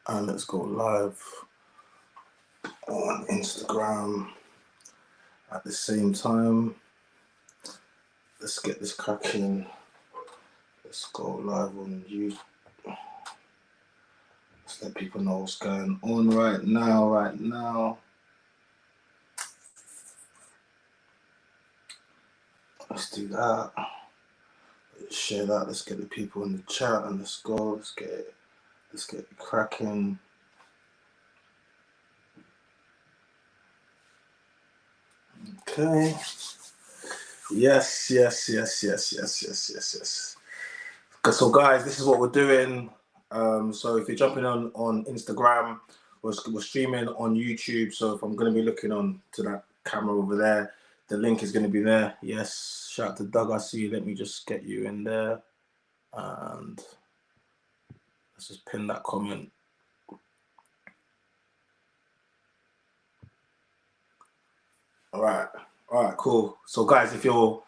And let's go live on Instagram at the same time. Let's get this cracking. Let's go live on YouTube. Let's let people know what's going on right now. Let's do that. Let's share that. Let's get the people in the chat and let's go. Let's get it cracking. Okay. Yes. So guys, this is what we're doing. So if you're jumping on Instagram, we're streaming on YouTube. So if I'm going to be looking on to that camera over there, the link is going to be there. Yes. Shout out to Doug. I see you. Let me just get you in there. And let's just pin that comment. All right, cool. So guys, if you're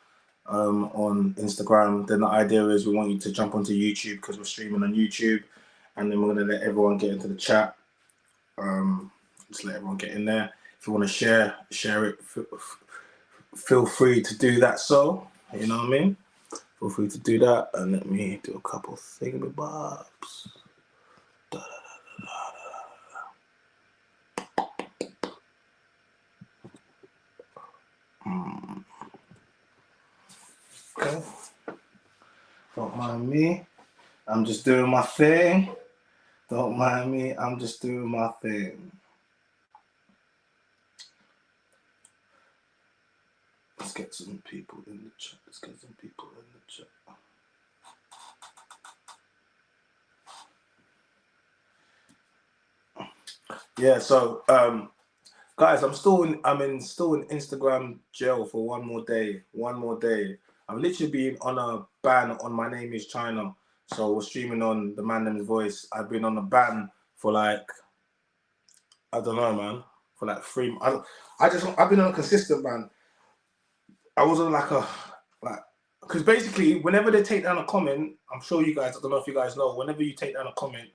on Instagram, then the idea is we want you to jump onto YouTube because we're streaming on YouTube, and then we're gonna let everyone get into the chat. Just let everyone get in there. If you want to share it. Feel free to do that. So you know what I mean. Feel free to do that, and let me do a couple thingamabobs. Okay. Don't mind me. I'm just doing my thing. Don't mind me. I'm just doing my thing. Let's get some people in the chat. Yeah. So, guys, I'm still in Instagram jail for one more day. I've literally been on a ban on Mynameischyna. So we're streaming on the Mynameischyna voice. I've been on a ban for like, I don't know, man, for like 3. I've been on a consistent ban. I wasn't because basically whenever they take down a comment, I'm sure you guys, I don't know if you guys know, whenever you take down a comment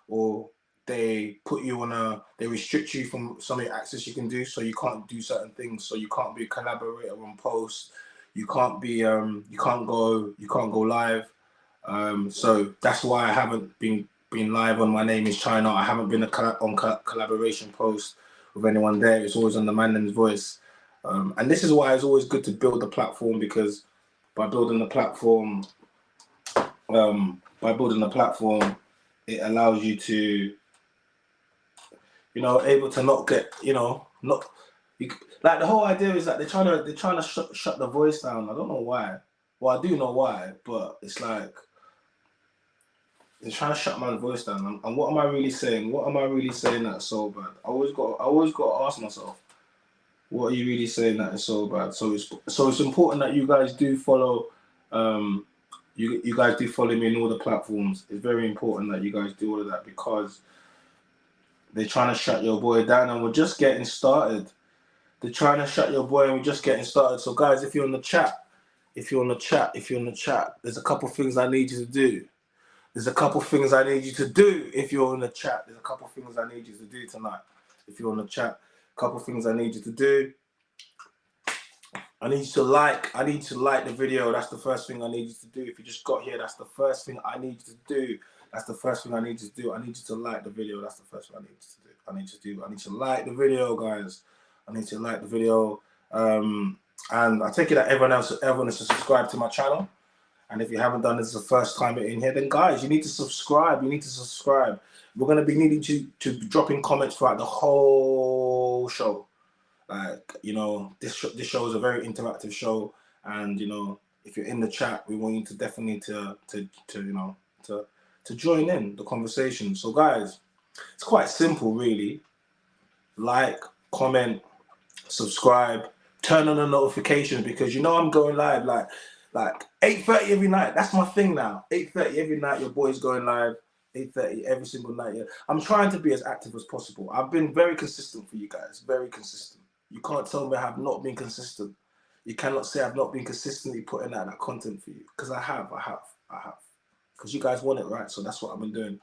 or they put you on they restrict you from some of the access you can do, so you can't do certain things. So you can't be a collaborator on posts. You can't be, you can't go live. So that's why I haven't been live on Mynameischyna. I haven't been on collaboration post with anyone there. It's always on the Mandan's voice. And this is why it's always good to build the platform, because by building the platform, it allows you to, able to not get, like the whole idea is that they're trying to shut the voice down. I don't know why. Well, I do know why, but it's like they're trying to shut my voice down. And what am I really saying? What am I really saying that's so bad? I always got to ask myself, what are you really saying that is so bad? So it's important that you guys do follow. You guys do follow me in all the platforms. It's very important that you guys do all of that, because they're trying to shut your boy down, and we're just getting started. They're trying to shut your boy, and we're just getting started. So guys, if you're in the chat, there's a couple things I need you to do. If you're in the chat, there's a couple things I need you to do tonight. If you're in the chat, a couple things I need you to do. I need you to like the video. That's the first thing I need you to do. If you just got here, that's the first thing I need you to do. I need you to like the video. That's the first thing I need you to do. I need you to like the video, guys. I need you to like the video. And I take it that everyone is to subscribe to my channel. And if you haven't done this the first time in here, then guys, you need to subscribe. We're going to be needing to drop in comments throughout the whole show. Like, this show is a very interactive show, and if you're in the chat, we want you to definitely to join in the conversation. So guys, it's quite simple, really. Like, comment, subscribe, turn on the notifications, because I'm going live like 8:30 every night. That's my thing now. 8:30 every night, your boy's going live. 8:30 every single night. Yeah. I'm trying to be as active as possible. I've been very consistent for you guys. Very consistent. You can't tell me I have not been consistent. You cannot say I've not been consistently putting out that content for you, because I have. because you guys want it, right? So that's what I've been doing.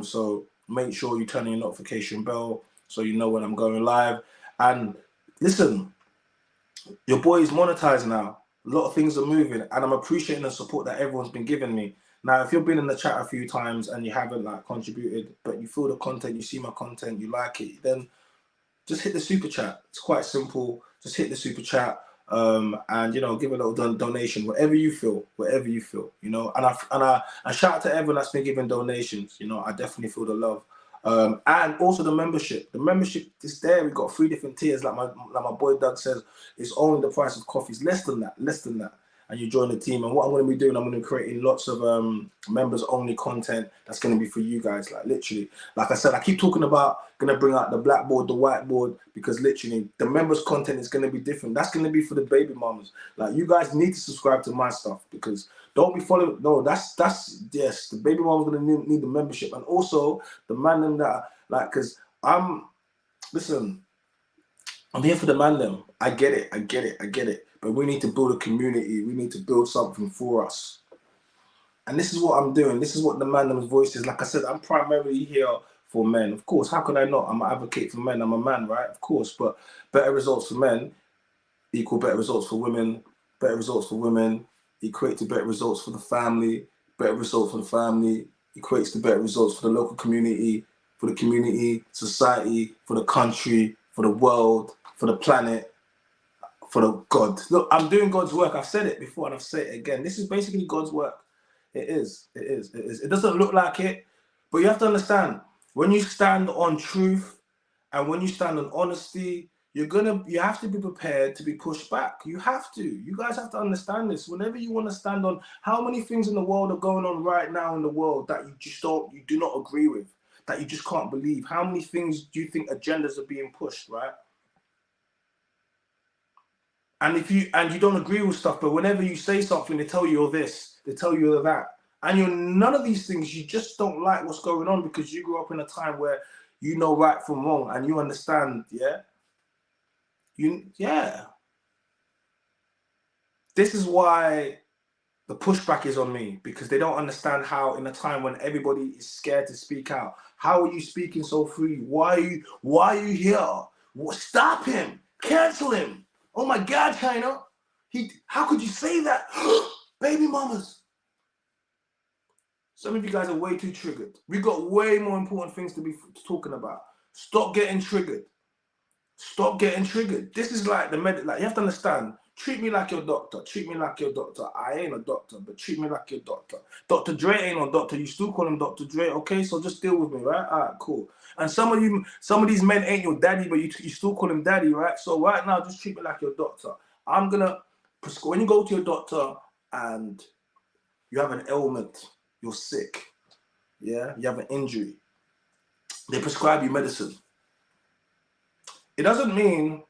So make sure you turn on your notification bell so you know when I'm going live. And listen, your boy is monetized now. A lot of things are moving, and I'm appreciating the support that everyone's been giving me. Now, if you've been in the chat a few times and you haven't like contributed, but you feel the content, you see my content, you like it, then just hit the super chat. It's quite simple. Just hit the super chat, and you know, give a little donation, whatever you feel, you know. And shout out to everyone that's been giving donations. You know, I definitely feel the love. And also the membership. The membership is there. We've got 3 different tiers, like my boy Doug says. It's only the price of coffee. It's less than that. And you join the team. And what I'm going to be doing, I'm going to be creating lots of members only content that's going to be for you guys. Like literally, like I said, I keep talking about going to bring out the blackboard, the whiteboard, because literally the members content is going to be different. That's going to be for the baby mamas. Like you guys need to subscribe to my stuff, because don't be following. No, that's yes. The baby mama's going to need the membership, and also the man them that like, because listen, I'm here for the man them. I get it. But we need to build a community. We need to build something for us. And this is what I'm doing. This is what the man them's voice is. Like I said, I'm primarily here for men. Of course, how could I not? I'm an advocate for men. I'm a man, right? Of course, but better results for men equal better results for women. Better results for women equate to better results for the family. Better results for the family equates to better results for the local community, for the community, society, for the country, for the world, for the planet, for the God. Look, I'm doing God's work. I've said it before and I've said it again. This is basically God's work. It is. It doesn't look like it, but you have to understand, when you stand on truth and when you stand on honesty, you have to be prepared to be pushed back. You have to. You guys have to understand this. Whenever you want to stand on, how many things in the world are going on right now in the world that you do not agree with, that you just can't believe? How many things do you think agendas are being pushed, right? And you don't agree with stuff, but whenever you say something, they tell you you're this, they tell you you're that. And you're none of these things, you just don't like what's going on because you grew up in a time where you know right from wrong and you understand, yeah? This is why the pushback is on me, because they don't understand how, in a time when everybody is scared to speak out, how are you speaking so free? Why are you here? Stop him, cancel him. Oh my God, China. How could you say that? Baby mamas. Some of you guys are way too triggered. We've got way more important things to be talking about. Stop getting triggered. Stop getting triggered. This is like the like you have to understand. Treat me like your doctor. Treat me like your doctor. I ain't a doctor, but treat me like your doctor. Dr. Dre ain't no doctor. You still call him Dr. Dre, okay? So just deal with me, right? All right, cool. And some of these men ain't your daddy, but you still call him daddy, right? So right now, just treat me like your doctor. I'm gonna prescribe. When you go to your doctor and you have an ailment, you're sick, yeah, you have an injury, they prescribe you medicine. It doesn't mean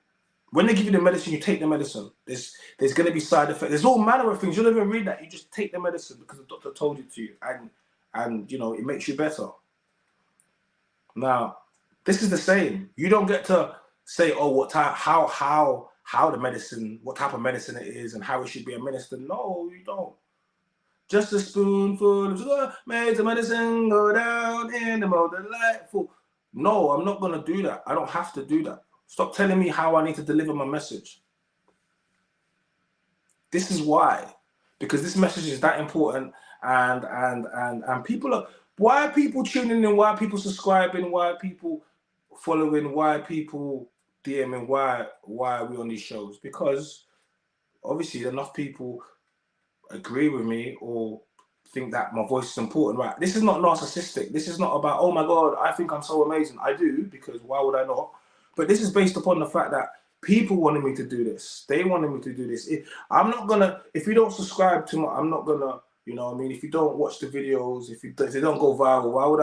when they give you the medicine, you take the medicine. There's going to be side effects. There's all manner of things. You don't even read that. You just take the medicine because the doctor told you to, and you know it makes you better. Now, this is the same. You don't get to say, oh, what type, how the medicine, what type of medicine it is, and how it should be administered. No, you don't. Just a spoonful of sugar makes the medicine go down in the more delightful. No, I'm not gonna do that. I don't have to do that. Stop telling me how I need to deliver my message. This is why, because this message is that important, and people are. Why are people tuning in? Why are people subscribing? Why are people following? Why are people DMing? Why are we on these shows? Because obviously enough people agree with me or think that my voice is important, right? This is not narcissistic. This is not about, oh my God, I think I'm so amazing. I do, because why would I not? But this is based upon the fact that people wanted me to do this. They wanted me to do this. If you don't subscribe to my, I'm not gonna, you know what I mean? If you don't watch the videos, if they don't go viral, why would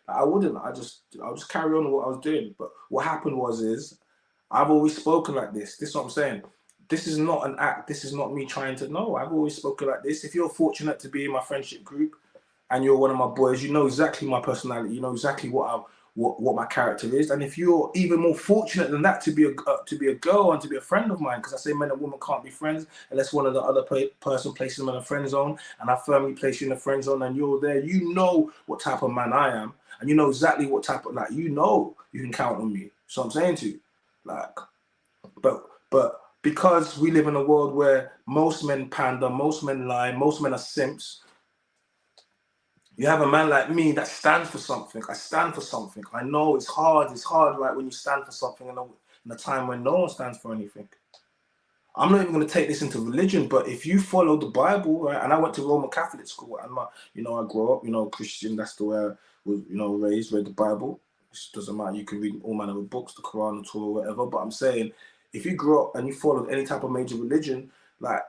I wouldn't. I'll just carry on with what I was doing. But what happened is I've always spoken like this. This is what I'm saying. This is not an act. This is not me trying to know. I've always spoken like this. If you're fortunate to be in my friendship group and you're one of my boys, you know exactly my personality. You know exactly what what my character is. And if you're even more fortunate than that to be a girl and to be a friend of mine, because I say men and women can't be friends unless one of the other person places them in a friend zone, and I firmly place you in a friend zone, and you're there, you know what type of man I am, and you know exactly what type of, like, you know, you can count on me. So I'm saying to you, like, but because we live in a world where most men pander, most men lie, most men are simps, you have a man like me that stands for something. I stand for something. I know it's hard, right, when you stand for something in a time when no one stands for anything. I'm not even going to take this into religion, but if you follow the Bible, right, and I went to Roman Catholic school, and I grew up, Christian, that's the way I was, raised, read the Bible. It doesn't matter, you can read all manner of books, the Quran, the Torah, whatever, but I'm saying, if you grew up and you followed any type of major religion, like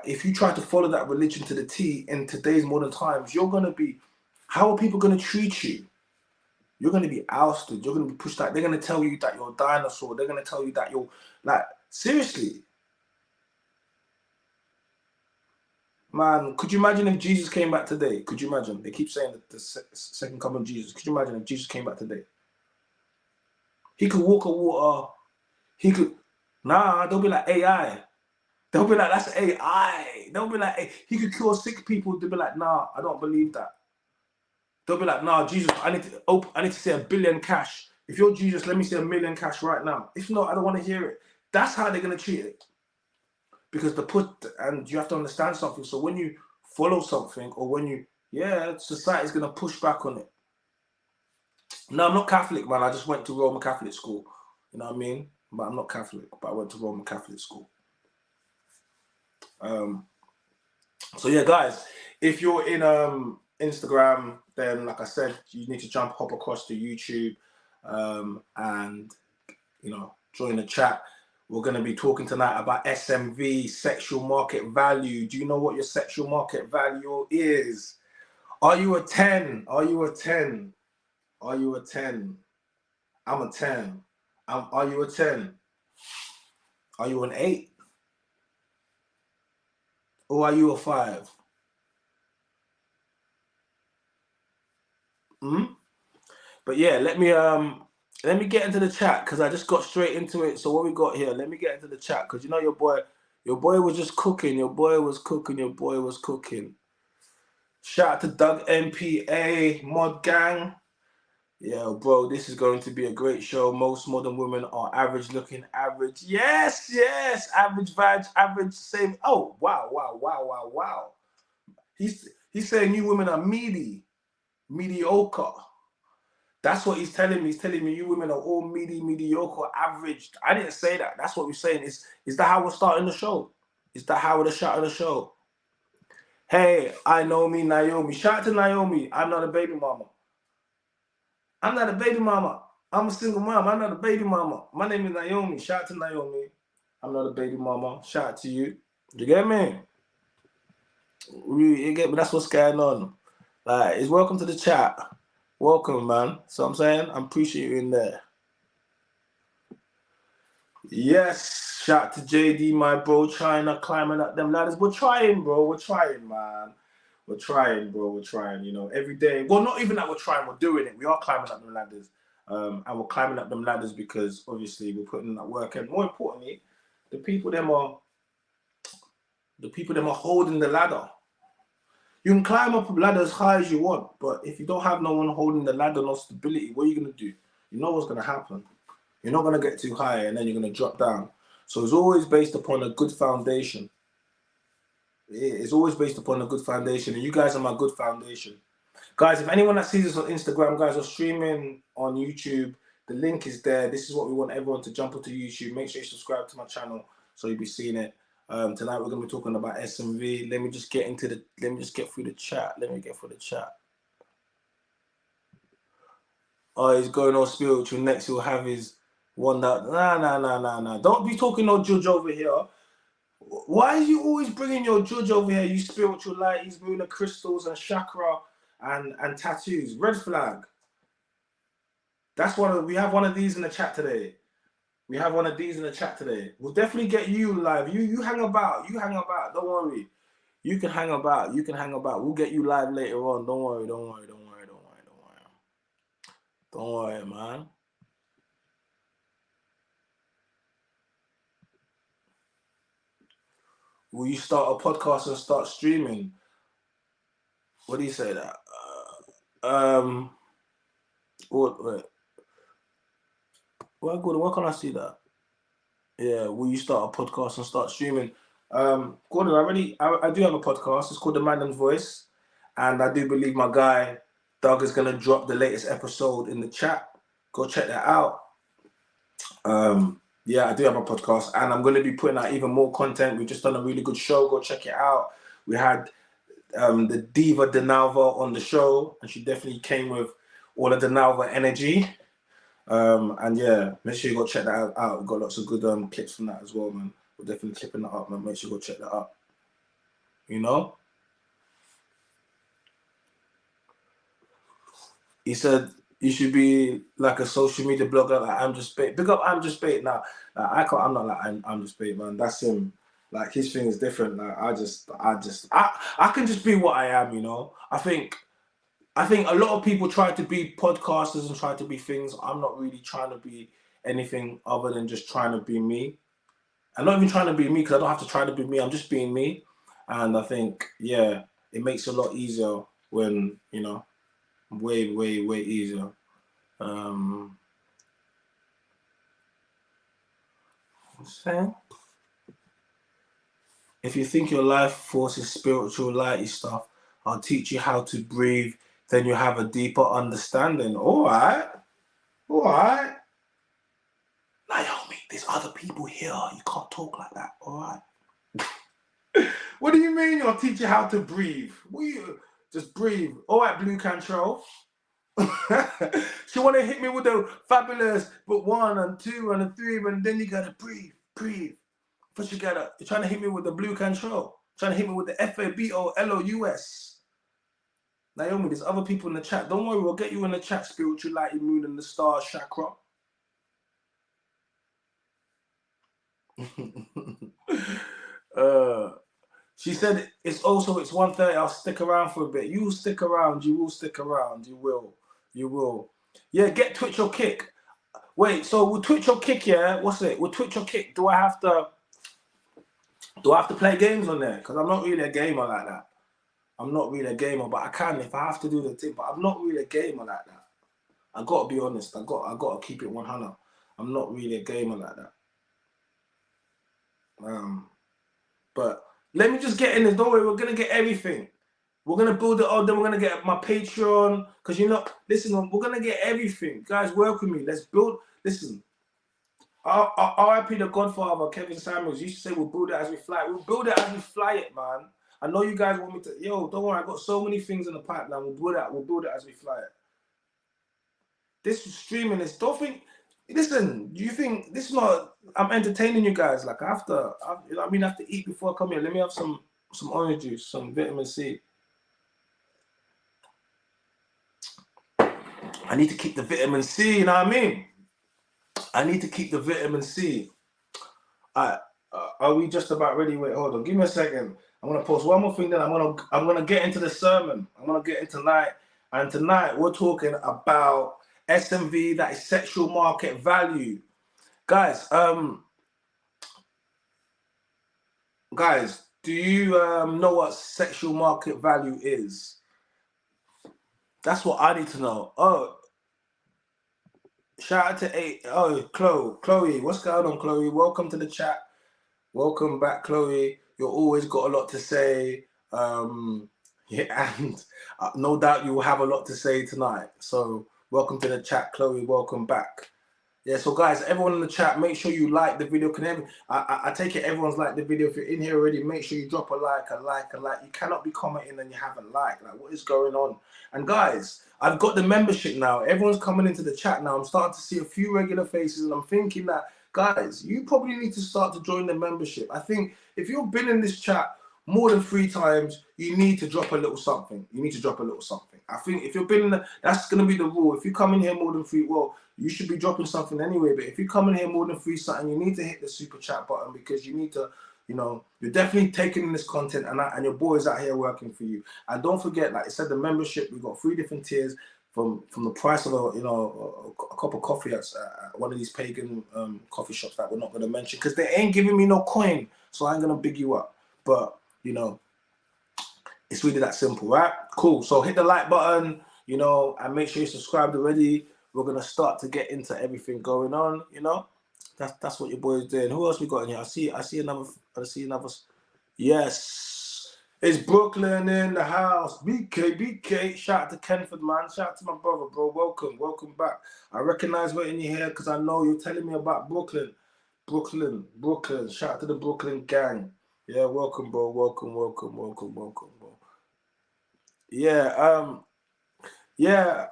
if you try to follow that religion to the T in today's modern times, you're going to be, how are people going to treat you? You're going to be ousted. You're going to be pushed out. They're going to tell you that you're a dinosaur. They're going to tell you that you're, like, seriously. Man, could you imagine if Jesus came back today? Could you imagine? They keep saying that the second coming of Jesus. Could you imagine if Jesus came back today? He could walk on water. He could, they'll be like AI. They'll be like, that's AI. They'll be like, he could cure sick people. They'll be like, nah, I don't believe that. They'll be like, nah, Jesus, I need to see $1 billion cash. If you're Jesus, let me see $1 million cash right now. If not, I don't want to hear it. That's how they're going to treat it. Because and you have to understand something. So when you follow something, or when society's going to push back on it. No, I'm not Catholic, man. I just went to Roman Catholic school. You know what I mean? But I'm not Catholic, but I went to Roman Catholic school. So yeah, guys, if you're in Instagram, then like I said, you need to hop across to YouTube and join the chat. We're going to be talking tonight about SMV, sexual market value. Do you know what your sexual market value is? Are you a 10? Are you a 10? Are you a 10? I'm a 10. Are you a 10? Are you an 8? Or are you a 5? But yeah, let me get into the chat, because I just got straight into it. So what we got here, let me get into the chat, because your boy was just cooking. Your boy was cooking. Shout out to Doug MPA, Mod Gang. Yeah, bro, this is going to be a great show. Most modern women are average looking, average. Yes, average vag, average same. Oh, wow. He's saying you women are mediocre. That's what he's telling me. He's telling me you women are all mediocre, average. I didn't say that. That's what we're saying. Is that how we're starting the show? Is that how we're starting the show? Hey, I know me, Naomi. Shout out to Naomi. I'm not a baby mama. I'm not a baby mama. I'm a single mom. I'm not a baby mama. My name is Naomi. Shout out to Naomi. I'm not a baby mama. Shout out to you. You get me? You get me? That's what's going on. Like, it's welcome to the chat. Welcome, man. So I'm saying, I appreciate you in there. Yes, shout out to JD, my bro, China, climbing up them ladders. We're trying, bro. We're trying, man. We're trying, bro. We're trying, every day. Well, not even that we're trying, we're doing it. We are climbing up them ladders. And we're climbing up them ladders because obviously we're putting in that work. And more importantly, the people them are holding the ladder. You can climb up a ladder as high as you want, but if you don't have no one holding the ladder, no stability, what are you going to do? You know what's going to happen. You're not going to get too high and then you're going to drop down. So it's always based upon a good foundation. It's always based upon a good foundation. And you guys are my good foundation. Guys, if anyone that sees us on Instagram, guys, are streaming on YouTube, the link is there. This is what we want everyone to jump onto YouTube. Make sure you subscribe to my channel so you'll be seeing it. Tonight we're going to be talking about SMV. Let me just get through the chat. Oh, he's going all spiritual. Next he'll have his one that. Nah. Don't be talking no judge over here. Why are you always bringing your judge over here? You spiritual light. He's moving the crystals and chakra and tattoos. Red flag. That's we have one of these in the chat today. We'll definitely get you live. You hang about. Don't worry. You can hang about. We'll get you live later on. Don't worry. Don't worry, man. Will you start a podcast and start streaming? What do you say that? Wait. Well, Gordon, why can't I see that? Yeah, will you start a podcast and start streaming? Gordon, I do have a podcast. It's called The Mynameischyna Voice, and I do believe my guy Doug is gonna drop the latest episode in the chat. Go check that out. Yeah, I do have a podcast, and I'm gonna be putting out even more content. We've just done a really good show. Go check it out. We had the Diva Denalva on the show, and she definitely came with all of the Denalva energy. And yeah, make sure you go check that out. We've got lots of good clips from that as well, man. We're definitely clipping that up, man. Make sure you go check that out. You know? He said you should be like a social media blogger like I'm Just Bait. Big up I'm Just Bait now. Like, I'm not like I'm Just Bait, man. That's him. Like his thing is different. Like I can just be what I am, you know. I think a lot of people try to be podcasters and try to be things. I'm not really trying to be anything other than just trying to be me. I'm not even trying to be me because I don't have to try to be me. I'm just being me. And I think, yeah, it makes it a lot easier when, you know, way easier. If you think your life force is spiritual, lighty stuff, I'll teach you how to breathe. Then you have a deeper understanding. All right. Naomi, there's other people here. You can't talk like that. All right. What do you mean? I'll teach you how to breathe. Just breathe. All right, Blue Control. She want to hit me with the fabulous, but 1 and 2 and 3, and then you gotta breathe. First you're trying to hit me with the Blue Control. Trying to hit me with the FABOLOUS. Naomi, there's other people in the chat. Don't worry, we'll get you in the chat. Spiritual Lighty Moon and the Stars Chakra. She said it's 1:30. I'll stick around for a bit. You will stick around. You will stick around. You will. Yeah, get Twitch or Kick. Wait, so with Twitch or Kick, yeah? What's it? With Twitch or Kick, do I have to play games on there? Because I'm not really a gamer like that. I'm not really a gamer, but I can if I have to do the thing. But I'm not really a gamer like that. I gotta be honest. I gotta keep it 100. I'm not really a gamer like that. But let me just get in this. Don't worry, we're gonna get everything. We're gonna build it up. Then we're gonna get my Patreon. Because listen, we're gonna get everything. Guys, work with me. Let's build. Listen. RIP the Godfather, Kevin Samuels used to say we'll build it as we fly it. We'll build it as we fly it, man. I know you guys want me to. Yo, don't worry. I got so many things in the pipeline. We'll build it as we fly it. This streaming is. Don't think. Listen, do you think this is not? I'm entertaining you guys. Like I have to eat before I come here. Let me have some orange juice, some vitamin C. I need to keep the vitamin C. You know what I mean? I need to keep the vitamin C. Are we just about ready? Wait, hold on. Give me a second. I'm gonna post one more thing. Then I'm gonna get into the sermon. I'm gonna get into tonight. And tonight we're talking about SMV, that is sexual market value. Guys, do you know what sexual market value is? That's what I need to know. Oh, shout out to Chloe. What's going on, Chloe? Welcome to the chat. Welcome back, Chloe. You've always got a lot to say. Yeah, and no doubt you will have a lot to say tonight. So welcome to the chat, Chloe. Welcome back. Yeah, so guys, everyone in the chat, make sure you like the video. I take it everyone's liked the video. If you're in here already, make sure you drop a like. You cannot be commenting and you haven't liked. Like, what is going on? And guys, I've got the membership now. Everyone's coming into the chat now. I'm starting to see a few regular faces, and I'm thinking that, guys, you probably need to start to join the membership. I think if you've been in this chat more than 3 times, you need to drop a little something. I think if you've been that's going to be the rule. If you come in here more than 3, well, you should be dropping something anyway. But if you come in here more than 3 something, you need to hit the super chat button, because you need to, you're definitely taking in this content, and your boys out here working for you. And don't forget, like I said, the membership, we've got 3 different tiers. from the price of a cup of coffee at one of these pagan coffee shops that we're not going to mention because they ain't giving me no coin, so I ain't gonna big you up. But it's really that simple, right? Cool. So hit the like button, and make sure you subscribed already. We're gonna start to get into everything going on. That's what your boy's doing. Who else we got in here? I see another. Yes, it's Brooklyn in the house. BK. Shout out to Kenford, man. Shout out to my brother, bro. Welcome back. I recognize what in your hair because I know you're telling me about Brooklyn. Shout out to the Brooklyn gang. Yeah, welcome, bro. Welcome, bro. Yeah,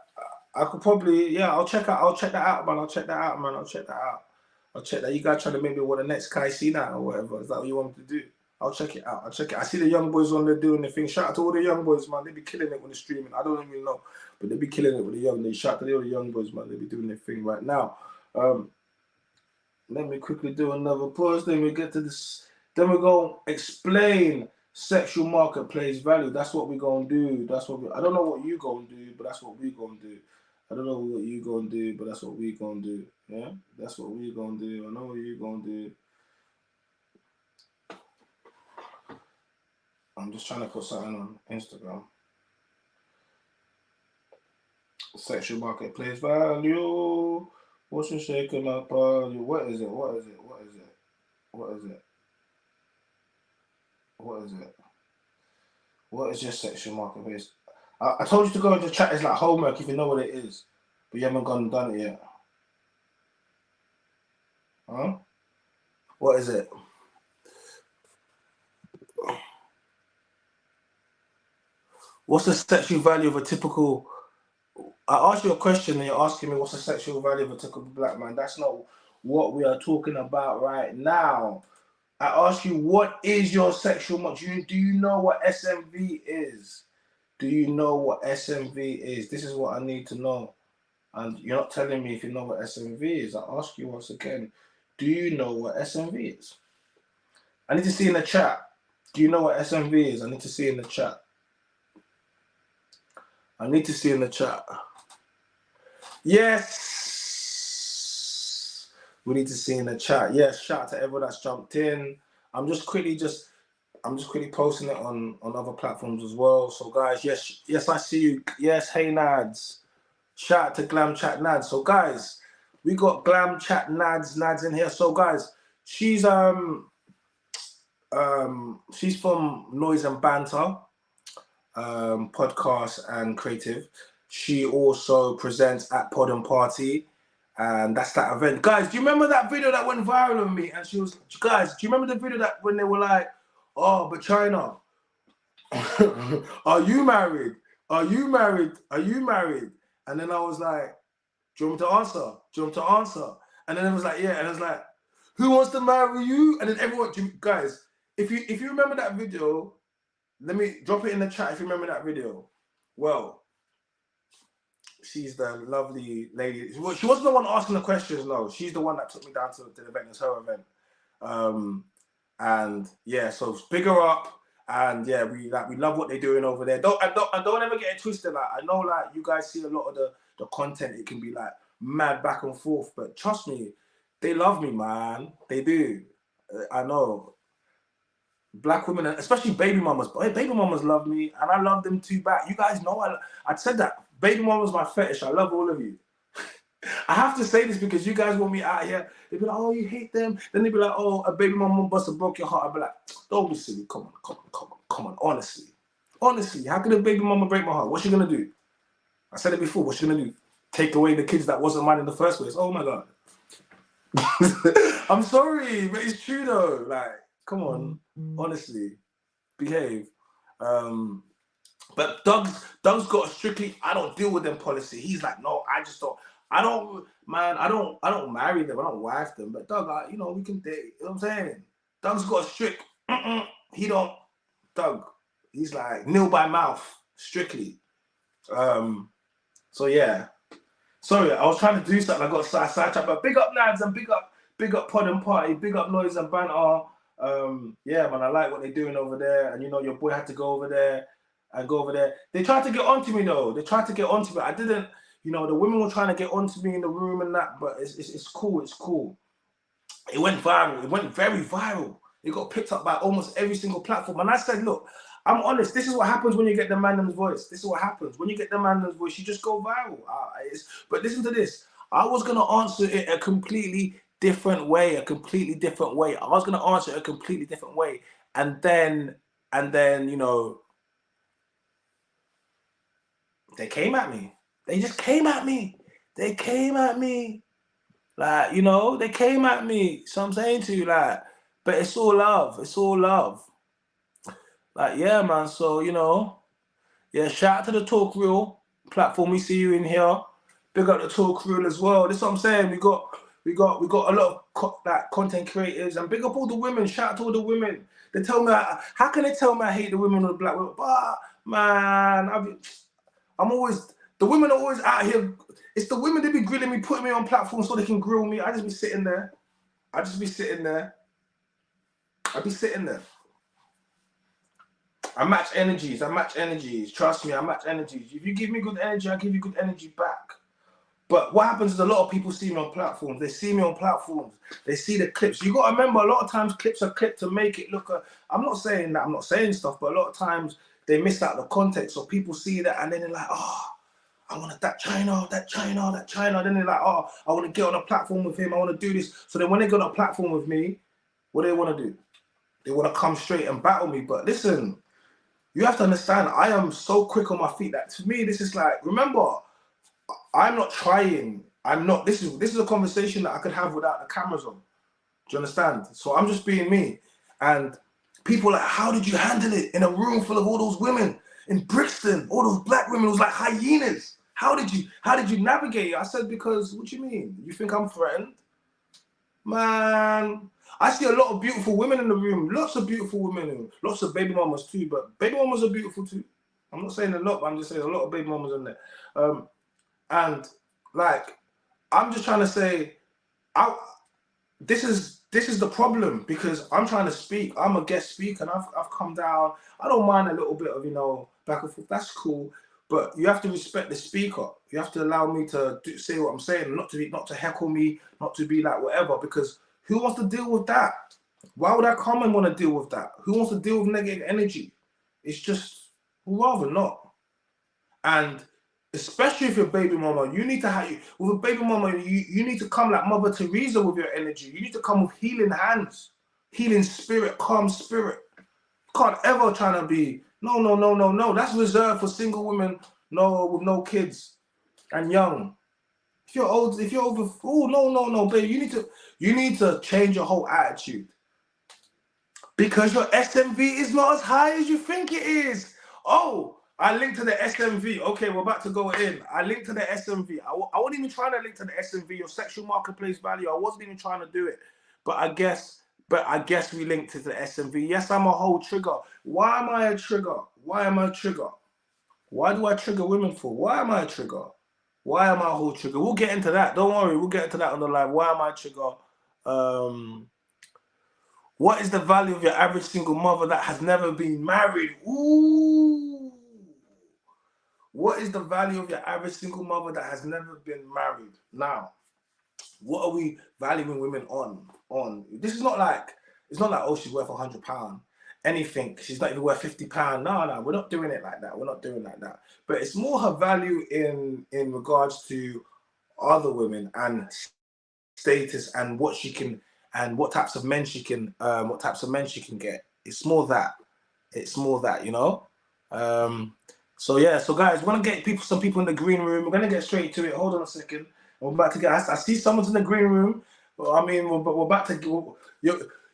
I could probably, I'll check that out, man. I'll check that. You guys trying to make me what the next Kai see now or whatever. Is that what you want me to do? I'll check it out. I see the young boys on there doing the thing. Shout out to all the young boys, man. They be killing it when they're streaming. I don't even know, but they be killing it with the young. Shout out to all the young boys, man. They be doing their thing right now. Let me quickly do another pause. Then we get to this. Then we're going to explain sexual marketplace value. That's what we're going to do. I don't know what you going to do, but that's what we're going to do. I don't know what you going to do, but that's what we're going to do. Yeah? That's what we're going to do. I know what you're going to do. I'm just trying to put something on Instagram. Sexual marketplace value. What's your shaking up value? What is it? What is your sexual marketplace? I told you to go into chat. It's like homework if you know what it is, but you haven't gone and done it yet. Huh? What is it? What's the sexual value of a typical... I asked you a question and you're asking me what's the sexual value of a typical black man. That's not what we are talking about right now. I ask you, what is your sexual... Do you know what SMV is? Do you know what SMV is? This is what I need to know. And you're not telling me if you know what SMV is. I ask you once again, do you know what SMV is? I need to see in the chat. Do you know what SMV is? I need to see in the chat. Yes. We need to see in the chat. Yes, shout out to everyone that's jumped in. I'm just quickly posting it on other platforms as well. So guys, yes, I see you. Yes, hey Nads. Shout out to Glam Chat Nads. So guys, we got Glam Chat Nads in here. So guys, she's from Noise and Banter podcast and creative. She also presents at Pod and Party, and that's that event. Guys, do you remember that video that went viral on me? And she was, guys, do you remember the video that when they were like, oh, but China, are you married? And then I was like, do you want me to answer? And then it was like, yeah. And I was like, who wants to marry you? And then everyone, guys, if you remember that video, let me drop it in the chat if you remember that video. Well, she's the lovely lady. Well, she wasn't the one asking the questions, no. She's the one that took me down to the event. It's her event. And yeah, so big her up. And yeah, we love what they're doing over there. Don't ever get it twisted. Like, I know, like, you guys see a lot of the content. It can be like mad back and forth, but trust me, they love me, man. They do. I know. Black women, especially baby mamas. Baby mamas love me, and I love them too back. You guys know I said that. Baby mama's my fetish. I love all of you. I have to say this because you guys want me out here. They'd be like, oh, you hate them. Then they'd be like, oh, a baby mama must have broke your heart. I'd be like, don't be silly. Come on. Honestly, how can a baby mama break my heart? What's she gonna do? I said it before. What's she gonna do? Take away the kids that wasn't mine in the first place? Oh my God. I'm sorry, but it's true though. Like, come on, honestly, behave. But Doug's got a strictly I don't deal with them policy. He's like, no, I don't marry them, I don't wife them. But Doug, we can date. You know what I'm saying? Doug's got a strict. He don't. Doug, he's like nil by mouth, strictly. So yeah. Sorry, I was trying to do something. I got sidetracked. But big up lads and big up Pod and Party, big up Noise and Banter. Yeah, man, I like what they're doing over there. And your boy had to go over there. and go over there. They tried to get onto me though. They tried to get onto me. I didn't, you know, the women were trying to get onto me in the room and that, but it's cool, it's cool. It went viral. It went very viral. It got picked up by almost every single platform. And I said, look, I'm honest. This is what happens when you get the man's voice. This is what happens. When you get the man's voice, you just go viral. But listen to this. I was going to answer it a completely different way, I was going to answer it a completely different way. And then, you know, they came at me. They just came at me. They came at me. Like, you know, they came at me. So I'm saying to you, like, but it's all love. It's all love. Like, yeah, man. So, you know, yeah, shout out to the Talk Real platform. We see you in here. Big up the Talk Real as well. This is what I'm saying. We got a lot of like content creators, and big up all the women. Shout out to all the women. They tell me, how can they tell me I hate the women or the black women? But man, I'm always, the women are always out here. It's the women that be grilling me, putting me on platforms so they can grill me. I just be sitting there. I be sitting there. I match energies. Trust me, I match energies. If you give me good energy, I give you good energy back. But what happens is a lot of people see me on platforms. They see me on platforms. They see the clips. You got to remember, a lot of times clips are clipped to make it look. I'm not saying that. I'm not saying stuff. But a lot of times they miss out the context. So people see that and then they're like, oh, I want that China. Then they're like, oh, I want to get on a platform with him. I want to do this. So then when they get on a platform with me, what do they want to do? They want to come straight and battle me. But listen, you have to understand, I am so quick on my feet that to me, this is like, remember, I'm not trying. I'm not, this is a conversation that I could have without the cameras on. Do you understand? So I'm just being me. And people are like, how did you handle it in a room full of all those women in Brixton, all those black women? It was like hyenas. How did you navigate it? I said, because, what do you mean? You think I'm threatened? Man, I see a lot of beautiful women in the room. Lots of beautiful women. Lots of baby mamas too. But baby mamas are beautiful too. I'm not saying a lot, but I'm just saying a lot of baby mamas in there. And like, I'm just trying to say, this is the problem, because I'm trying to speak. I'm a guest speaker, and I've come down. I don't mind a little bit of, you know, back and forth. That's cool. But you have to respect the speaker. You have to allow me to say what I'm saying, not to heckle me, not to be like whatever. Because who wants to deal with that? Why would I come and want to deal with that? Who wants to deal with negative energy? It's just, rather not. And especially if you're baby mama, you need to have, with a baby mama, you need to come like Mother Teresa with your energy. You need to come with healing hands, healing spirit, calm spirit. Can't ever try to be, no. That's reserved for single women, with no kids and young. If you're old, if you're over, no, baby, you need to change your whole attitude. Because your SMV is not as high as you think it is. Oh, I linked to the SMV. Okay, we're about to go in. I linked to the SMV. I wasn't even trying to link to the SMV, your sexual marketplace value. I wasn't even trying to do it. But I guess we linked to the SMV. Yes, I'm a whole trigger. Why am I a trigger? Why am I a trigger? Why do I trigger women for? Why am I a trigger? Why am I a whole trigger? We'll get into that. Don't worry, we'll get into that on the live. Why am I a trigger? What is the value of your average single mother that has never been married? Ooh. What is the value of your average single mother that has never been married? Now, what are we valuing women on? This is not like, it's not like, oh, she's worth £100. Anything, she's not even worth £50. No, we're not doing it like that. We're not doing like that. But it's more her value in regards to other women and status and what she can, and what types of men she can get. It's more that, you know. So yeah, so guys, we're gonna get some people in the green room. We're gonna get straight to it. Hold on a second. We're about to get. I see someone's in the green room. Well, I mean, we're about to.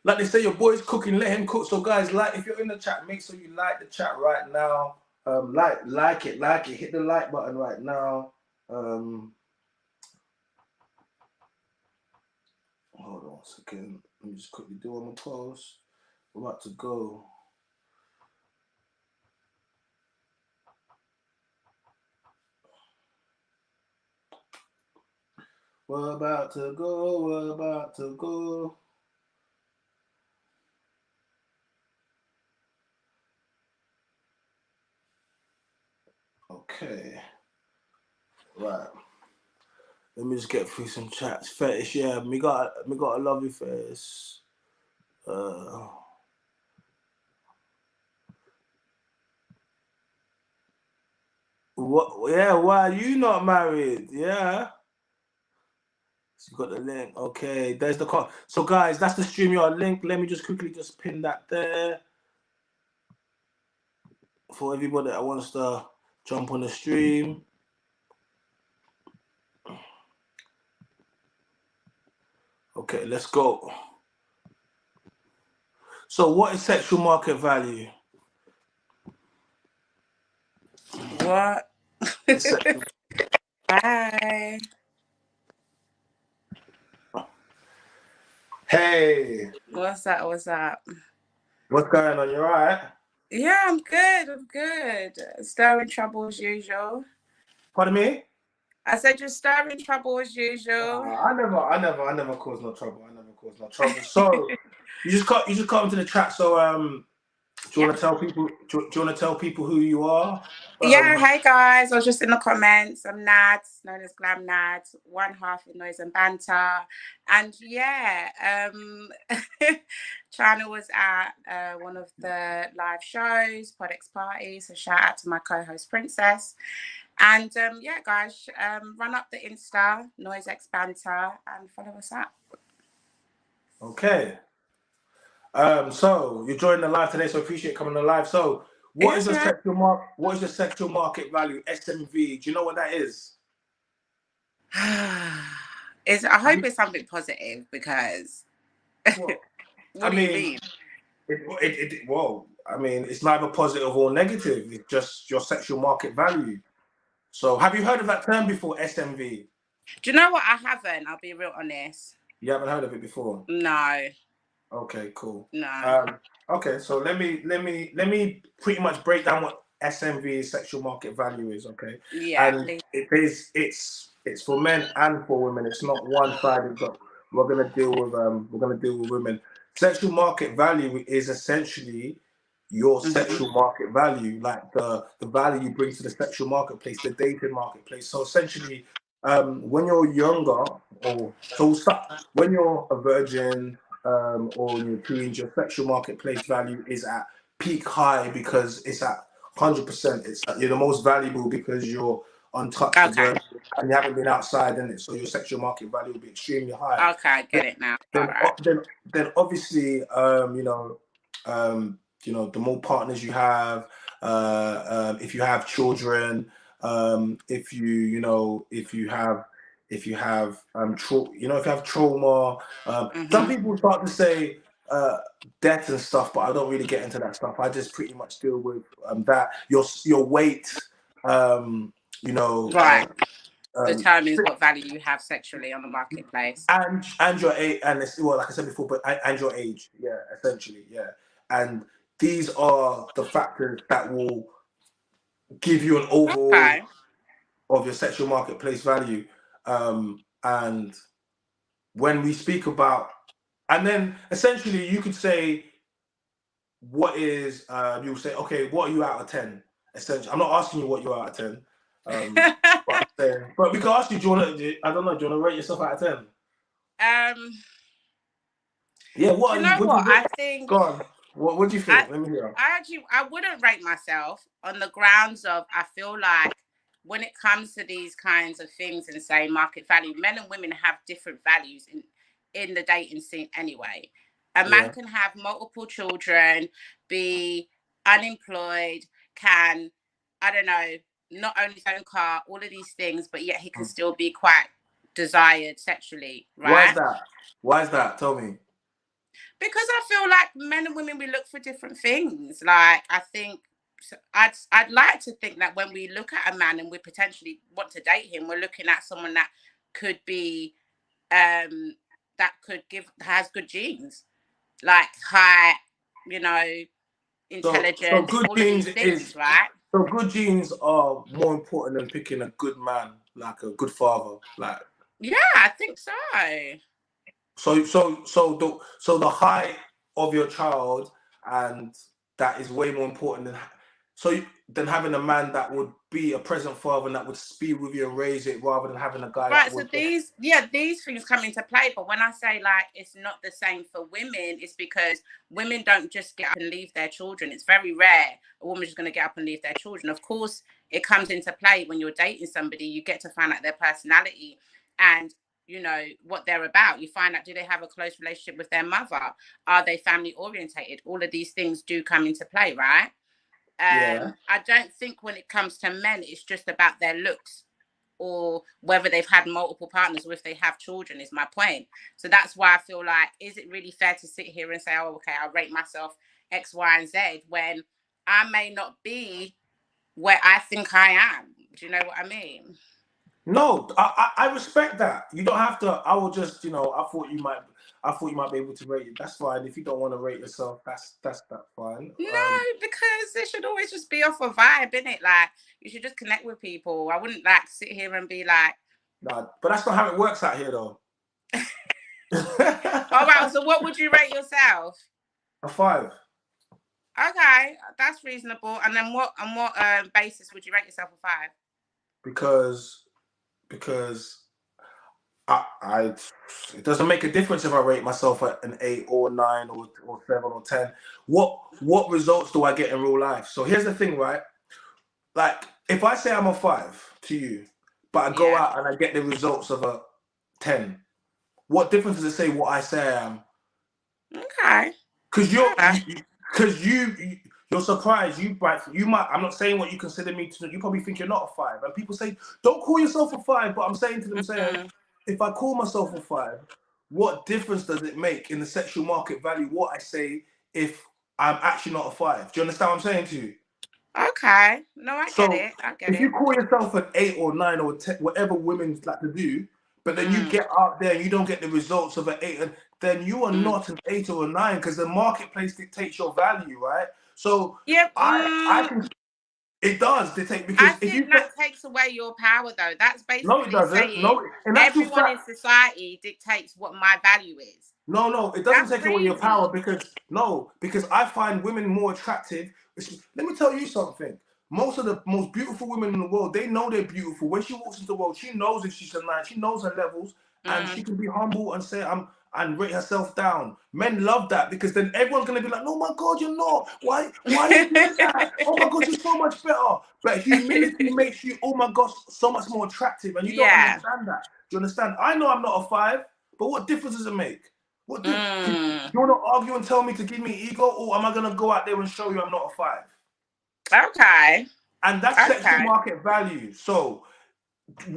Like they say, your boy's cooking. Let him cook. So guys, like, if you're in the chat, make sure you like the chat right now. Like it. Hit the like button right now. Hold on a second. Let me just quickly do on the post. We're about to go. We're about to go. Right. Let me just get through some chats. Fetish, yeah. Me got a lovely face. What? Yeah. Why are you not married? Yeah. So you got the link. Okay. There's the call. So guys, that's the StreamYard link. Let me just quickly just pin that there for everybody that wants to jump on the stream. Okay, let's go. So, what is sexual market value? What? Bye. Hey. What's up? What's up? What's going on? You alright? Yeah, I'm good. I'm good. Stirring trouble as usual. Pardon me? I said just stirring trouble as usual. I never cause no trouble. I never cause no trouble. So, you just come into the chat. So, do you want to tell people? Do you want to tell people who you are? Yeah, hey guys. I was just in the comments. I'm Nads, known as Glam Chat, one half of Noise and Banter. And yeah, China was at one of the live shows, Podex Party. So shout out to my co-host Princess. And yeah, guys, run up the Insta, Noise X Banter, and follow us up. Okay. So you're joining the live today, so appreciate coming on live. So, what is the sexual market value (SMV)? Do you know what that is? I hope it's something positive because. What What do you mean? Well, I mean, it's neither positive or negative. It's just your sexual market value. So, have you heard of that term before, SMV? Do you know what? I haven't. I'll be real honest. You haven't heard of it before? No. Okay, cool. No. Okay, so let me pretty much break down what SMV, sexual market value, is. Okay. Yeah. And it's for men and for women. It's not one sided. But we're gonna deal with women. Sexual market value is essentially your sexual market value, like the value you bring to the sexual marketplace, the dating marketplace. So essentially, when you're younger, when you're a virgin, or in your teens, your sexual marketplace value is at peak high because it's at 100%. You're the most valuable because you're untouched, Okay. and you haven't been outside in it, so your sexual market value will be extremely high. Okay, I get it now. Then obviously, the more partners you have, if you have children, if you have trauma, some people start to say death and stuff, but I don't really get into that stuff. I just pretty much deal with that your weight, right. Determines what value you have sexually on the marketplace, and your age, and like I said before, but and your age, yeah, essentially, yeah. And these are the factors that will give you an overall of your sexual marketplace value. And when we speak about, and then essentially you could say, what is you'll say, okay, what are you out of 10? Essentially, I'm not asking you what you're out of 10. But we can ask you, do you want to rate yourself out of 10? Yeah, what do you know what? I think. Go on. What do you think? Let me hear. I wouldn't rate myself on the grounds of, I feel like when it comes to these kinds of things and say market value, men and women have different values in the dating scene anyway. A man can have multiple children, be unemployed, can, I don't know, not own his own car, all of these things, but yet he can still be quite desired sexually, right? Why is that? Tell me. Because I feel like men and women, we look for different things. Like, I think I'd like to think that when we look at a man and we potentially want to date him, we're looking at someone that could be has good genes, like height, intelligence, so good all genes of these things, right? So good genes are more important than picking a good man, like a good father. Like, yeah, I think so. So the height of your child, and that is way more important than. So than having a man that would be a present father and that would be with you and raise it, rather than having a guy Right, that so would. these things come into play, but when I say like it's not the same for women, it's because women don't just get up and leave their children. It's very rare a woman's just going to get up and leave their children. Of course, it comes into play when you're dating somebody. You get to find out their personality and you know what they're about. You find out, do they have a close relationship with their mother? Are they family orientated? All of these things do come into play, right? Yeah. I don't think when it comes to men, it's just about their looks or whether they've had multiple partners or if they have children is my point. So that's why I feel like, is it really fair to sit here and say, oh, okay, I rate myself X, Y, and Z when I may not be where I think I am? Do you know what I mean? No, I respect that. You don't have to. I will just, I thought you might be able to rate it. That's fine. If you don't want to rate yourself, that's fine. No, because it should always just be off a vibe, innit? Like, you should just connect with people. I wouldn't like sit here and be like, Nah, but that's not how it works out here, though. all right, so what would you rate yourself? A 5. Okay, that's reasonable. And then what basis would you rate yourself a 5? Because I it doesn't make a difference if I rate myself at an 8 or 9 or 7 or 10. What results do I get in real life? So here's the thing, right? Like, if I say I'm a 5 to you, but I go out and I get the results of a 10, what difference does it say what I say I am? Okay. Because you're surprised. You might. I'm not saying what you consider me to. You probably think you're not a 5, and people say, "Don't call yourself a 5." But I'm saying to them, saying, if I call myself a 5, what difference does it make in the sexual market value what I say if I'm actually not a 5? Do you understand what I'm saying to you? Okay. No, I get it. If you call yourself an 8 or 9 or 10, whatever women like to do, but then you get out there and you don't get the results of an 8, and then you are not an 8 or a 9, because the marketplace dictates your value, right? So I can. It does dictate, because I think that takes away your power, though. That's basically saying everyone in society dictates what my value is. No, it doesn't take away your power, because I find women more attractive. Let me tell you something. Most of the most beautiful women in the world, they know they're beautiful. When she walks into the world, she knows if she's a 9. She knows her levels, and she can be humble and say and rate herself down. Men love that, because then everyone's gonna be like, "Oh my God, you're not. Why are you doing that? Oh my God, you're so much better." But humility makes you, oh my gosh, so much more attractive, and you don't understand that. Do you understand? I know I'm not a 5, but what difference does it make? What do you want to argue and tell me to give me ego, or am I gonna go out there and show you I'm not a 5? Okay. And that's sexual market value. So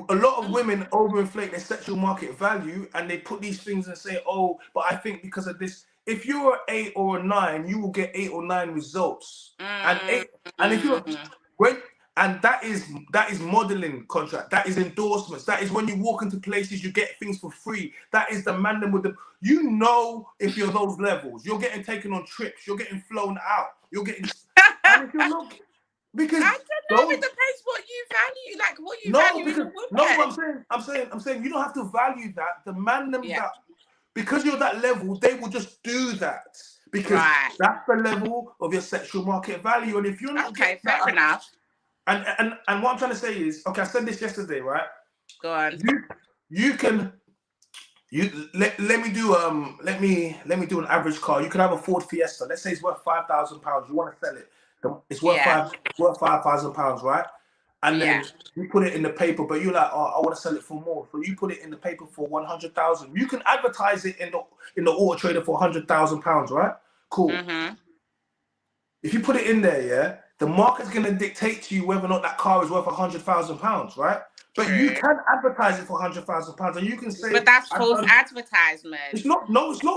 a lot of women overinflate their sexual market value, and they put these things and say, "Oh, but I think because of this." If you're an 8 or a 9, you will get 8 or 9 results. And if you're and that is modeling contract. That is endorsements. That is when you walk into places, you get things for free. That is the man with the. If you're those levels, you're getting taken on trips. You're getting flown out. You're getting. And if you look. Because I don't know. It depends what you value, like what you value in a woman. No, but I'm saying you don't have to value that. The man that, because you're that level, they will just do that, because that's the level of your sexual market value. And if you're not fair enough. And what I'm trying to say is, okay, I said this yesterday, right? Go on. Let me do an average car. You can have a Ford Fiesta. Let's say it's worth £5,000. You want to sell it. It's worth £5,000, right? And then you put it in the paper, but you're like, "Oh, I want to sell it for more." So you put it in the paper for 100,000. You can advertise it in the Auto Trader for £100,000, right? Cool. If you put it in there, the market's gonna dictate to you whether or not that car is worth £100,000, right? But you can advertise it for £100,000, and you can say, but that's false advertisement. It's not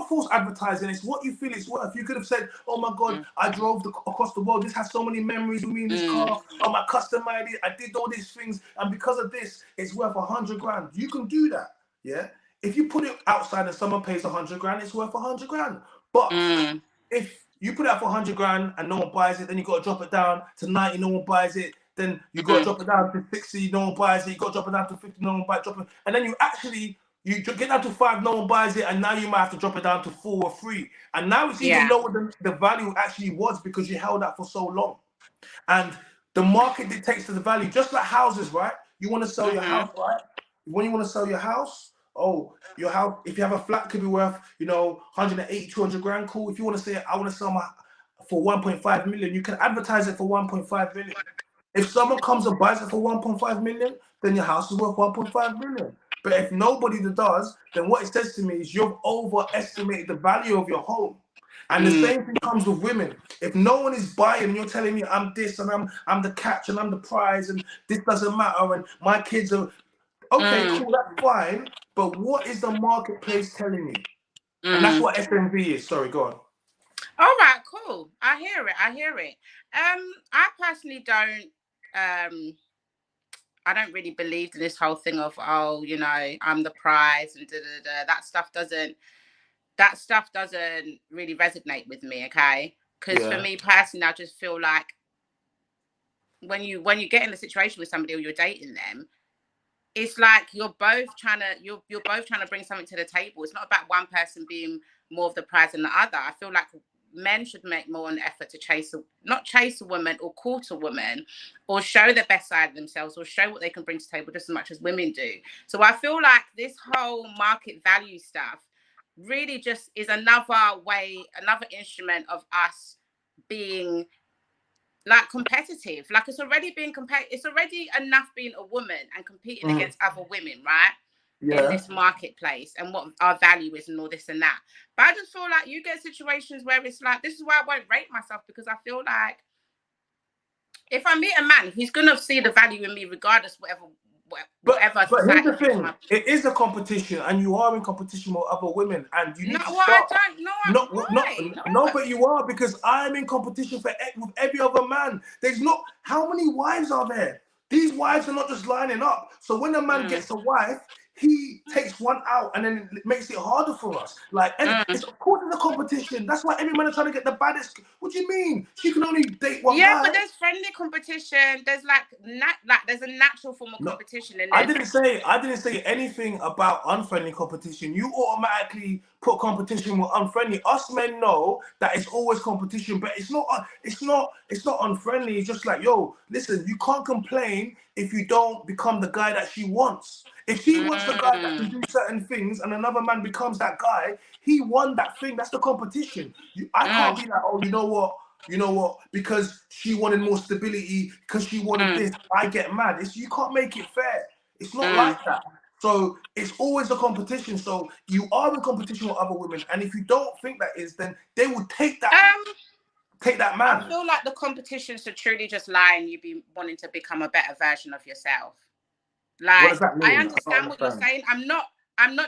false advertising. It's what you feel it's worth. You could have said, "Oh my God, I drove across the world. This has so many memories with me in this car. Oh, I customized it. I did all these things, and because of this, it's worth 100 grand." You can do that, yeah. If you put it outside and someone pays 100 grand, it's worth 100 grand. But if you put it out for 100 grand and no one buys it, then you got to drop it down to 90. No one buys it. Then you got to drop it down to 60. No one buys it. You got to drop it down to 50. No one buys it. And then you get down to 5, no one buys it, and now you might have to drop it down to 4 or 3. And now it's even lower than the value actually was, because you held that for so long. And The market dictates to the value, just like houses, right? You want to sell your house, right? When you want to sell your house, your house, if you have a flat, could be worth, 180, 200 grand, cool. If you want to say, I want to sell my for 1.5 million, you can advertise it for 1.5 million. If someone comes and buys it for 1.5 million, then your house is worth 1.5 million. But if nobody does, then what it says to me is you've overestimated the value of your home. And the same thing comes with women. If no one is buying, and you're telling me I'm this and I'm the catch and I'm the prize and this doesn't matter and my kids are okay, cool, that's fine. But what is the marketplace telling me? And that's what SMV is. Sorry, go on. All right, cool. I hear it. I personally don't. I don't really believe in this whole thing of I'm the prize and That stuff doesn't really resonate with me. Okay, because for me personally, I just feel like when you get in a situation with somebody or you're dating them, it's like you're both trying to bring something to the table. It's not about one person being more of the prize than the other. I feel like men should make more an effort to not chase a woman or court a woman or show the best side of themselves or show what they can bring to the table just as much as women do. So I feel like this whole market value stuff really just is another instrument of us being like competitive. Like it's already enough being a woman and competing against other women, right? In this marketplace and what our value is and all this and that. But I just feel like you get situations where it's like, this is why I won't rate myself, because I feel like if I meet a man, he's gonna see the value in me regardless whatever But here's the thing: it is a competition, and you are in competition with other women, and you need to stop. No, but you are, because I'm in competition with every other man. There's not, how many wives are there? These wives are not just lining up. So when a man gets a wife, he takes one out, and then it makes it harder for us. Like, and it's of course it's a competition. That's why every man is trying to get the baddest. What do you mean? She can only date one guy. Yeah, but there's friendly competition. There's there's a natural form of competition in there. I didn't say anything about unfriendly competition. You automatically put competition with unfriendly. Us men know that it's always competition, but it's not unfriendly. It's just like, yo, listen, you can't complain if you don't become the guy that she wants. If she wants the guy that can do certain things and another man becomes that guy, he won that thing. That's the competition. I can't be like, oh, you know what, because she wanted more stability, because she wanted this, I get mad. You can't make it fair. It's not like that. So it's always a competition. So you are in competition with other women, and if you don't think that is, then they will take that man. I feel like the competition should truly just lie and you be wanting to become a better version of yourself. Like, what does that mean? I understand what you're saying. I'm not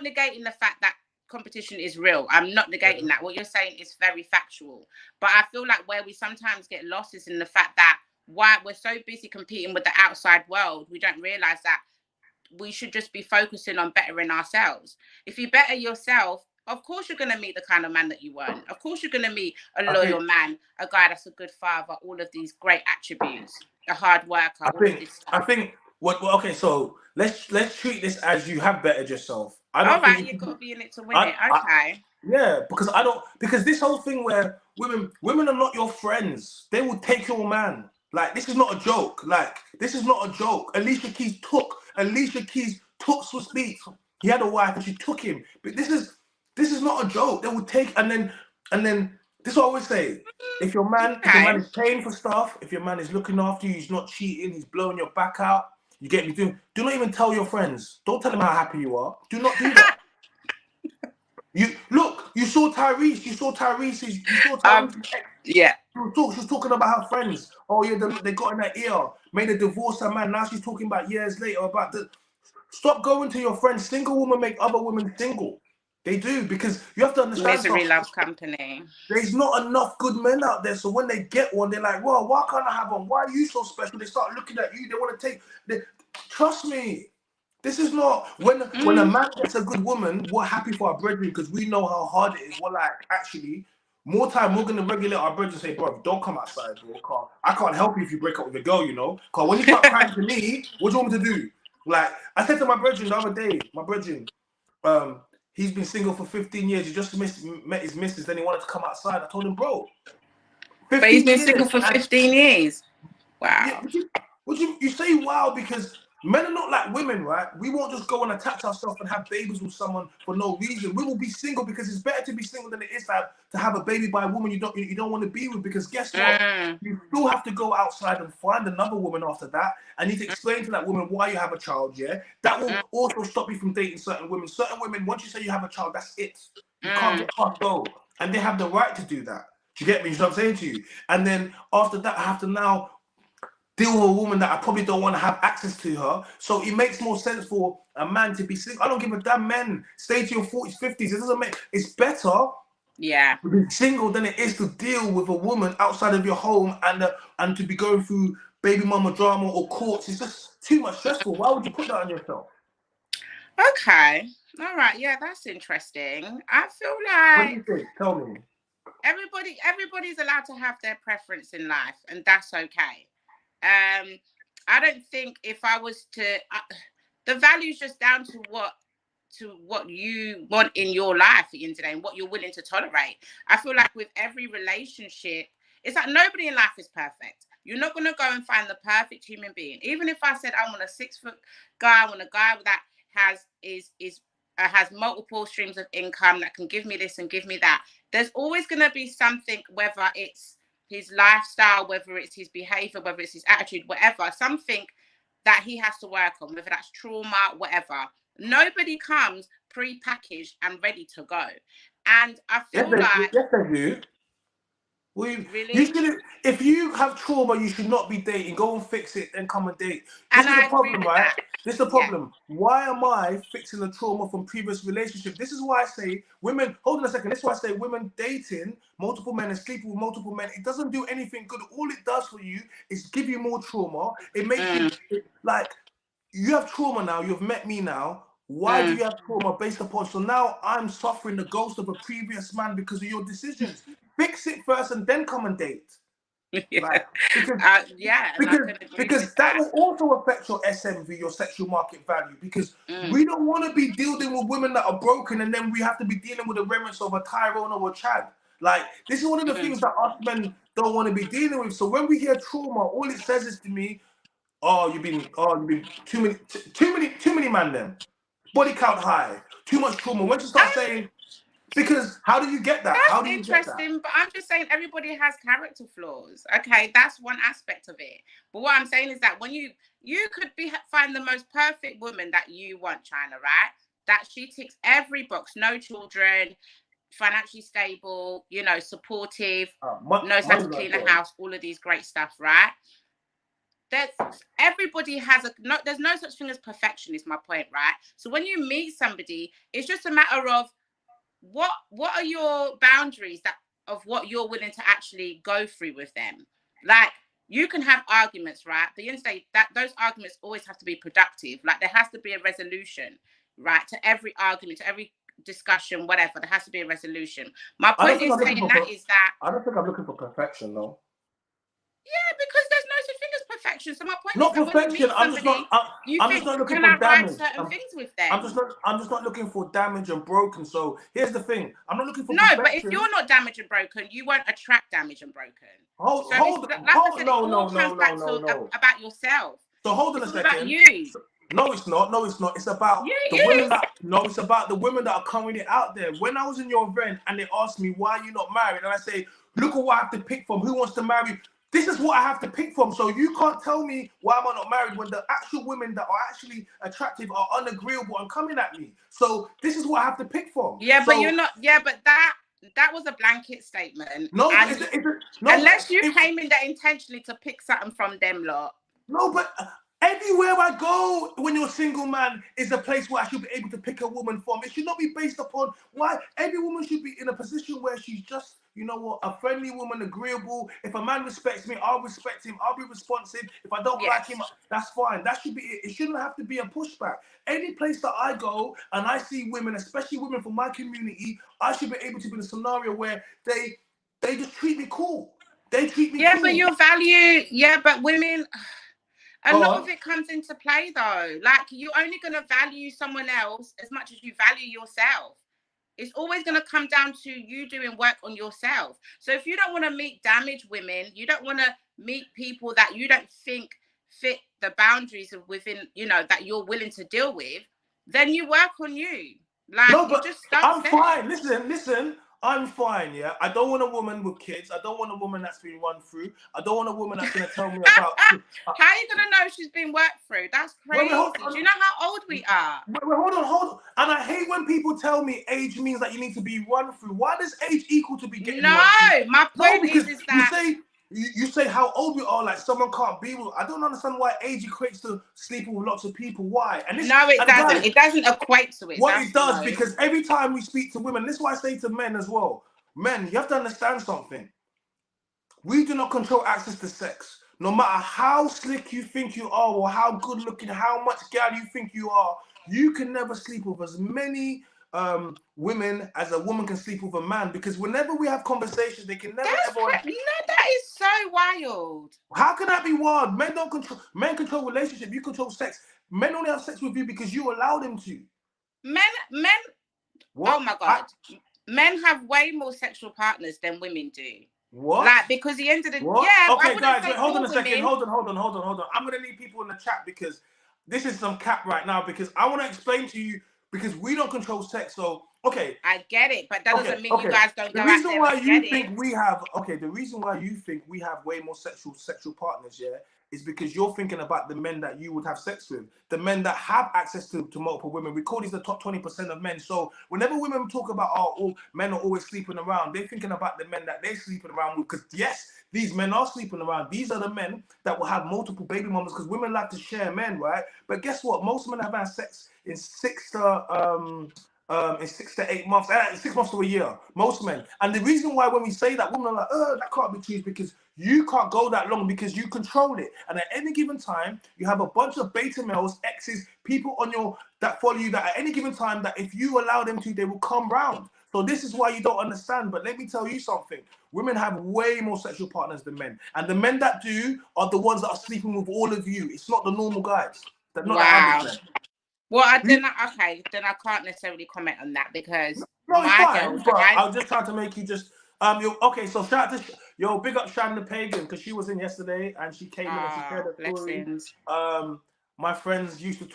negating the fact that competition is real. I'm not negating that. What you're saying is very factual. But I feel like where we sometimes get lost is in the fact that why we're so busy competing with the outside world, we don't realize that we should just be focusing on bettering ourselves. If you better yourself, of course you're going to meet the kind of man that you want. Of course you're going to meet a loyal man, a guy that's a good father, all of these great attributes, a hard worker, I think okay, so let's treat this as you have bettered yourself. You've got to be in it to win it. Okay. Because this whole thing where women are not your friends. They will take your man. Like, this is not a joke. Alicia Keys took Swiss Beats. He had a wife and she took him. But this is not a joke. They will take, and then this is what I always say. If your man is paying for stuff, if your man is looking after you, he's not cheating, he's blowing your back out, you get me? Do not even tell your friends. Don't tell them how happy you are. Do not do that. You saw Tyrese. Yeah. She was talking about her friends. Oh yeah, they got in her ear, made a divorce her man. Now she's talking about years later about the. Stop going to your friends. Single women make other women single. They do, because you have to understand. Misery loves company. There's not enough good men out there, so when they get one, they're like, "Well, why can't I have one? Why are you so special?" They start looking at you. They want to take. Trust me. This is not when a man gets a good woman, we're happy for our brethren because we know how hard it is. We're like, actually, more time we're gonna regulate our brethren and say, bro, don't come outside, bro. I can't help you if you break up with a girl, you know. Because when you start crying to me, what do you want me to do? Like, I said to my brethren the other day, he's been single for 15 years. He just met his missus, then he wanted to come outside. I told him, bro. But he's been single for 15 years. Yeah, Wow. you say wow because men are not like women, right? We won't just go and attach ourselves and have babies with someone for no reason. We will be single because it's better to be single than it is to have a baby by a woman you don't want to be with. Because guess what? You still have to go outside and find another woman after that. I need to explain to that woman why you have a child. Yeah, that will also stop you from dating certain women. Certain women, once you say you have a child, that's it. You can't get past go, and they have the right to do that. Do you get me? You know what I'm saying to you? And then after that, I have to now deal with a woman that I probably don't want to have access to her. So it makes more sense for a man to be single. I don't give a damn, men. Stay to your 40s, 50s. It doesn't make it's better to be single than it is to deal with a woman outside of your home and to be going through baby mama drama or courts. It's just too much stressful. Why would you put that on yourself? Okay. All right. Yeah, that's interesting. I feel What do like you think? Tell me. everybody's allowed to have their preference in life, and that's okay. I don't think if I was to, the value's just down to what you want in your life at the end of the day and what you're willing to tolerate. I feel like with every relationship, it's like nobody in life is perfect. You're not going to go and find the perfect human being. Even if I said I want a 6-foot guy, I want a guy that has multiple streams of income that can give me this and give me that. There's always going to be something, whether it's his lifestyle, whether it's his behavior, whether it's his attitude, whatever, something that he has to work on, whether that's trauma, whatever. Nobody comes pre-packaged and ready to go. And I feel like Yes, they do. You really, should if you have trauma, you should not be dating. Go and fix it, then come and date. This and is the I agree problem, with right? that. This is the Yeah. problem. Why am I fixing the trauma from previous relationship? This is why I say women. Hold on a second. This is why I say women dating multiple men and sleeping with multiple men. It doesn't do anything good. All it does for you is give you more trauma. It makes you like you have trauma now. You've met me now. Why do you have trauma based upon? So now I'm suffering the ghost of a previous man because of your decisions. Fix it first and then come and date. Like because Yeah, and I can agree with that that. will also affect your SMV, your sexual market value. Because we don't want to be dealing with women that are broken, and then we have to be dealing with the remnants of a Tyrone or a Chad. Like this is one of the things that us men don't want to be dealing with. So when we hear trauma, all it says is to me, you've been too many man then. Body count high, too much trauma. Once you start saying, because how do you get that? How That's do you get that? interesting, but I'm just saying everybody has character flaws. Okay, that's one aspect of it. But what I'm saying is that when you could find the most perfect woman that you want, China, right? That she ticks every box, no children, financially stable, supportive, knows how to clean the house, all of these great stuff, right? Everybody has there's no such thing as perfection, is my point, right? So when you meet somebody, it's just a matter of what are your boundaries of what you're willing to actually go through with them. Like, you can have arguments, right? But you say that those arguments always have to be productive. Like, there has to be a resolution, right? To every argument, to every discussion, whatever, there has to be a resolution. My point is saying that is that I don't think I'm looking for perfection, though. yeah, because there's no such thing as perfection. So my point is Not that when you perfection. meet somebody, you I'm just think, not looking can for I ride damage. certain things with them? I'm just not looking for damage and broken. So here's the thing. I'm not looking for No, perfection. but if you're not damaged and broken, you won't attract damage and broken. Hold, About yourself. So hold on It's a all second. about you. No, it's not. No, it's not. It's about Yeah, the women is. that. No, it's about the women that are currently out there. When I was in your event and they asked me why you're not married, and I say, look at what I have to pick from. Who wants to marry? This is what I have to pick from. So you can't tell me why am I not married when the actual women that are actually attractive are unagreeable and coming at me. So this is what I have to pick from. Yeah, but you're not. Yeah, but that was a blanket statement. No, unless you came in there intentionally to pick something from them lot. No, but everywhere I go, when you're a single man, is a place where I should be able to pick a woman from. It should not be based upon why every woman should be in a position where she's just, you know what, a friendly woman, agreeable. If a man respects me, I'll respect him. I'll be responsive. If I don't like him, that's fine. That should be it. It shouldn't have to be a pushback. Any place that I go and I see women, especially women from my community, I should be able to be in a scenario where they just treat me cool. They treat me cool. Yeah, but your value, but women, a lot of it comes into play though. Like, you're only going to value someone else as much as you value yourself. It's always going to come down to you doing work on yourself. So if you don't want to meet damaged women, you don't want to meet people that you don't think fit the boundaries of within, you know, that you're willing to deal with, then you work on you. Like, No, you but just start I'm there. fine. Listen. I'm fine, yeah. I don't want a woman with kids. I don't want a woman that's been run through. I don't want a woman that's gonna tell me about. How are you gonna know she's been worked through? That's crazy. Do you know how old we are? Wait, hold on. And I hate when people tell me age means that you need to be run through. Why does age equal to be getting run through? My point because is that you say how old we are, like someone can't be with. I don't understand why age equates to sleeping with lots of people. Why? it doesn't. Guys, it doesn't equate to it. What it does, because every time we speak to women, this is why I say to men as well. Men, you have to understand something. We do not control access to sex. No matter how slick you think you are, or how good looking, how much gal you think you are, you can never sleep with as many women as a woman can sleep with a man. Because whenever we have conversations, they can never No, that is so wild. How can that be wild? Men don't control. Men control relationship. You control sex. Men only have sex with you because you allow them to. Men. What? Oh my God. Men have way more sexual partners than women do. What? Like, because the end of the Okay, guys, wait, hold on a second. Hold on. I'm gonna need people in the chat because this is some cap right now. Because I want to explain to you, because we don't control sex. So okay, I get it, but that doesn't mean you guys don't go out there. The reason why you think we have way more sexual partners, yeah, is because you're thinking about the men that you would have sex with, the men that have access to multiple women. We call these the top 20% of men. So whenever women talk about all men are always sleeping around, they're thinking about the men that they're sleeping around with. Because yes, these men are sleeping around. These are the men that will have multiple baby mamas, because women like to share men, right? But guess what? Most men have had sex in 6 to 8 months, 6 months to a year, most men. And the reason why when we say that, women are like, that can't be true, because you can't go that long because you control it. And at any given time, you have a bunch of beta males, exes, people on that follow you, that at any given time, that if you allow them to, they will come round. So this is why you don't understand. But let me tell you something. Women have way more sexual partners than men. And the men that do are the ones that are sleeping with all of you. It's not the normal guys. They're not the average men. Well, then I can't necessarily comment on that, because no, it's fine. But I was just trying to make you just okay. So shout out to big up Shannon the Pagan, because she was in yesterday and she came in and she shared a story. My friends used to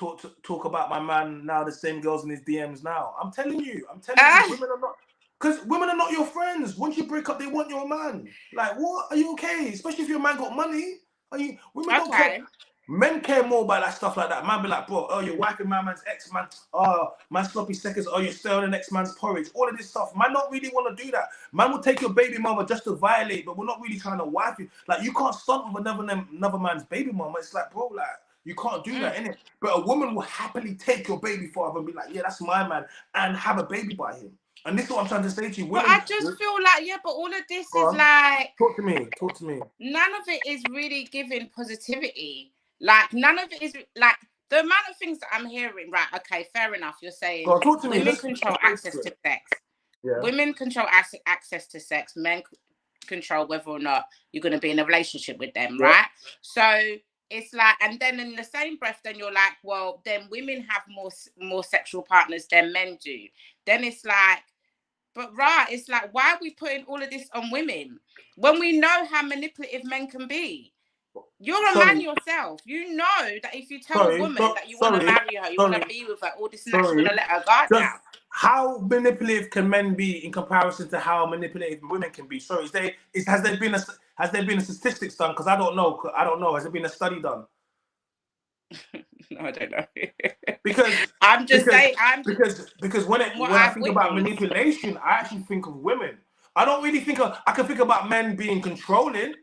talk about my man. Now the same girls in his DMs now. I'm telling you, women are not. Because women are not your friends. Once you break up, they want your man. Like, what? Are you okay? Especially if your man got money. Women don't care. Men care more about that stuff like that. Man be like, bro, you're wiping my man's ex, man. My sloppy seconds. You're stirring the next man's porridge. All of this stuff. Man don't really want to do that. Man will take your baby mama just to violate, but we're not really trying to wipe you. Like, you can't stunt with another man's baby mama. It's like, bro, like, you can't do that, innit? But a woman will happily take your baby father and be like, yeah, that's my man, and have a baby by him. And this is what I'm trying to say to you. Women, but I just feel like, but all of this is like... Talk to me. None of it is really giving positivity. Like, none of it is... Like, the amount of things that I'm hearing, right, okay, fair enough, you're saying women control access to sex. Yeah. Women control access to sex. Men control whether or not you're going to be in a relationship with them, right? So... It's like, and then in the same breath, then you're like, well, then women have more sexual partners than men do. Then it's like, but it's like, why are we putting all of this on women when we know how manipulative men can be? You're a man yourself. You know that if you tell a woman that you want to marry her, you want to be with her, all this and that, you're going to let her guard down. How manipulative can men be in comparison to how manipulative women can be? Sorry, has there been a statistics done? Because I don't know. Has there been a study done? No, I don't know. Because when I think about manipulation, I actually think of women. I don't really think I can think about men being controlling.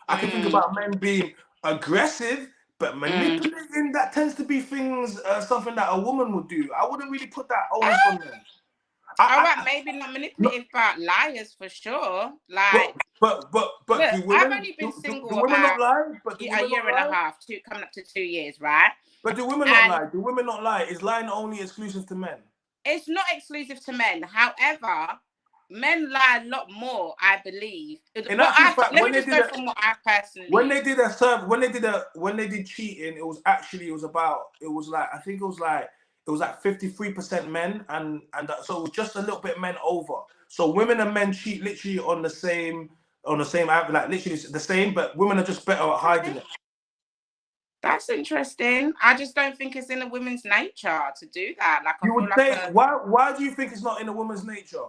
I can think about men being aggressive, but manipulating, that tends to be something that a woman would do. I wouldn't really put that onus on them. Maybe not manipulative, but liars for sure. Like, but look, do women, I've only been single do women not lie? A year and a half, coming up to 2 years, right? But do women not lie? Do women not lie? Is lying only exclusive to men? It's not exclusive to men. However, men lie a lot more, I believe. Let me just go from what I personally... When they did cheating, it was like it was like 53% men, and so it was just a little bit men over. So women and men cheat literally on the same like literally the same, but women are just better at hiding it. That's interesting. I just don't think it's in a woman's nature to do that. Like, I You feel would like say, why do you think it's not in a woman's nature?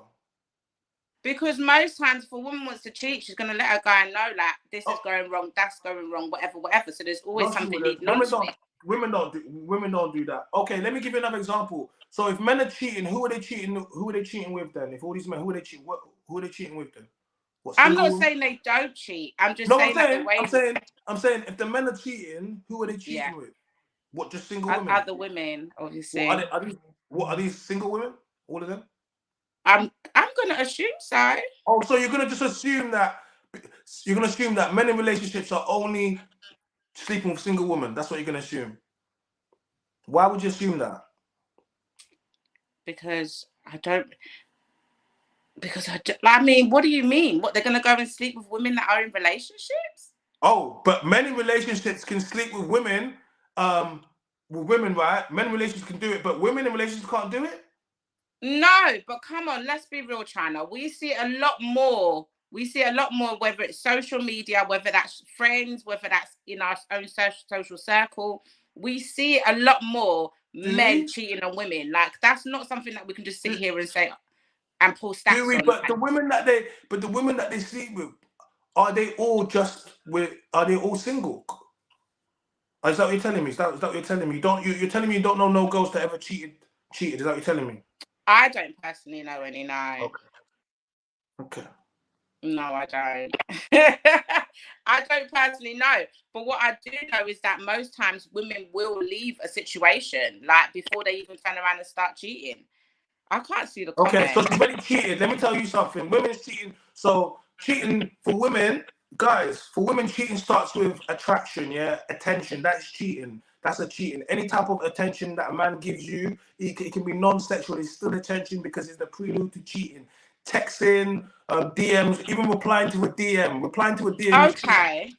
Because most times, if a woman wants to cheat, she's going to let her guy know, like, this is going wrong, that's going wrong, whatever. So there's always something leading on to it. Women don't do that. Okay, let me give you another example. So if men are cheating, who are they cheating with then? If all these men, who are they cheating with then? I'm not saying they don't cheat. I'm just saying that the way I'm saying if the men are cheating, who are they cheating with? What, just single women? Other women, obviously. What are these single women? All of them? I'm gonna assume so. Oh, so you're gonna just assume that men in relationships are only sleeping with single women? That's what you're gonna assume. Why would you assume that? Because I mean, what do you mean? What, they're gonna go and sleep with women that are in relationships? Oh, but men in relationships can sleep with women, right? Men in relationships can do it, but women in relationships can't do it? No, but come on, let's be real, China. We see a lot more. Whether it's social media, whether that's friends, whether that's in our own social circle. We see a lot more men cheating on women. Like, that's not something that we can just sit here and say and pull stats on. But the women that they sleep with, are they all single? Is that what you're telling me? Is that what you're telling me? You're telling me you don't know no girls that ever cheated? Is that what you're telling me? I don't personally know any, no. Okay. No, I don't. I don't personally know. But what I do know is that most times women will leave a situation, like, before they even turn around and start cheating. I can't see the comment. Okay, so she's already cheated. Let me tell you something. Women's cheating. So cheating for women, guys, cheating starts with attraction, attention. That's cheating. That's a cheating. Any type of attention that a man gives you, it can be non-sexual. It's still attention because it's the prelude to cheating. Texting, DMs, even replying to a DM. Okay.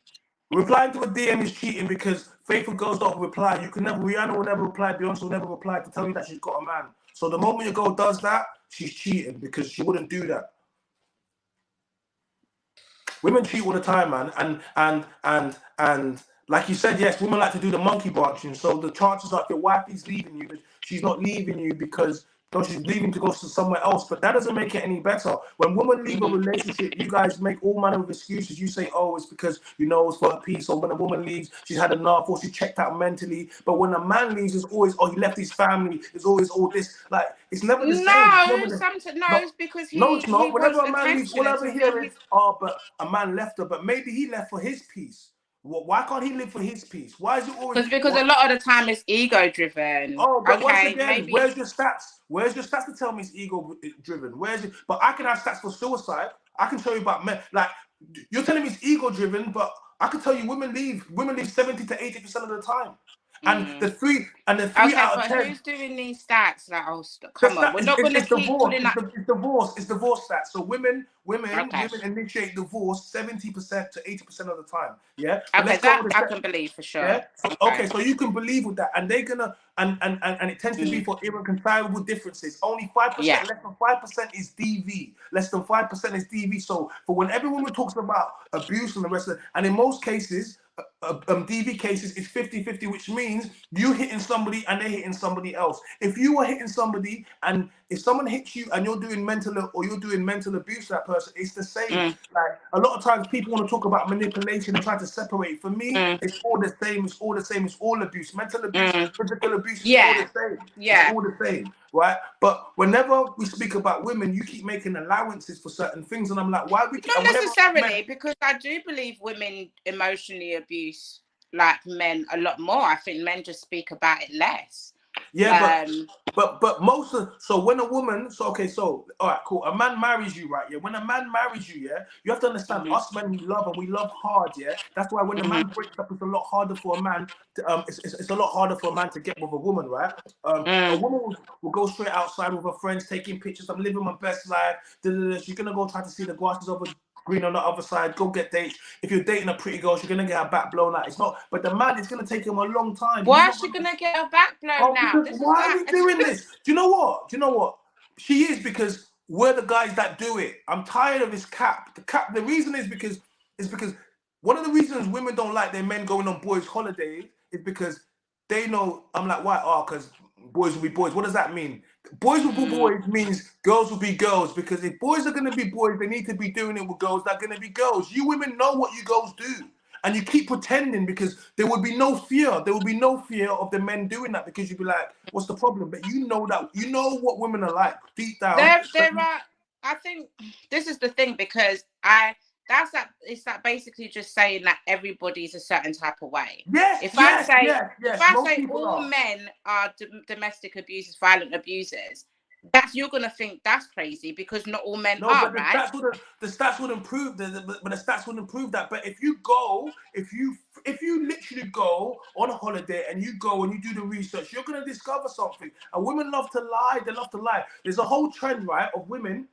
Replying to a DM is cheating because faithful girls don't reply. Rihanna will never reply. Beyonce will never reply to tell you that she's got a man. So the moment your girl does that, she's cheating because she wouldn't do that. Women cheat all the time, man, and like you said, yes, women like to do the monkey branching. So the chances are, if your wife is leaving you, she's not leaving you because she's leaving to go to somewhere else. But that doesn't make it any better. When women leave a relationship, you guys make all manner of excuses. You say, oh, it's because it's for her peace. Or when a woman leaves, she's had enough, or she checked out mentally. But when a man leaves, it's always, oh, he left his family. It's always all this. Like, it's never the same. It's because he. No, it's not. Whenever a man leaves, all I ever hear is, oh, but a man left her. But maybe he left for his peace. Why can't he live for his peace? Why is it always? Because a lot of the time it's ego driven. Oh, but once again, where's your stats? Where's your stats to tell me it's ego driven? But I can have stats for suicide. I can tell you about men. Like, you're telling me it's ego driven, but I can tell you women leave 70 to 80% of the time. And the three out of 10. Who's doing these stats? Like, come on, we're not going to keep pulling up. It's divorce stats. So women initiate divorce 70% to 80% of the time. Yeah. Okay, that I can believe for sure. Yeah. Okay, so you can believe with that, and they're gonna and it tends to be for irreconcilable differences. Only 5%, less than 5% is DV. Less than 5% is DV. So for when every woman talks about abuse and the rest of it, and in most cases, DV cases is 50-50, which means you hitting somebody and they're hitting somebody else. If you are hitting somebody and if someone hits you and you're doing mental abuse to that person, it's the same. Like, a lot of times people want to talk about manipulation and try to separate. For me, it's all the same. It's all abuse. Mental abuse, physical abuse, it's all the same. It's all the same, right? But whenever we speak about women, you keep making allowances for certain things, and I'm like, why we? Not necessarily, because I do believe women emotionally abuse like men a lot more. I think men just speak about it less. Yeah, but most of, so when a woman, all right, cool. A man marries you, right? Yeah. When a man marries you, you have to understand, us men, we love and we love hard, That's why when a man breaks up, it's a lot harder for a man to, it's a lot harder for a man to get with a woman, right? A woman will go straight outside with her friends, taking pictures. I'm living my best life. She's gonna go try to see the grass is over green on the other side, go get dates. If you're dating a pretty girl, she's gonna get her back blown out. It's not, but the man is gonna take him a long time. Why is she gonna get her back blown out? Because why are we doing this? Do you know what? She is, because we're the guys that do it. I'm tired of this cap. The reason is because one of the reasons women don't like their men going on boys' holidays is because they know. I'm like, why? Oh, because boys will be boys. What does that mean? Boys will be boys means girls will be girls, because if boys are going to be boys, they need to be doing it with girls that are going to be girls. You women know what you girls do, and you keep pretending, because there would be no fear. There would be no fear of the men doing that, because you'd be like, what's the problem? But you know what women are like deep down. There are. I think this is the thing, because it's that basically just saying that everybody's a certain type of way. Yes. If I say all are. men are domestic abusers, violent abusers, you're gonna think that's crazy, because not all men are, right? The stats wouldn't prove that. But the stats wouldn't prove that. But if you literally go on a holiday and you go and you do the research, you're gonna discover something. And women love to lie. They love to lie. There's a whole trend, right, of women.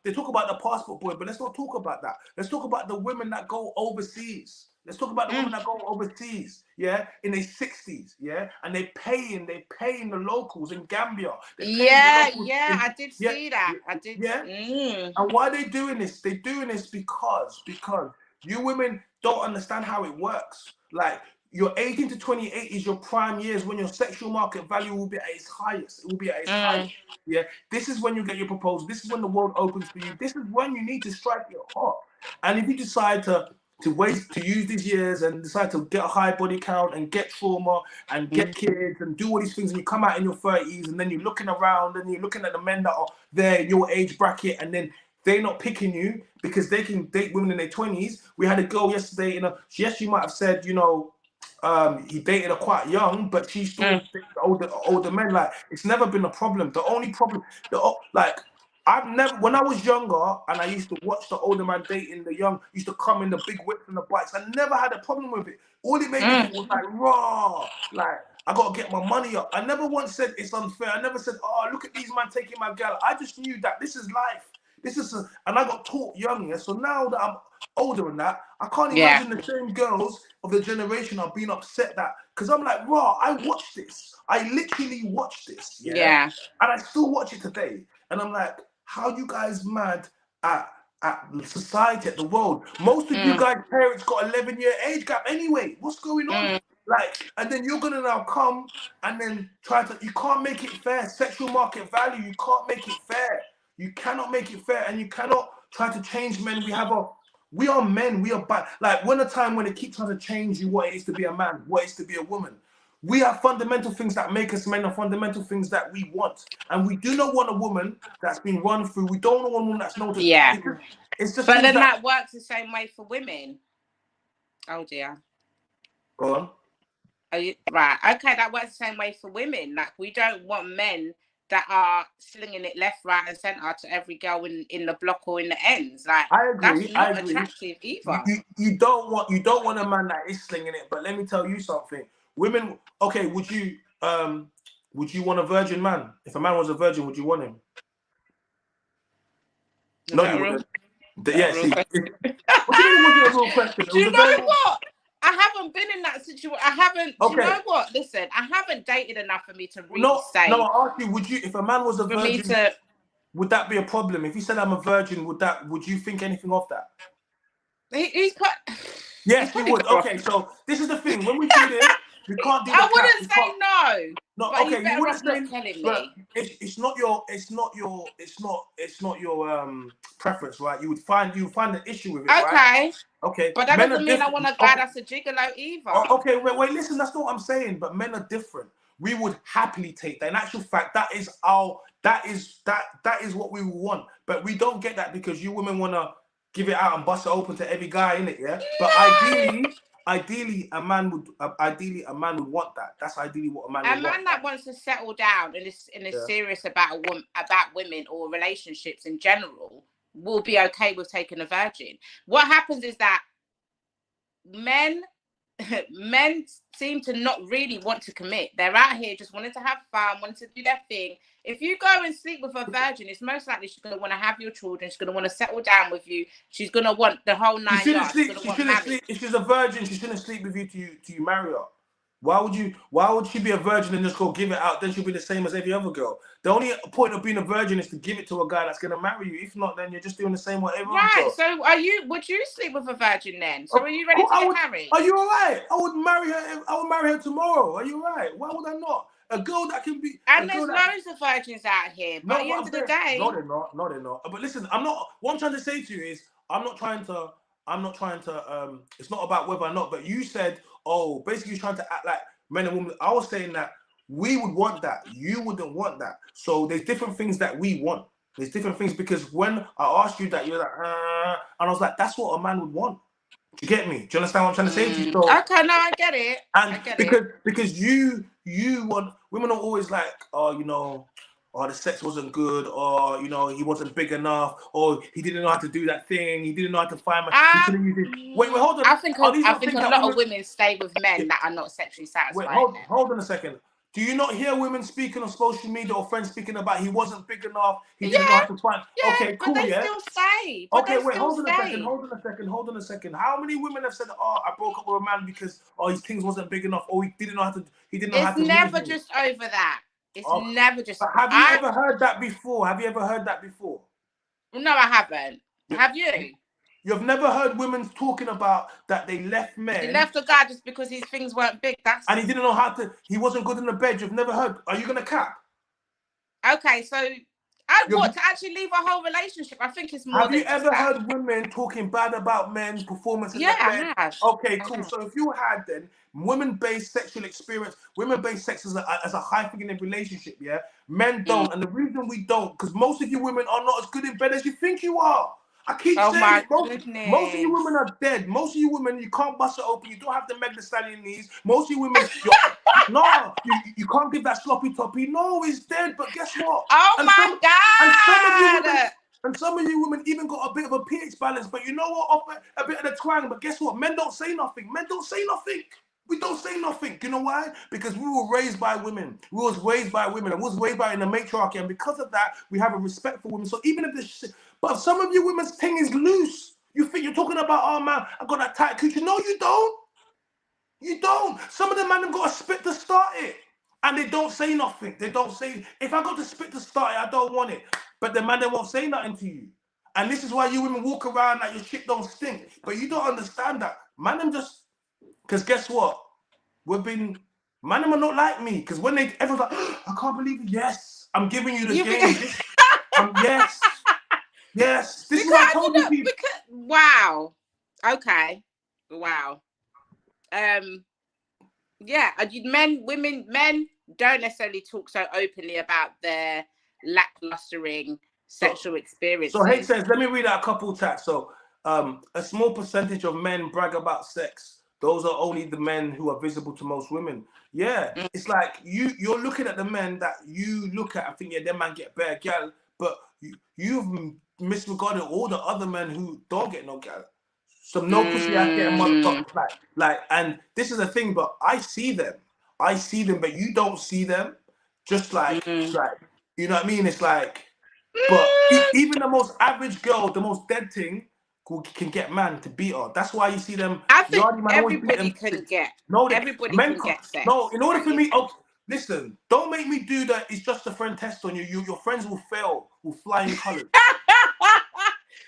They talk about the passport boy, but let's not talk about that. Let's talk about the women that go overseas. Let's talk about the women that go overseas, yeah, in their 60s, yeah, and they're paying the locals in Gambia. I did see that. I did. Yeah. And why are they doing this? They're doing this because you women don't understand how it works. Like, your 18 to 28 is your prime years, when your sexual market value will be at its highest. It will be at its highest. Yeah. This is when you get your proposal. This is when the world opens for you. This is when you need to strike your heart. And if you decide to use these years and decide to get a high body count and get trauma and get kids and do all these things, and you come out in your 30s, and then you're looking around and you're looking at the men that are there in your age bracket, and then they're not picking you because they can date women in their 20s. We had a girl yesterday, yes, she might have said, he dated her quite young, but she still dated older men. Like, it's never been a problem. The only problem, when I was younger and I used to watch the older man dating the young, used to come in the big whips and the bikes, I never had a problem with it. All it made me think was like, raw, like, I gotta get my money up. I never once said it's unfair. I never said, oh, look at these men taking my gal. I just knew that this is life. And I got taught young, yeah. So now that I'm older than that, I can't imagine the same girls of the generation are being upset that, because I'm like, raw, I watched this. I literally watched this, yeah. And I still watch it today. And I'm like, how you guys mad at society, at the world? Most of you guys' parents got 11-year age gap anyway. What's going on? Like, and then you're gonna now come and then you can't make it fair. Sexual market value, you can't make it fair. You cannot make it fair, and you cannot try to change men. We are men. We are bad. Like, when a time when they keep trying to change you, what it is to be a man, what it is to be a woman. We have fundamental things that make us men, and fundamental things that we want. And we do not want a woman that's been run through. We don't want a woman that's noticed. Yeah. It's just. But then that works the same way for women. Oh dear. Go on. Right. Okay, that works the same way for women. Like, we don't want men that are slinging it left, right, and centre to every girl in the block or in the ends. Like, I agree. That's not attractive either. You don't want a man that is slinging it. But let me tell you something. Women, okay, would you want a virgin man? If a man was a virgin, would you want him? No, you wouldn't. Yeah, see. What do you mean was a real question? Do you know what? I haven't been in that situation. I haven't. Okay. Do you know what? Listen, I haven't dated enough for me to really say. No, I ask you, if a man was a virgin, would that be a problem? If he said I'm a virgin, would you think anything of that? He's put. Yes, he would. Okay, so this is the thing. When we do this, we can't do that. I wouldn't say no. No, but okay, you wouldn't say. Telling me. It's not your preference, right? You would find an issue with it, right? Okay. But that doesn't mean I want a guy that's a gigolo either. Okay, wait, listen, that's not what I'm saying. But men are different. We would happily take that. In actual fact, that is what we want. But we don't get that because you women want to give it out and bust it open to every guy in it, yeah. But ideally, a man would want that. That's ideally what a man would want. A man that wants to settle down and is serious about women or relationships in general will be okay with taking a virgin. What happens is that men men seem to not really want to commit. They're out here just wanting to have fun, wanting to do their thing. If you go and sleep with a virgin, it's most likely she's going to want to have your children. She's going to want to settle down with you. She's going to want the whole nine yards. She's going to want marriage. If she's a virgin, she shouldn't sleep with you till you marry her. Why would she be a virgin and just go give it out? Then she'll be the same as every other girl. The only point of being a virgin is to give it to a guy that's going to marry you. If not, then you're just doing the same what everyone does. So would you sleep with a virgin then? So are you ready to get married? Are you all right? I would marry her tomorrow. Are you all right? Why would I not? A girl that can be... And there's loads of virgins out here. But at the end of the day... No, they're not. No, they're not. But listen, what I'm trying to say to you is, I'm not trying to, it's not about whether or not, but you said, basically you're trying to act like men and women. I was saying that we would want that. You wouldn't want that. So there's different things that we want. There's different things, because when I asked you that, you're like, and I was like, that's what a man would want. Do you get me? Do you understand what I'm trying to say to you? So, okay, no, I get it. And because you want, women are always like, the sex wasn't good, or he wasn't big enough, or he didn't know how to do that thing, he didn't know how to find Wait, hold on. I think a lot of women stay with men that are not sexually satisfied. Wait, hold on a second. Do you not hear women speaking on social media or friends speaking about he wasn't big enough, he didn't know how to find? Yeah, okay, cool, but they still stay. Okay, wait, hold on a second. How many women have said, I broke up with a man because his things wasn't big enough, or he didn't know how to It's never just over that. It's never just... But have you ever heard that before? No, I haven't. Have you? You've never heard women talking about that they left men. He left a guy just because his things weren't big. And he didn't know how to... He wasn't good in the bed. You've never heard... Are you going to cap? Okay, so... to actually leave a whole relationship? I think it's more... Have you ever heard women talking bad about men's performance in the bed? I have. Okay, cool. So if you had then women-based sexual experience, women-based sex as a high figure in a relationship, yeah? Men don't. And the reason we don't, because most of you women are not as good in bed as you think you are. I keep saying most of you women are dead. Most of you women, you can't bust it open. You don't have the Meg Thee Stallion knees. Most of you women, you can't give that sloppy toppy. No, it's dead. But guess what? God! And some of you women even got a bit of a pH balance. But you know what? A bit of the twang. But guess what? Men don't say nothing. We don't say nothing. You know why? Because we were raised by women. And we was raised by in the matriarchy. And because of that, we have a respect for women. So even if this shit... But some of you women's thing is loose. You think you're talking about, oh man, I got that tight coochie. No, you don't. You don't. Some of them man have got to spit to start it. And they don't say nothing. They don't say, if I got to spit to start it, I don't want it. But the man, they won't say nothing to you. And this is why you women walk around like your shit don't stink. But you don't understand that. Man, them just... Because guess what? Man, them are not like me. Because when everyone's like, I can't believe it. Yes, I'm giving you the game. Yes. Yes. This is what I told you people. Wow. Okay. Wow. Men don't necessarily talk so openly about their lacklustering sexual experiences. So hey, says, let me read out a couple chats. So a small percentage of men brag about sex. Those are only the men who are visible to most women. Yeah. It's like you're looking at the men that you look at and think, yeah, them man get better gal, but you've misregarded all the other men who don't get no gal. Some no pussy out there, motherfuckers. Like, and this is the thing, but I see them, but you don't see them. Just like, you know what I mean? It's like, but even the most average girl, the most dead thing, who can get man to beat her. That's why you see them. I think everybody can get. Everybody can get sex. No, in order for me, listen, don't make me do that. It's just a friend test on you. Your friends will fail, will fly in colours.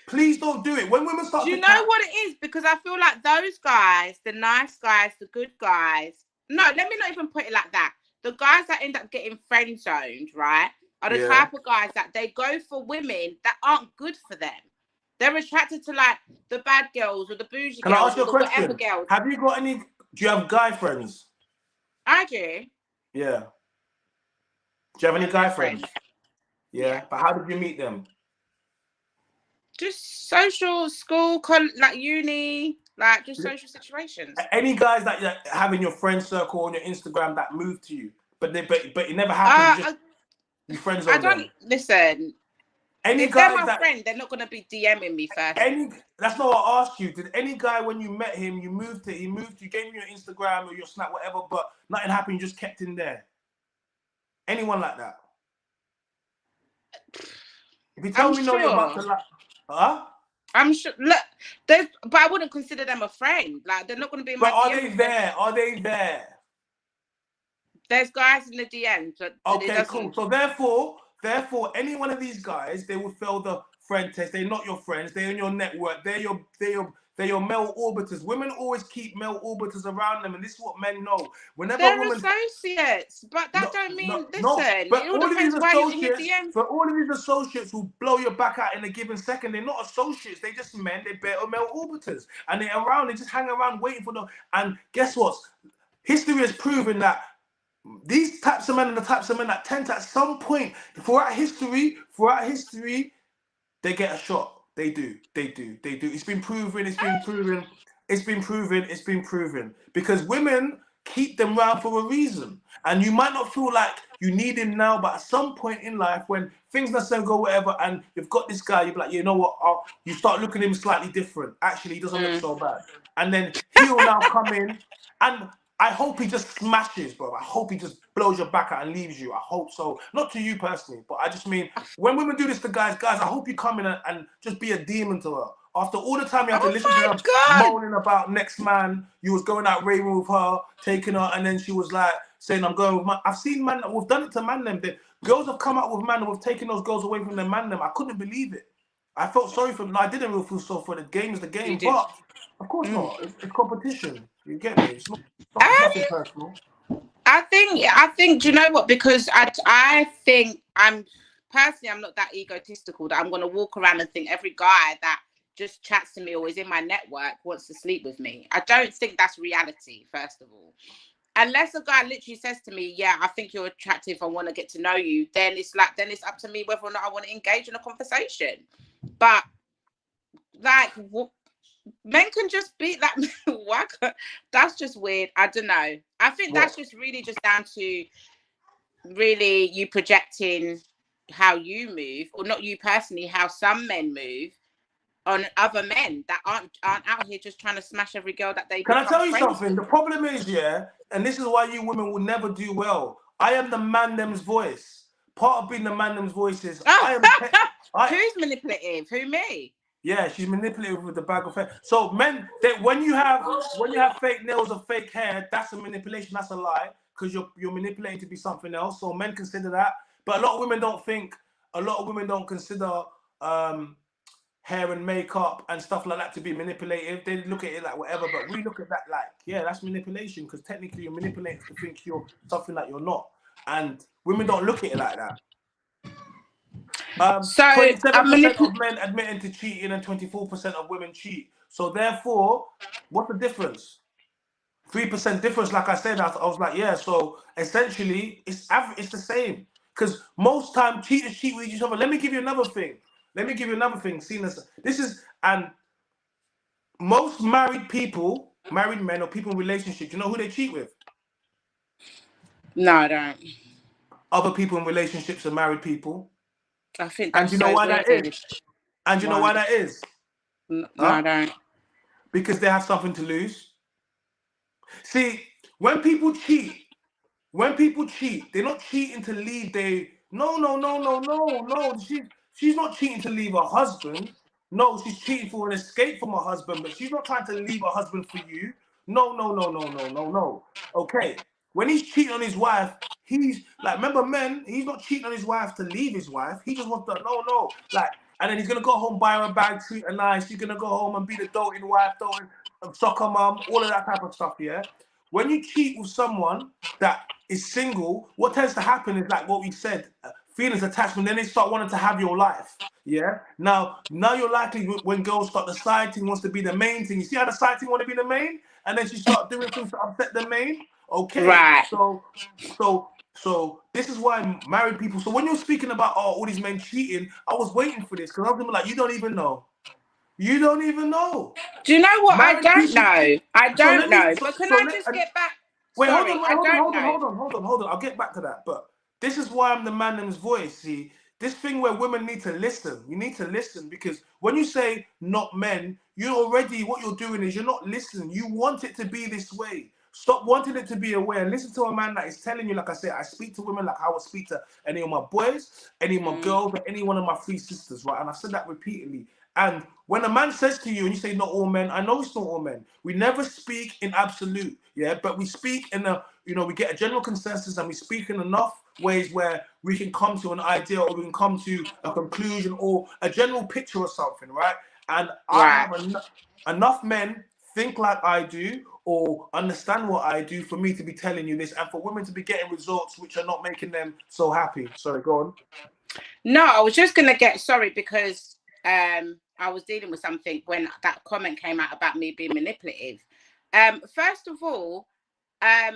Please don't do it. When women start, do you know what it is? Because I feel like those guys, the nice guys, the good guys. No, let me not even put it like that. The guys that end up getting friend zoned, right, are the type of guys that they go for women that aren't good for them. They're attracted to like the bad girls or the bougie girls. Can I ask you a or question? whatever girls. Have you got any? Do you have guy friends? I do. Yeah. Do you have any guy friends? Yeah. But how did you meet them? Just social, school, like uni, like just social situations. Any guys that you have in your friend circle on your Instagram that moved to you, but it never happened. You friends. I don't listen. Any If they're guy my that friend, they're not going to be DMing me first. that's not what I asked you. Did any guy when you met him, he moved, you gave him your Instagram or your Snap, whatever, but nothing happened, you just kept him there? Anyone like that? If you tell me no, you're about to like, huh? I'm sure. Look, but I wouldn't consider them a friend. Like, they're not going to be in my But are DM. they there? Are they there? There's guys in the DMs, but okay, cool. So therefore, any one of these guys, they will fail the friend test. They're not your friends. They're in your network. They're your male orbiters. Women always keep male orbiters around them, and this is what men know. Whenever they're women associates, but that don't mean. Listen, but it all all of these depends why you're in your associates, DMs. but all of these associates will blow your back out in a given second. They're not associates. They just men. They're better male orbiters, and they're around. They just hang around waiting for them. And guess what? History has proven that these types of men are the types of men that tend to, at some point throughout history, they get a shot. They do. It's been proven. Because women keep them around for a reason. And you might not feel like you need him now, but at some point in life, when things don't go whatever, and you've got this guy, you're like, you know what? You start looking at him slightly different. Actually, he doesn't look so bad. And then he'll now come in, and I hope he just smashes, bro. I hope he just blows your back out and leaves you. I hope so. Not to you personally, but I just mean, when women do this to guys, I hope you come in and just be a demon to her. After all the time you have to listen to her moaning about next man, you was going out raving with her, taking her, and then she was like saying, I'm going with man. I've seen man that we've done it to man them. Girls have come out with man and we've taken those girls away from their man them. I couldn't believe it. I felt sorry for them. I didn't really feel sorry for the game is the game, but of course not. It's competition. You get me? It's nothing personal. I think. Do you know what? Because I think I'm not that egotistical that I'm going to walk around and think every guy that just chats to me or is in my network wants to sleep with me. I don't think that's reality. First of all, unless a guy literally says to me, "Yeah, I think you're attractive. I want to get to know you," then it's up to me whether or not I want to engage in a conversation. But like, men can just be like, that's just weird. I don't know. I think that's just really just down to really you projecting how you move, or not you personally, how some men move on other men that aren't out here just trying to smash every girl that they Can I tell you something? with. The problem is, and this is why you women will never do well. I am the man them's voice. Part of being the man them's voice is who's manipulative? Who, me? Yeah, she's manipulative with the bag of hair. So men, when you have fake nails or fake hair, that's a manipulation. That's a lie, because you're manipulating to be something else. So men consider that, but a lot of women don't think. A lot of women don't consider hair and makeup and stuff like that to be manipulative. They look at it like whatever, but we look at that like, yeah, that's manipulation, because technically you're manipulating to think you're something that you're not, and women don't look at it like that. 27% of men admitting to cheating and 24% of women cheat. So therefore, what's the difference? 3% difference. Like I said, I was like, yeah. So essentially, it's the same, because most time cheaters cheat with each other. Let me give you another thing. Seeing as this is, and most married men or people in relationships, you know who they cheat with? No, I don't. Other people in relationships are married people. I think that's, and you know why that is? And you know why that is? No, I don't. Because they have something to lose. See, when people cheat, they're not cheating to leave. No. She's not cheating to leave her husband. No, she's cheating for an escape from her husband, but she's not trying to leave her husband for you. No. Okay. When he's cheating on his wife, he's like, remember, men, he's not cheating on his wife to leave his wife. He just wants to, like, and then he's gonna go home, buy her a bag, treat her nice. She's gonna go home and be the doting wife, soccer mom, all of that type of stuff, yeah? When you cheat with someone that is single, what tends to happen is like what we said, feelings, attachment, then they start wanting to have your life, yeah? Now you're likely, when girls start, the side thing wants to be the main thing. You see how the side thing want to be the main? And then she start doing things to upset the main? Okay, right. So this is why married people, so when you're speaking about, all these men cheating, I was waiting for this, because I was gonna be like, you don't even know. You don't even know. Do you know what? I don't know. I don't know. But can I just get back? Wait, hold on. I'll get back to that. But this is why I'm the man them's voice. See, this thing where women need to listen. You need to listen, because when you say not men, you already, what you're doing is you're not listening. You want it to be this way. Stop wanting it to be a way and listen to a man that is telling you, like I said, I speak to women like I would speak to any of my boys, any of my girls, or any one of my three sisters, right? And I've said that repeatedly. And when a man says to you and you say not all men, I know it's not all men. We never speak in absolute, yeah, but we speak in a, we get a general consensus, and we speak in enough ways where we can come to an idea, or we can come to a conclusion, or a general picture or something, right? And I have enough men think like I do or understand what I do for me to be telling you this, and for women to be getting results which are not making them so happy. Sorry, go on. No, I was just gonna because I was dealing with something when that comment came out about me being manipulative. First of all, I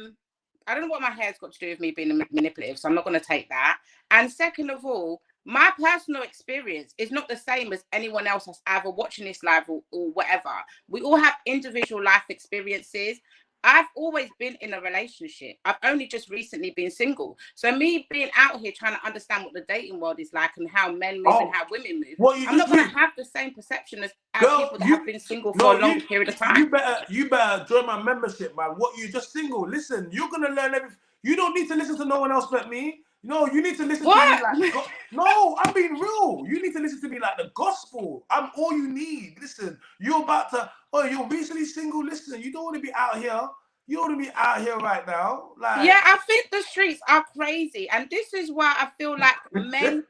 don't know what my hair's got to do with me being manipulative, so I'm not going to take that. And second of all, my personal experience is not the same as anyone else that's either watching this live or whatever. We all have individual life experiences. I've always been in a relationship. I've only just recently been single. So me being out here trying to understand what the dating world is like and how men move and how women move, I'm not going to have the same perception as people that have been single for a long period of time. You better join my membership, man. What, you just single? Listen, you're going to learn everything. You don't need to listen to no one else but me. No, you need to listen to me like... No, I'm being real. You need to listen to me like the gospel. I'm all you need. Listen, you're about to... Oh, you're recently single. Listen, you don't want to be out here. You don't want to be out here right now. Like... Yeah, I think the streets are crazy. And this is why I feel like men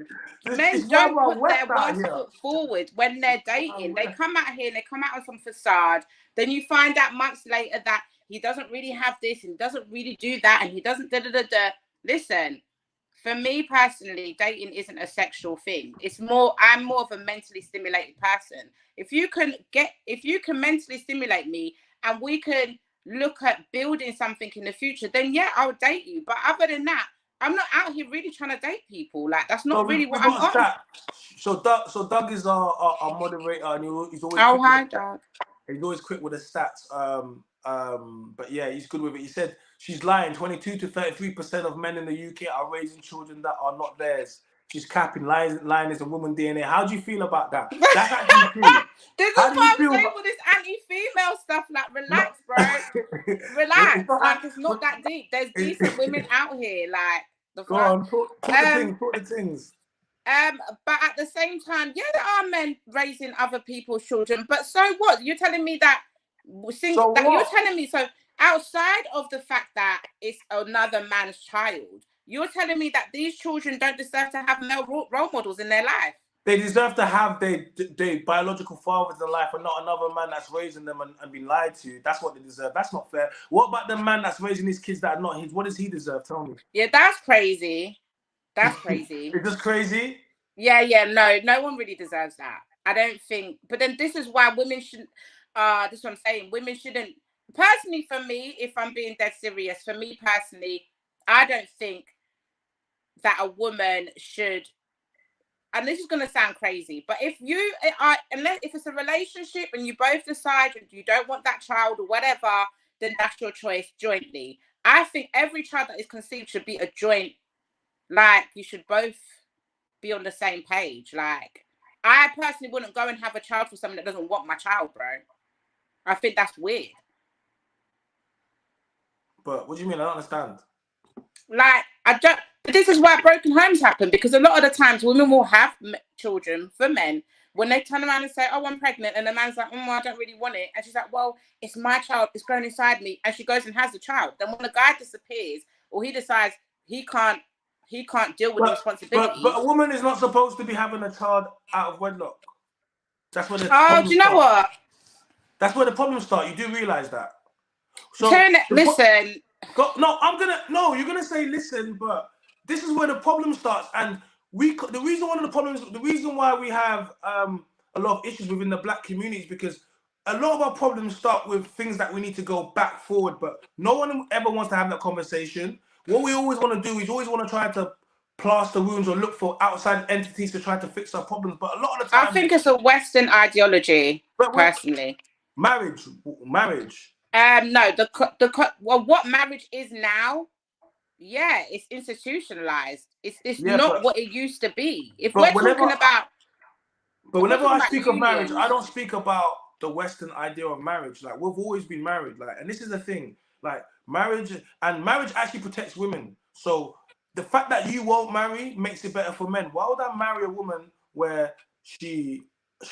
don't put their worst foot forward when they're dating. They come out here and they come out on some facade. Then you find out months later that he doesn't really have this and doesn't really do that and he doesn't da-da-da-da. Listen, for me personally, dating isn't a sexual thing. I'm more of a mentally stimulated person. If you can mentally stimulate me and we can look at building something in the future, then yeah, I'll date you. But other than that, I'm not out here really trying to date people. Like, that's not really what I'm on. So Doug is our moderator, and he's always Doug. He's always quick with the stats. But yeah, he's good with it. He said she's lying. 22 to 33% of men in the UK are raising children that are not theirs. She's capping. Lying is a woman DNA. How do you feel about that? That's actually true. This is why I'm saying with this anti-female stuff. Like, relax, bro. Relax. It's not that deep. There's decent women out here. Like, go on, talk the things. But at the same time, yeah, there are men raising other people's children. But so what? You're telling me that outside of the fact that it's another man's child, you're telling me that these children don't deserve to have male role models in their life? They deserve to have their biological fathers in life and not another man that's raising them and being lied to. That's what they deserve. That's not fair. What about the man that's raising his kids that are not his? What does he deserve? Tell me. Yeah, that's crazy. That's crazy. Is this crazy? Yeah, no one really deserves that. I don't think. But then this is why women shouldn't. This is what I'm saying. Women shouldn't. Personally, for me, if I'm being dead serious, for me personally, I don't think that a woman should. And this is going to sound crazy, but if it's a relationship and you both decide you don't want that child or whatever, then that's your choice jointly. I think every child that is conceived should be a joint. Like, you should both be on the same page. Like, I personally wouldn't go and have a child for someone that doesn't want my child, bro. I think that's weird. But what do you mean? I don't understand. Like, this is why broken homes happen, because a lot of the times women will have children for men. When they turn around and say, oh, I'm pregnant, and the man's like, I don't really want it. And she's like, well, it's my child, it's grown inside me. And she goes and has the child. Then when the guy disappears or he decides he can't deal with the responsibility. But a woman is not supposed to be having a child out of wedlock. That's where the do you know what? That's where the problems start. You do realize that. So listen. You're gonna say listen, but this is where the problem starts. And the reason why we have a lot of issues within the black community is because a lot of our problems start with things that we need to go back forward, but no one ever wants to have that conversation. What we always want to do is always want to try to plaster wounds or look for outside entities to try to fix our problems. But a lot of the time, I think it's a Western ideology, personally. Marriage. No, what marriage is now Yeah, it's institutionalized. It's Yeah, not what it used to be. but whenever If we're whenever talking I about speak of marriage, I unions, don't speak about the Western idea of marriage. Like, we've always been married. Like, and this is the thing. Like, marriage actually protects women. So the fact that you won't marry makes it better for men. Why would I marry a woman where she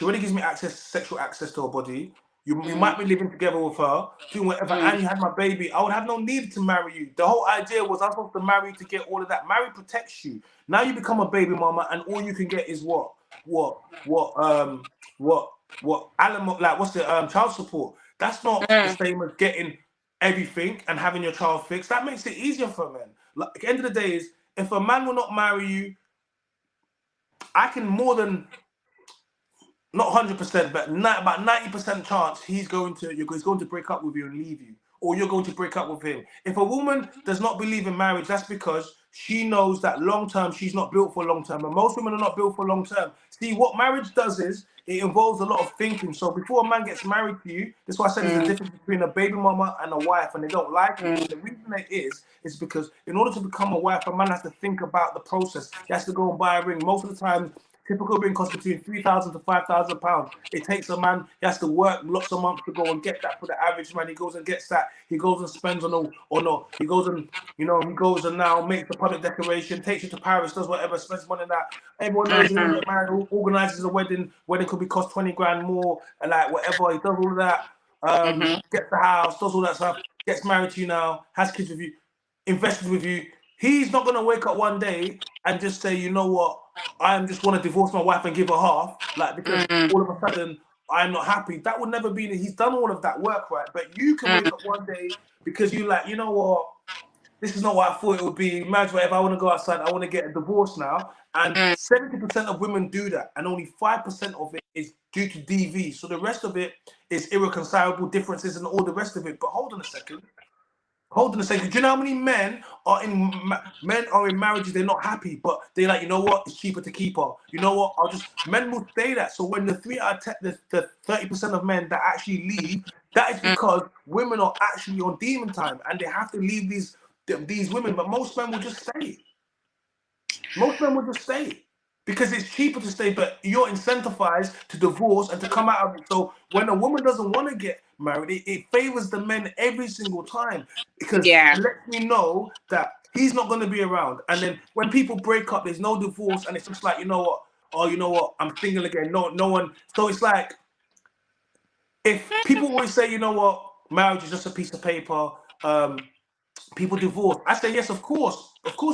already gives me sexual access to her body? You might be living together with her, doing whatever, and you had my baby. I would have no need to marry you. The whole idea was I'm supposed to marry you to get all of that. Marriage protects you. Now you become a baby mama, and all you can get is what what alimony, like, what's the child support. That's not the same as getting everything and having your child fixed. That makes it easier for men. Like, at the end of the day is, if a man will not marry you, I can more than, not 100%, but about 90% chance he's going to break up with you and leave you, or you're going to break up with him. If a woman does not believe in marriage, that's because she knows that long term she's not built for long term, and most women are not built for long term. See, what marriage does is it involves a lot of thinking. So before a man gets married to you, that's why I said there's a difference between a baby mama and a wife, and they don't like it. And the reason it is because in order to become a wife, a man has to think about the process. He has to go and buy a ring. Most of the time, typical ring costs between £3,000 to £5,000. It takes a man, he has to work lots of months to go and get that. For the average man, he goes and gets that. He goes and spends on he goes and, he goes and now makes the public decoration, takes you to Paris, does whatever, spends money on that. Everyone knows you want to get married, organizes a wedding. Wedding could be cost 20 grand more, and like whatever. He does all of that, gets the house, does all that stuff, gets married to you now, has kids with you, invested with you. He's not going to wake up one day and just say, you know what, I just want to divorce my wife and give her half, like, because all of a sudden I'm not happy. That would never be. He's done all of that work, right? But you can wake up one day because you like, you know what, this is not what I thought it would be. Imagine if I want to go outside, I want to get a divorce now. And 70% of women do that, and only 5% of it is due to DV. So the rest of it is irreconcilable differences and all the rest of it. But hold on a second. Hold on a second. Do you know how many men are in marriages? They're not happy, but they're like, you know what? It's cheaper to keep her. You know what? Men will say that. So when the 30% of men that actually leave, that is because women are actually on demon time, and they have to leave these women. But most men will just stay. Most men will just stay because it's cheaper to stay, but you're incentivized to divorce and to come out of it. So when a woman doesn't want to get married, it favors the men every single time, because it lets me know that he's not going to be around. And then when people break up, there's no divorce, and it's just like, you know what? Oh, you know what? I'm single again. No one. So it's like, if people always say, you know what, marriage is just a piece of paper. People divorce. I say yes, of course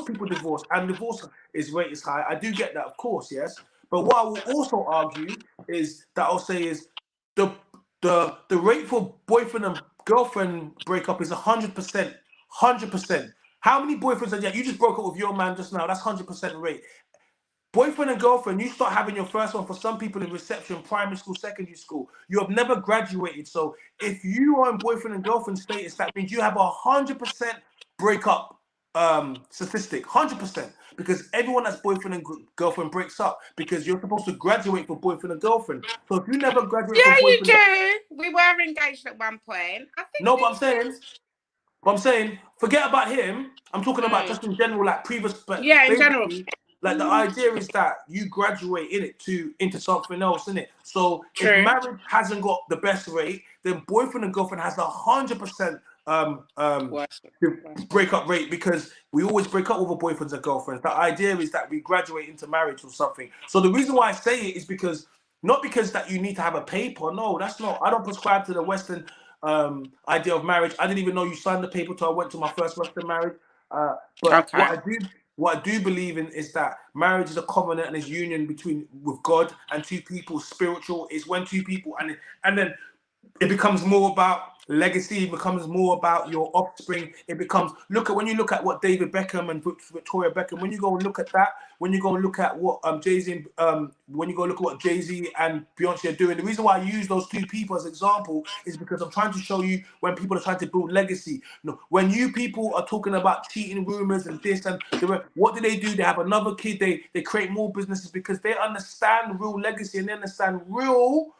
people divorce, and divorce rate is high. I do get that, of course, yes. But what I will also argue is that I'll say is the rate for boyfriend and girlfriend breakup is 100%, 100%. How many boyfriends are there? You just broke up with your man just now. That's 100% rate. Boyfriend and girlfriend, you start having your first one for some people in reception, primary school, secondary school. You have never graduated. So if you are in boyfriend and girlfriend status, that means you have 100% breakup statistic, 100%. Because everyone that's boyfriend and girlfriend breaks up because you're supposed to graduate for boyfriend and girlfriend. So if you never graduate for boyfriend, you do. We were engaged at one point. I think. No, but I'm saying, forget about him. I'm talking about just in general, like previous. But in general. Like, the idea is that you graduate into something else, innit? So if marriage hasn't got the best rate, then boyfriend and girlfriend has 100% breakup rate, because we always break up with our boyfriends and girlfriends. The idea is that we graduate into marriage or something. So the reason why I say it is because, not because that you need to have a paper. No, that's not. I don't prescribe to the Western idea of marriage. I didn't even know you signed the paper till I went to my first Western marriage. But what I do believe in is that marriage is a covenant and is union with God and two people. Spiritual is when two people, and then it becomes more about legacy. It becomes more about your offspring. It becomes, when you look at what David Beckham and Victoria Beckham, when you go and look at that, when you go and look at what Jay-Z, when you go look at what Jay-Z and Beyonce are doing, the reason why I use those two people as example is because I'm trying to show you when people are trying to build legacy. When you people are talking about cheating rumors and this and what do? They have another kid. They create more businesses because they understand real legacy, and they understand real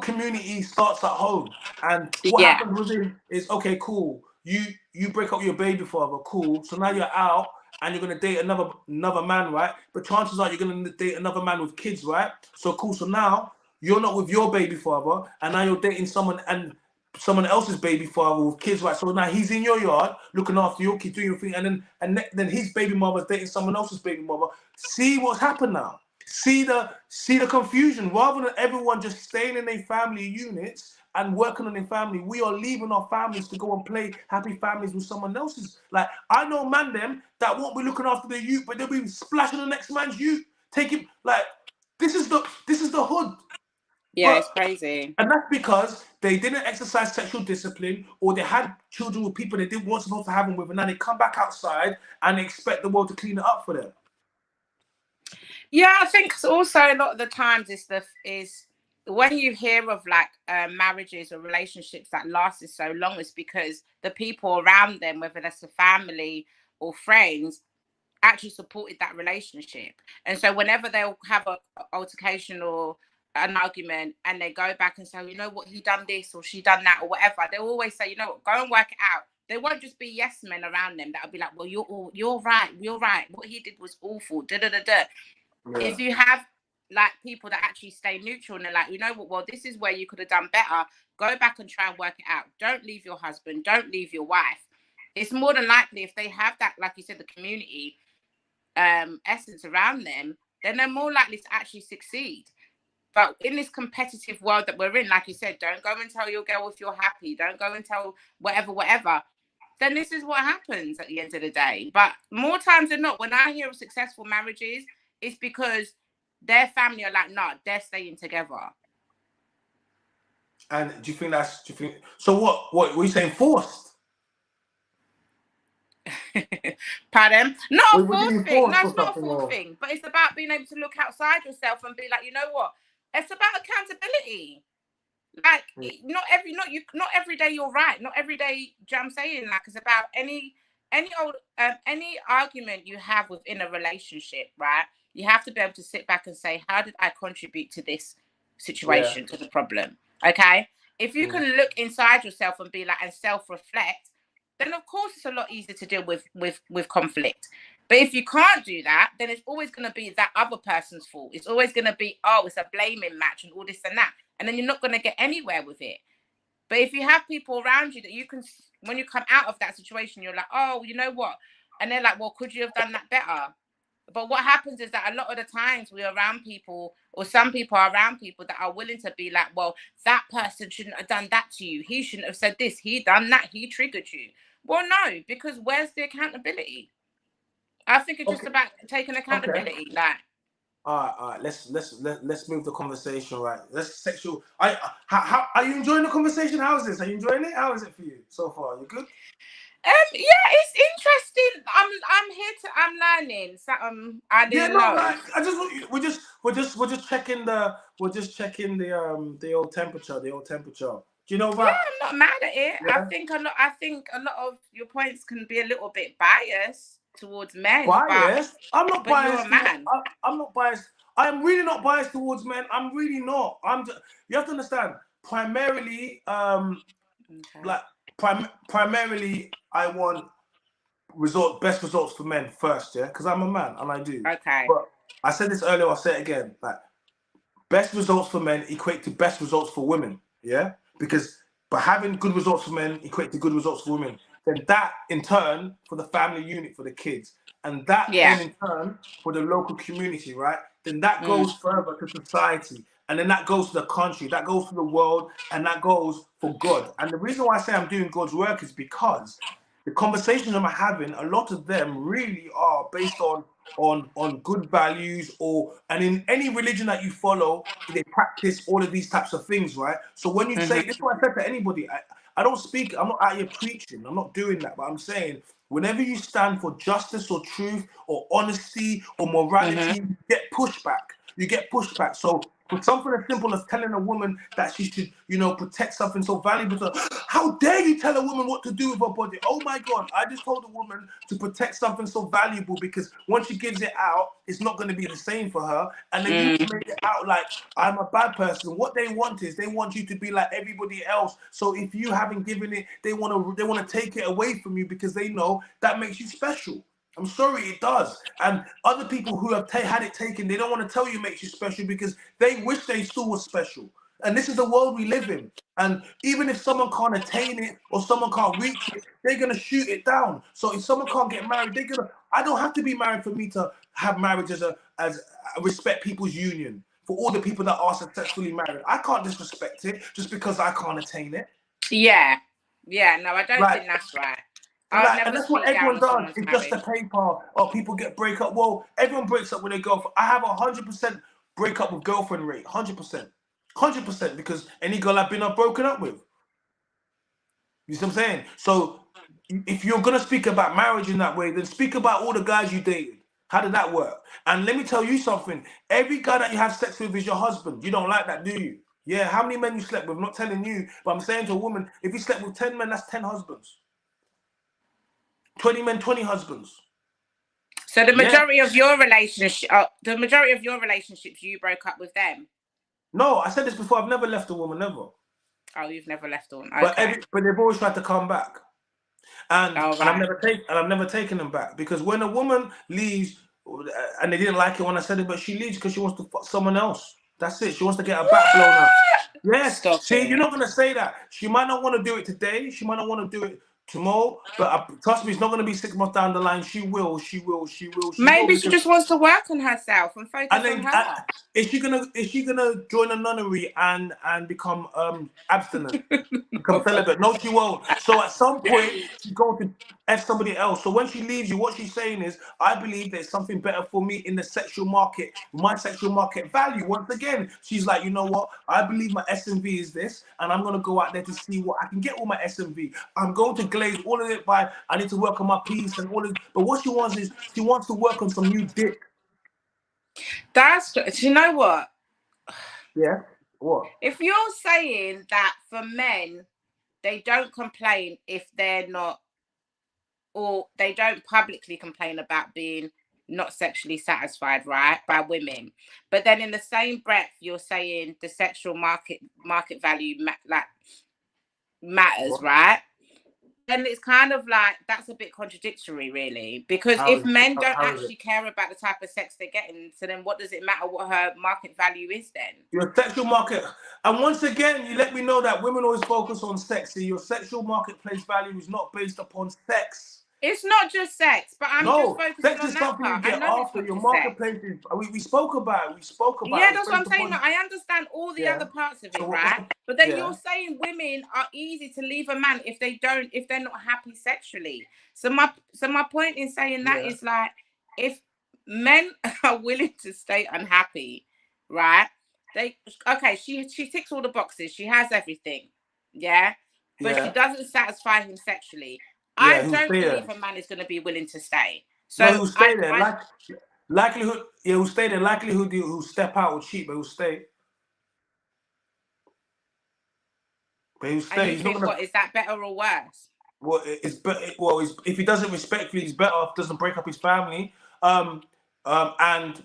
community starts at home. And what happens with him is, okay, cool. you break up with your baby father, cool. So now you're out and you're gonna date another man, right? But chances are you're gonna date another man with kids, right? So cool. So now you're not with your baby father, and now you're dating someone else's baby father with kids, right? So now he's in your yard looking after your kids, doing your thing, and then his baby mother's dating someone else's baby mother. See what's happened now. See the confusion. Rather than everyone just staying in their family units and working on their family, we are leaving our families to go and play happy families with someone else's. Like, I know man them that won't be looking after their youth, but they'll be splashing the next man's youth. Taking, like, this is the hood. Yeah, it's crazy. And that's because they didn't exercise sexual discipline, or they had children with people they didn't want supposed to have them with, and now they come back outside and they expect the world to clean it up for them. Yeah, I think also a lot of the times is when you hear of like marriages or relationships that lasted so long, it's because the people around them, whether that's a family or friends, actually supported that relationship. And so whenever they'll have an altercation or an argument and they go back and say, you know what, he done this or she done that or whatever, they'll always say, you know what, go and work it out. They won't just be yes men around them that'll be like, well, you're right, what he did was awful, da da da da. Yeah. If you have like people that actually stay neutral and they're like, you know what, well, this is where you could have done better, go back and try and work it out. Don't leave your husband, don't leave your wife. It's more than likely if they have that, like you said, the community essence around them, then they're more likely to actually succeed. But in this competitive world that we're in, like you said, don't go and tell your girl if you're happy, don't go and tell whatever, then this is what happens at the end of the day. But more times than not, when I hear of successful marriages, it's because their family are like, nah, they're staying together. And do you think so? What were you saying? Forced? Pardon? Not a forced thing. No, it's not a forced thing. But it's about being able to look outside yourself and be like, you know what? It's about accountability. Like, not every day you're right. Not every day. Do you know what I'm saying? Like, it's about any argument you have within a relationship, right? You have to be able to sit back and say, how did I contribute to this situation, to the problem? Okay. If you can look inside yourself and be like, and self-reflect, then of course it's a lot easier to deal with conflict. But if you can't do that, then it's always going to be that other person's fault. It's always going to be, oh, it's a blaming match and all this and that. And then you're not going to get anywhere with it. But if you have people around you that you can, when you come out of that situation, you're like, oh, you know what? And they're like, well, could you have done that better? But what happens is that a lot of the times we're around people, or some people are around people that are willing to be like, well, that person shouldn't have done that to you. He shouldn't have said this. He done that. He triggered you. Well, no, because where's the accountability? I think it's just about taking accountability. Okay. Like, all right. Let's move the conversation, right? Let's sexual. How are you enjoying the conversation? How is this? Are you enjoying it? How is it for you so far? You good? Yeah, it's interesting. I'm learning. So I didn't know. Like, we're just checking the old temperature. Do you know about? Yeah, I'm not mad at it. Yeah? I think a lot of your points can be a little bit biased towards men. Biased? I'm not biased. You're a man. I'm not biased. I'm really not biased towards men. I'm really not. You have to understand. Primarily, primarily, I want best results for men first, yeah, because I'm a man and I do. Okay. But I said this earlier. I'll say it again. Like, best results for men equate to best results for women, yeah, because by having good results for men equate to good results for women. Then that in turn for the family unit, for the kids, and that then in turn for the local community, right? Then that goes further to society, and then that goes to the country, that goes to the world, and that goes for God. And the reason why I say I'm doing God's work is because the conversations I'm having, a lot of them really are based on good values, and in any religion that you follow, they practice all of these types of things, right? So when you say, this is what I said to anybody, I don't speak, I'm not out here preaching, I'm not doing that, but I'm saying, whenever you stand for justice or truth or honesty or morality, you get pushback. So For something as simple as telling a woman that she should, you know, protect something so valuable to her. How dare you tell a woman what to do with her body? Oh my God, I just told a woman to protect something so valuable because once she gives it out, it's not going to be the same for her. And then you make it out like I'm a bad person. What they want is they want you to be like everybody else. So if you haven't given it, they want to take it away from you because they know that makes you special. I'm sorry, it does. And other people who have had it taken, they don't want to tell you it makes you special because they wish they still was special. And this is the world we live in. And even if someone can't attain it or someone can't reach it, they're gonna shoot it down. So if someone can't get married, they're gonna. I don't have to be married for me to have marriage as respect people's union. For all the people that are successfully married, I can't disrespect it just because I can't attain it. Yeah, no, I don't think that's right. I'd never And that's what speak down everyone on does. someone's It's marriage. just a paper, or people break up. Well, everyone breaks up with their girlfriend. I have 100% break up with girlfriend rate, 100%, 100%, because any girl I've been broken up with. You see what I'm saying? So if you're gonna speak about marriage in that way, then speak about all the guys you dated. How did that work? And let me tell you something. Every guy that you have sex with is your husband. You don't like that, do you? Yeah. How many men you slept with? I'm not telling you, but I'm saying to a woman, if you slept with 10 men, that's 10 husbands. 20 men, 20 husbands. So the majority of your relationships, you broke up with them. No, I said this before. I've never left a woman, never. Oh, you've never left a woman. Okay. But they've always tried to come back, and I've never taken them back because when a woman leaves, and they didn't like it when I said it, but she leaves because she wants to fuck someone else. That's it. She wants to get her back blown out. Yes. Stop See, it. you're not gonna say that. She might not want to do it today. She might not want to do it tomorrow. But trust me, it's not going to be 6 months down the line. She will. Maybe she just wants to work on herself and focus on her. Is she gonna join a nunnery and become abstinent, become celibate? No, she won't. So at some point she's going to F somebody else. So when she leaves you, what she's saying is, I believe there's something better for me in the sexual market, my sexual market value. Once again, she's like, you know what? I believe my SMV is this, and I'm gonna go out there to see what I can get with my SMV. I'm going to glaze all of it by I need to work on my piece and all of. But what she wants is she wants to work on some new dick. You know what? Yeah. What? If you're saying that for men, they don't complain if they're not, or they don't publicly complain about being not sexually satisfied, right, by women, but then in the same breath you're saying the sexual market value matters, what? Right? Then it's kind of like that's a bit contradictory, really, because if men don't actually care about the type of sex they're getting, so then what does it matter what her market value is then? Your sexual market, and once again, you let me know that women always focus on sex. See, your sexual marketplace value is not based upon sex. It's not just sex, but I'm just focusing on that part. I know after your marketplace is. We spoke about it. Yeah, that's what I'm saying. I understand all the other parts of it, right? But then you're saying women are easy to leave a man if they're not happy sexually. So my point in saying that is like, if men are willing to stay unhappy, right? She ticks all the boxes. She has everything, but she doesn't satisfy him sexually. I don't believe a man is going to be willing to stay. So he'll stay there. Likelihood, he'll stay there. Likelihood he'll step out or cheat, but he'll stay. But he'll stay. And you think, what is that better or worse? Well, it's better. Well, if he does it respectfully, he's better off. Doesn't break up his family. And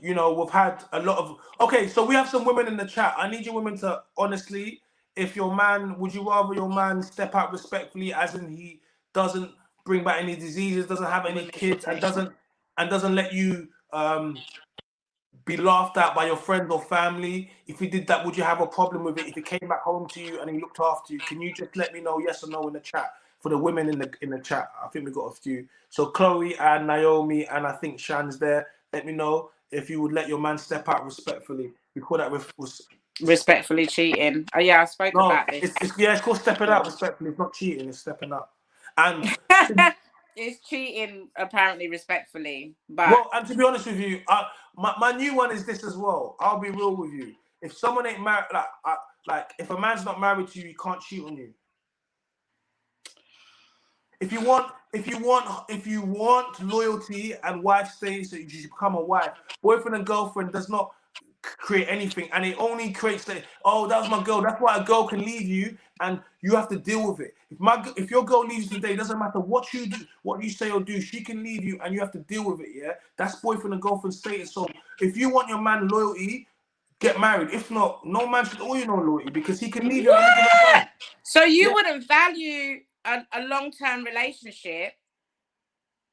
you know, we've had a lot of. Okay, so we have some women in the chat. I need you women to honestly, if your man, would you rather your man step out respectfully, as in he doesn't bring back any diseases, doesn't have any kids, and doesn't let you be laughed at by your friends or family? If he did that, would you have a problem with it? If he came back home to you and he looked after you, can you just let me know yes or no in the chat? For the women in the chat, I think we got a few. So Chloe and Naomi and I think Shan's there. Let me know if you would let your man step out respectfully. We call that respectfully cheating. Oh yeah, I spoke about this. It's called stepping out respectfully. It's not cheating. It's stepping out. And it's cheating apparently respectfully. But well, and to be honest with you, my new one is this as well. I'll be real with you. If someone ain't married, like if a man's not married to you, he can't cheat on you. If you want loyalty and wife stays, so you should become a wife. Boyfriend and girlfriend does not create anything, and it only creates that. Oh, that was my girl. That's why a girl can leave you, and you have to deal with it. If your girl leaves you today, it doesn't matter what you do, what you say or do. She can leave you, and you have to deal with it. Yeah, that's boyfriend and girlfriend status. So if you want your man loyalty, get married. If not, no man should owe you no loyalty because he can leave you at any given time. So you wouldn't value a long-term relationship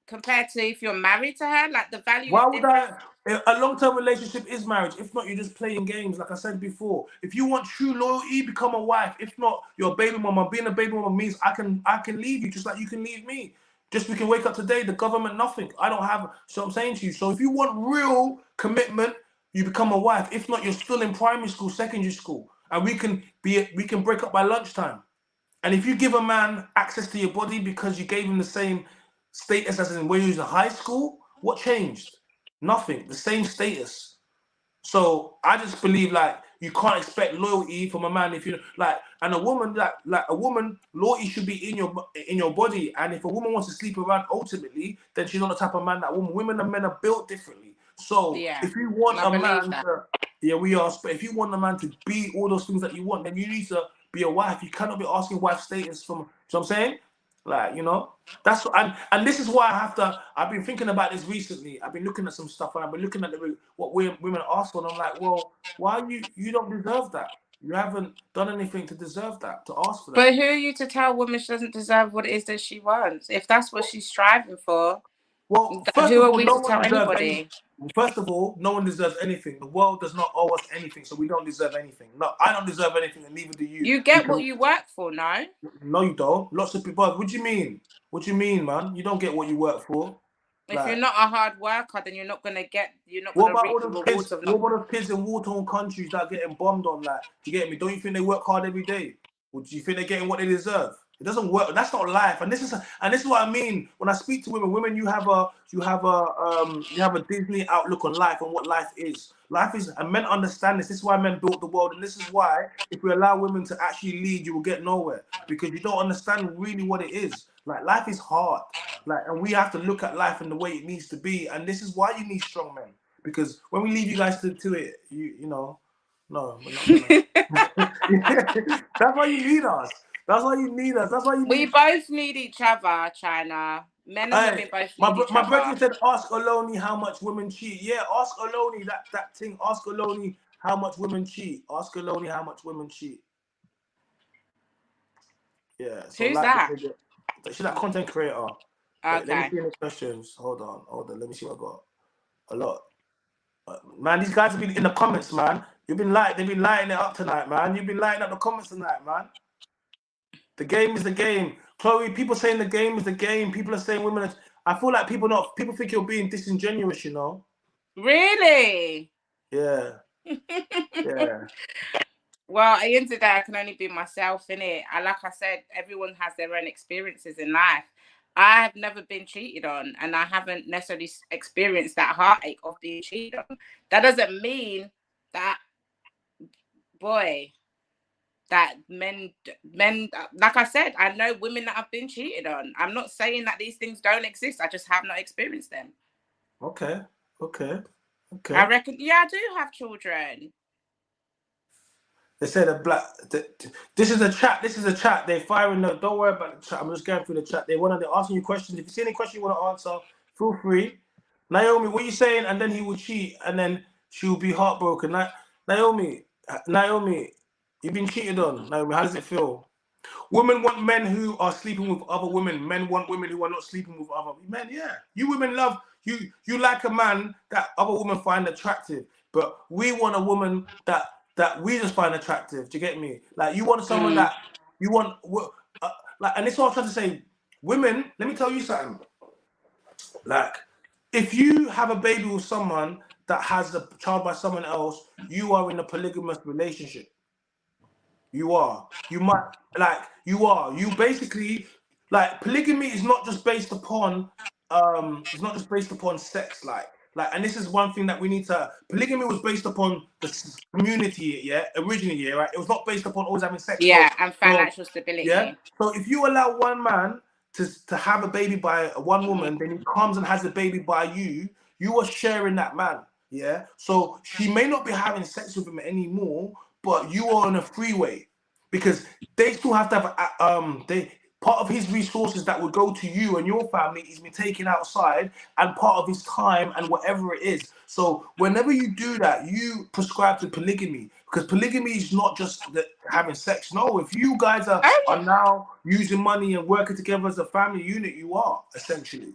compared to if you're married to her? Like the value Why is would different. a long-term relationship is marriage. If not, you're just playing games, like I said before. If you want true loyalty, become a wife. If not, you're a baby mama. Being a baby mama means I can leave you just like you can leave me. Just we can wake up today, the government, nothing. I don't have, so I'm saying to you. So if you want real commitment, you become a wife. If not, you're still in primary school, secondary school. And we can break up by lunchtime. And if you give a man access to your body because you gave him the same status as in when he was in high school, what changed? Nothing. The same status. So I just believe like you can't expect loyalty from a man if you like, and a woman like a woman loyalty should be in your body. And if a woman wants to sleep around, ultimately, then she's not the type of man that woman. Women and men are built differently. So if you want a man to, yeah, we are. But if you want a man to be all those things that you want, then you need to be a wife. You cannot be asking wife status from. So I'm saying, like, you know, that's and this is why I've been thinking about this recently. I've been looking at some stuff and I've been looking at what women ask for, and I'm like, well, why you don't deserve that? You haven't done anything to deserve that, to ask for that. But who are you to tell a woman she doesn't deserve what it is that she wants? If that's what she's striving for, well, first who of are all, we no to one tell deserves anybody? anything. First of all, no one deserves anything. The world does not owe us anything, so we don't deserve anything. No, I don't deserve anything, and neither do you. You get what you work for, no? No, you don't. Lots of people. What do you mean? What do you mean, man? You don't get what you work for. If you're not a hard worker, then you're not gonna What about reap all the those rewards kids? of What not. about those kids in war-torn countries that are getting bombed on? Like, do you get me? Don't you think they work hard every day? Or do you think they're getting what they deserve? It doesn't work. That's not life. And this is what I mean when I speak to women. Women, you have a Disney outlook on life and what life is. Life is, and men understand this. This is why men built the world, and this is why if we allow women to actually lead, you will get nowhere because you don't understand really what it is. Like life is hard. Like, and we have to look at life in the way it needs to be, and this is why you need strong men. Because when we leave you guys to it, you know, no, we're not gonna. That's why you need us. That's why you need us. That's why you We need. both need each other, China. Men and women Hey, both need each my other. brother said, ask Oloni how much women cheat. Yeah, ask Oloni that thing. Ask Oloni how much women cheat. Ask Oloni how much women cheat. Yeah. So Who's like the that? video. She's that content creator. Wait, let me Okay. see any questions. Hold on. Let me see what I got. A lot. Man, these guys have been in the comments, man. They've been lighting it up tonight, man. You've been lighting up the comments tonight, man. The game is the game. Chloe, people saying the game is the game. People are saying women are, I feel like people think you're being disingenuous, you know? Really? Yeah. Yeah. Well, at the end of the day, I can only be myself, innit? Like I said, everyone has their own experiences in life. I have never been cheated on, and I haven't necessarily experienced that heartache of being cheated on. That doesn't mean that, boy, that men, like I said, I know women that have been cheated on. I'm not saying that these things don't exist. I just have not experienced them. Okay. I reckon, yeah, I do have children. They said this is a chat. This is a chat. They're firing. Don't worry about the chat. I'm just going through the chat. They're asking you questions. If you see any question you want to answer, feel free. Naomi, what are you saying? And then he will cheat, and then she will be heartbroken. Naomi, you've been cheated on. Naomi, how does it feel? Women want men who are sleeping with other women. Men want women who are not sleeping with other men. Yeah, you women love you. You like a man that other women find attractive, but we want a woman that we just find attractive. Do you get me? Like you want someone that you want. Like, and this is what I'm trying to say. Women, let me tell you something. Like, if you have a baby with someone that has a child by someone else, you are in a polygamous relationship. You are. You might you are. You basically like polygamy is not just based upon it's not just based upon sex, and this is one thing that we need to polygamy was based upon the community, yeah, originally, yeah, right? It was not based upon always having sex. Yeah, and So financial stability. yeah. So if you allow one man to have a baby by one woman, then he comes and has a baby by you, you are sharing that man. Yeah. So she may not be having sex with him anymore, but you are on a freeway because they still have to have they part of his resources that would go to you and your family is been taken outside and part of his time and whatever it is. So whenever you do that, you prescribe to polygamy because polygamy is not just having sex. No, if you guys are now using money and working together as a family unit, you are essentially.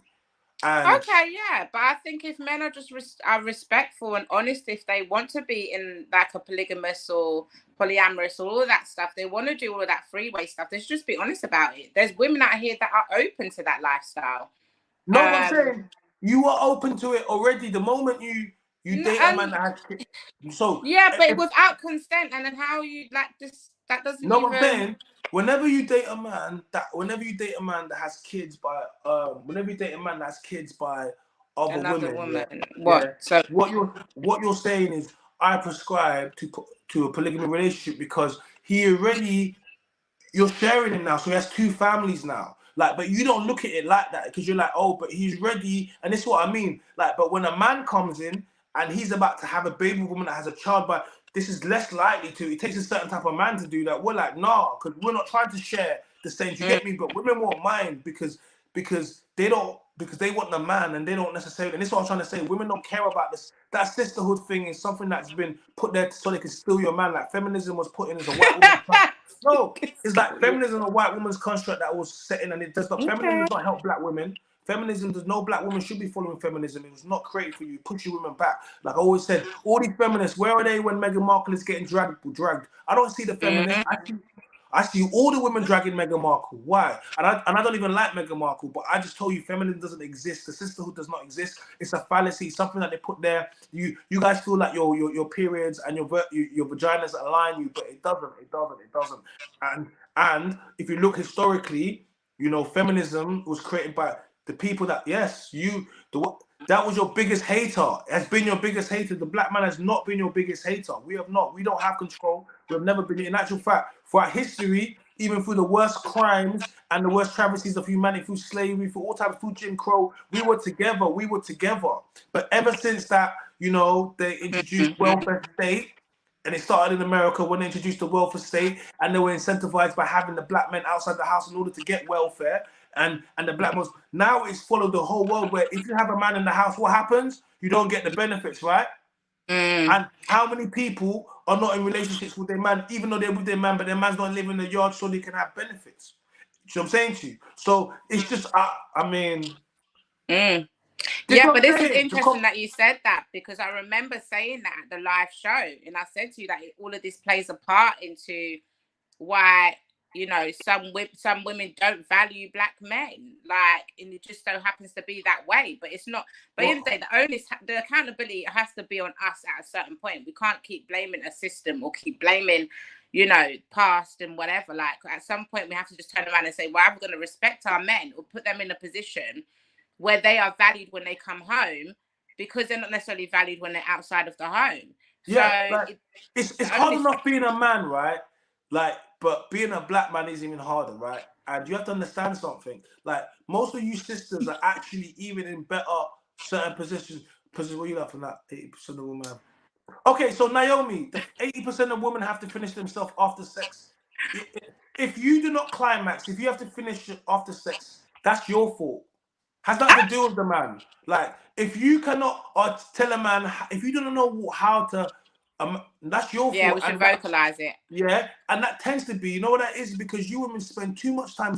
And okay, yeah, but I think if men are just are respectful and honest, if they want to be in like a polygamous or polyamorous or all of that stuff, they want to do all of that freeway stuff. They should just be honest about it. There's women out here that are open to that lifestyle. no, I'm saying you are open to it already. The moment you date a man that has kids, so yeah, but if, without consent, and then how you like this? That doesn't no, I'm even. saying whenever you date a man that has kids by whenever you date a man that has kids by other Another women, yeah, woman. What? yeah. So What you're saying is I prescribe to a polygamy relationship because he already you're sharing him now, so he has two families now. Like, but you don't look at it like that because you're like, oh, but he's ready, and this is what I mean. Like, but when a man comes in and he's about to have a baby with a woman that has a child, but this is less likely to. It takes a certain type of man to do that. We're like, nah, because we're not trying to share the same. You get me? But women won't mind because they don't because they want the man and they don't necessarily. And this is what I'm trying to say. Women don't care about this. That sisterhood thing is something that's been put there so they can steal your man. Like feminism was put in as a white woman. No, it's like feminism, a white woman's construct that was set in, and it does not. Feminism okay. does not help black women. Feminism does no black woman should be following feminism. It was not created for you. Push your women back. Like I always said, all these feminists, where are they when Meghan Markle is getting dragged? I don't see the feminists. I see all the women dragging Meghan Markle. Why? And I don't even like Meghan Markle, but I just told you feminism doesn't exist. The sisterhood does not exist. It's a fallacy, something that they put there. You guys feel like your periods and your vaginas align you, but it doesn't. It doesn't. It doesn't. And if you look historically, feminism was created by the people that that was your biggest hater. Has been your biggest hater. The black man has not been your biggest hater. We have not. We don't have control. We've never been. In actual fact, throughout history, even through the worst crimes and the worst travesties of humanity, through slavery, through all types, through Jim Crow, we were together. We were together. But ever since that, they introduced welfare state. And it started in America when they introduced the welfare state, and they were incentivized by having the black men outside the house in order to get welfare. And the black ones now it's followed the whole world where if you have a man in the house, what happens? You don't get the benefits, right? And how many people are not in relationships with their man, even though they're with their man, but their man's not living in the yard so they can have benefits? You know what I'm saying to you? So it's just, I mean, yeah, but this is interesting that you said that because I remember saying that at the live show, and I said to you that all of this plays a part into why some women don't value black men, like, and it just so happens to be that way. But it's not. But in the day, the accountability has to be on us at a certain point. We can't keep blaming a system or keep blaming past and whatever. Like at some point, we have to just turn around and say, well, we're going to respect our men or put them in a position where they are valued when they come home, because they're not necessarily valued when they're outside of the home. Yeah, So like, it's hard enough being a man, right? Like, but being a black man is even harder, right? And you have to understand something. Like, most of you sisters are actually even in better certain positions. What are you laughing at? 80% of women have. Okay, so Naomi, the 80% of women have to finish themselves after sex. If you do not climax, if you have to finish after sex, that's your fault. Has nothing to do with the man. Like, if you cannot tell a man, if you don't know how to, that's your fault. Yeah, we should vocalize it. Yeah, and that tends to be, you know what that is? Because you women spend too much time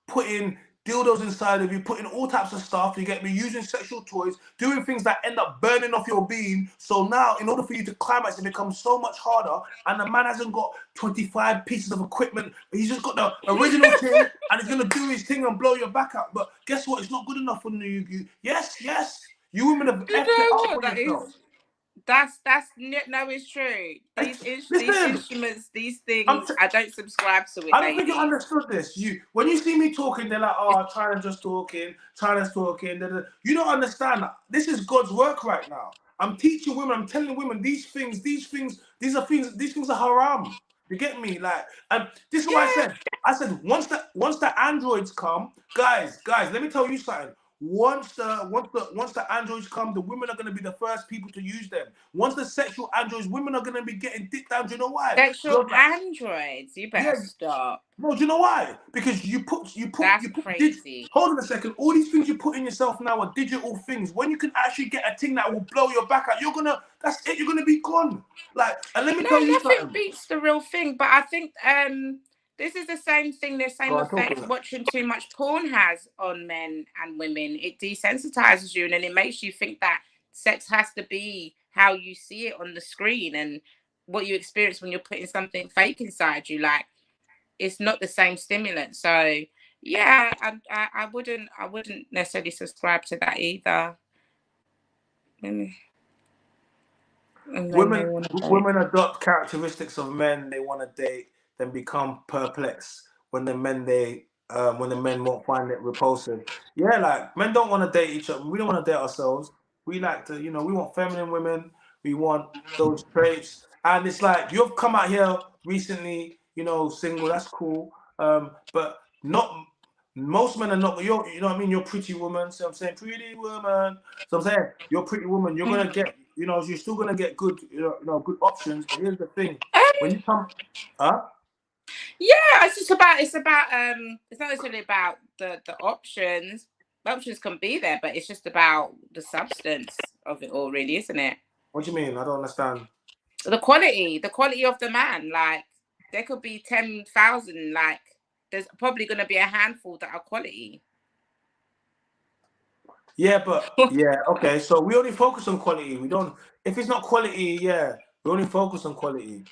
putting dildos inside of you, putting all types of stuff, you get me, using sexual toys, doing things that end up burning off your being. So now, in order for you to climax, it becomes so much harder, and the man hasn't got 25 pieces of equipment. He's just got the original thing, and he's going to do his thing and blow your back out. But guess what? It's not good enough for you. Yes. You women have effed it up for yourself. That's no, it's true. These instruments, these things, I don't subscribe to it. I don't think you understood this. When you see me talking, they're like, "Oh, China's just talking. China's talking." You don't understand. This is God's work right now. I'm teaching women. I'm telling women these things. These things are haram. You get me? Like, and this is why I said once the androids come, guys, let me tell you something. once the androids come, the women are going to be the first people to use them. Once the sexual androids, women are going to be getting dick down. Do you know why? Sexual androids? You better stop. No, do you know why? Because you put That's crazy. Hold on a second. All these things you put in yourself now are digital things. When you can actually get a thing that will blow your back out, that's it. You're gonna be gone. Like, and let me tell you nothing something. beats the real thing. But I think this is the same thing. The same effect watching too much porn has on men and women. It desensitizes you, and then it makes you think that sex has to be how you see it on the screen and what you experience when you're putting something fake inside you. Like, it's not the same stimulant. So yeah, I wouldn't necessarily subscribe to that either. Women adopt characteristics of men they want to date, then become perplexed when the men won't find it repulsive. Yeah, like, men don't want to date each other. We don't want to date ourselves. We like to, we want feminine women. We want those traits. And it's like, you've come out here recently, single. That's cool. But not most men are not. You know what I mean? You're a pretty woman. So I'm saying, pretty woman. So I'm saying, you're a pretty woman. You're gonna get, you're still gonna get good, good options. But here's the thing: when you come, yeah, it's not necessarily about the options. The options can be there, but it's just about the substance of it all, really, isn't it? What do you mean? I don't understand. The quality of the man. Like, there could be 10,000. Like, there's probably going to be a handful that are quality. Yeah, but okay. So we only focus on quality. We don't. If it's not quality, we only focus on quality.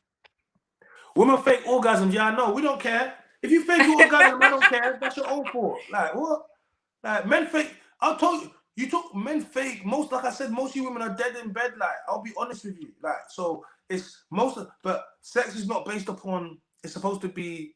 Women fake orgasms. Yeah, I know. We don't care. If you fake your orgasm, I don't care. That's your own fault. Like, what? Like, men fake. I told you. You took men fake. Like I said, most of you women are dead in bed. Like, I'll be honest with you. Like, so it's but sex is not based upon. It's supposed to be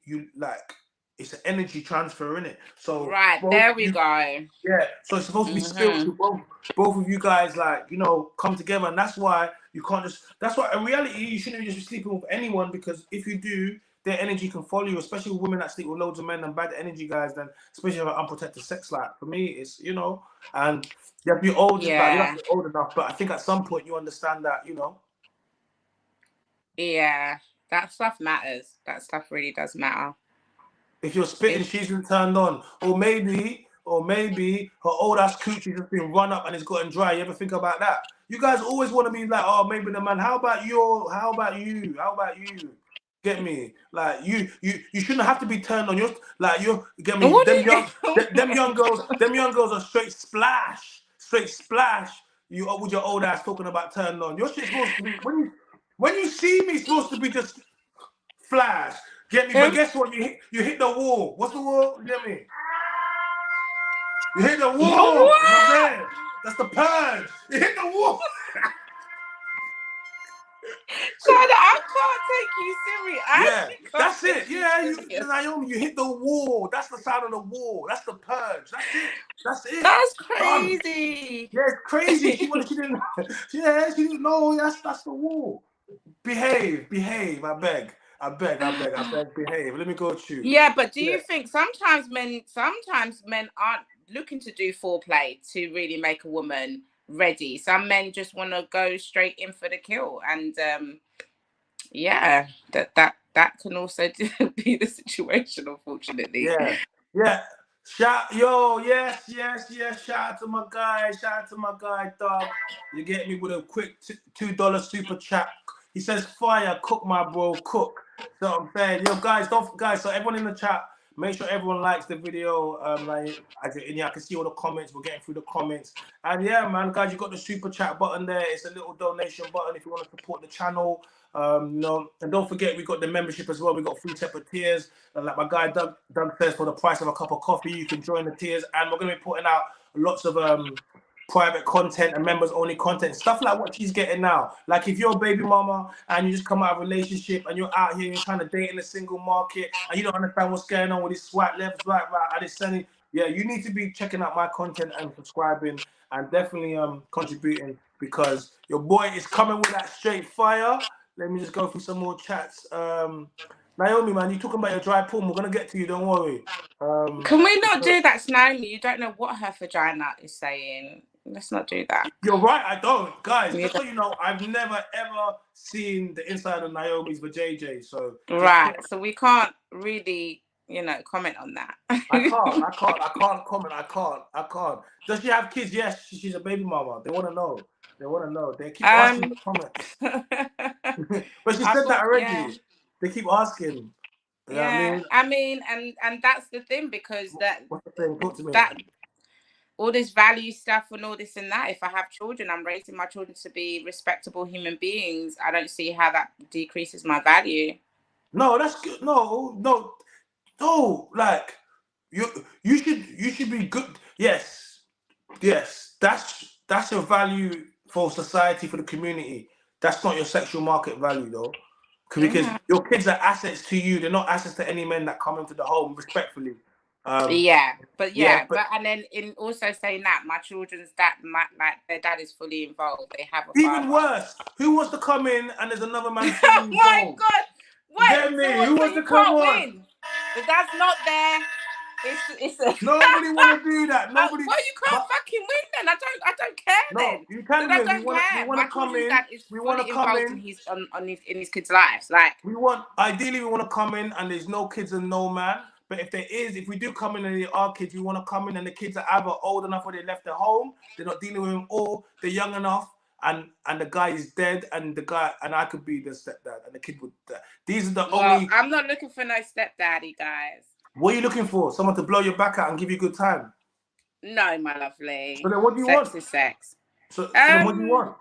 it's an energy transfer, in it. So right there we go. Yeah, so it's supposed to be spiritual. Both of you guys, come together, and that's why you can't just. That's why in reality you shouldn't just be sleeping with anyone, because if you do, their energy can follow you. Especially with women that sleep with loads of men and bad energy guys. Then especially have an unprotected sex life. For me, it's and you have to be old. Yeah. Like, you're not old enough, but I think at some point you understand that. Yeah, that stuff matters. That stuff really does matter. If you're spitting, she's been turned on, or maybe her old ass coochie just been run up and it's gotten dry. You ever think about that? You guys always want to be like, oh, maybe the man. How about you? Get me? Like, you shouldn't have to be turned on. You're get me? Them young girls are straight splash. You with your old ass talking about turned on. Your shit's supposed to be when you see me, it's supposed to be just flash. Get me? But guess what? You hit the wall. What's the wall? Get me? You hit the wall. You know what I'm saying? That's the purge. You hit the wall. Shana, I can't take you serious. Yeah, that's it. Yeah, Naomi, you hit the wall. That's the sound of the wall. That's the purge. That's it. That's crazy. Yeah, it's crazy. She didn't. Yeah, she didn't know. That's the wall. Behave. I beg. Behave. Let me go to you. Yeah, but do you think sometimes men aren't looking to do foreplay to really make a woman ready? Some men just want to go straight in for the kill, and that can also be the situation, unfortunately. Yeah. Yes. Shout out to my guy, dog. You get me with a quick $2 super chat. He says, fire, cook, my bro, cook. So I'm saying, guys, so everyone in the chat, make sure everyone likes the video. I can see all the comments. We're getting through the comments. And yeah, man, guys, you got the super chat button there. It's a little donation button if you want to support the channel. And don't forget, we got the membership as well. We got 3 separate tiers. Like my guy Doug says, for the price of a cup of coffee, you can join the tiers. And we're going to be putting out lots of private content and members only content, stuff like what she's getting now. Like, if you're a baby mama and you just come out of a relationship and you're out here, you're trying to date in the single market and you don't understand what's going on with this swipe left, right, and it's sending. Yeah, you need to be checking out my content and subscribing and definitely contributing, because your boy is coming with that straight fire. Let me just go through some more chats. Naomi, man, you talking about your dry pum. We're gonna get to you. Don't worry. Can we not do that, Naomi? You don't know what her vagina is saying. Let's not do that. You're right. I don't, guys. Just so you know, I've never ever seen the inside of Naomi's vajayjay. So right. So we can't really, comment on that. I can't comment. I can't. Does she have kids? Yes, she's a baby mama. They want to know. They keep asking the comments. But she said that already. Yeah. They keep asking. You know what I mean? And that's the thing, because what's the thing? Talk to me. That all this value stuff and all this and that. If I have children, I'm raising my children to be respectable human beings. I don't see how that decreases my value. No, that's good. No. Like you should be good. Yes. That's your value for society, for the community. That's not your sexual market value, though, because your kids are assets to you. They're not assets to any men that come into the home. Respectfully. But and then in also saying that my children's dad, like their dad is fully involved. They have even worse. Who wants to come in and there's another man? Oh my God! Wait, so who wants to come on? The dad's not there. It's nobody want to do that. Nobody. Well, you can't fucking win then. I don't care then. No, you can win. I don't care. My children's dad is fully involved in his kids' lives. Like ideally we want to come in and there's no kids and no man. But if we do come in and there are kids, we want to come in and the kids are either old enough or they left their home, they're not dealing with him, or they're young enough and the guy is dead and I could be the stepdad and the kid would. These are the only. I'm not looking for no stepdaddy, guys. What are you looking for? Someone to blow your back out and give you a good time? No, my lovely. So then what do you want? Sex is sex. So then what do you want?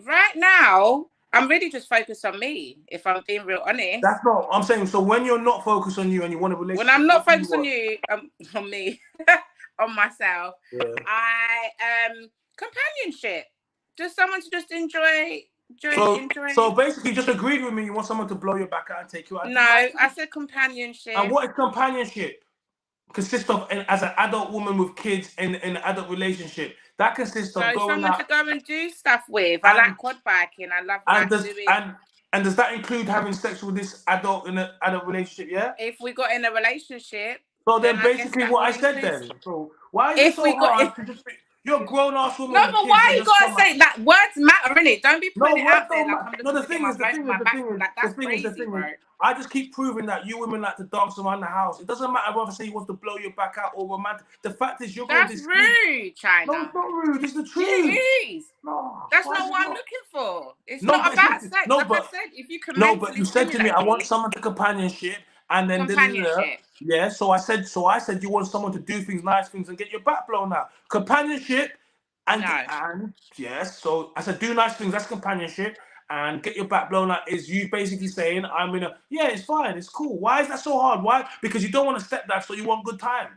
Right now, I'm really just focused on me, if I'm being real honest. That's not, I'm saying, so when you're not focused on you and you want a relationship. When I'm not focused on you, on me, on myself, companionship. Just someone to just enjoy. So basically, just agreed with me. You want someone to blow your back out and take you out. No, I said companionship. And what is companionship? Consists of as an adult woman with kids in an adult relationship. That consists of going someone out, to go and do stuff with. I like quad biking. I love and does that include having sex with this adult in an adult relationship? Yeah. If we got in a relationship. So then basically, what I said then. So why is it so hard to just? You're a grown-ass woman. No, but why you gotta say that? Words matter, innit? Don't be putting it out there. The thing is, I just keep proving that you women like to dance around the house. It doesn't matter whether say you want to blow your back out or romantic. The fact is, you're going to. That's rude, China. No, it's not rude. It's the truth. It is. No, that's not what I'm looking for. It's not about sex. Like I said, if you can. No, but you said to me, I want someone to companionship. And then yeah, so I said you want someone to do things, nice things, and get your back blown out. Companionship, and yes. So I said do nice things. That's companionship, and get your back blown out is you basically saying it's fine, it's cool. Why is that so hard? Why? Because you don't want to step that, so you want good time.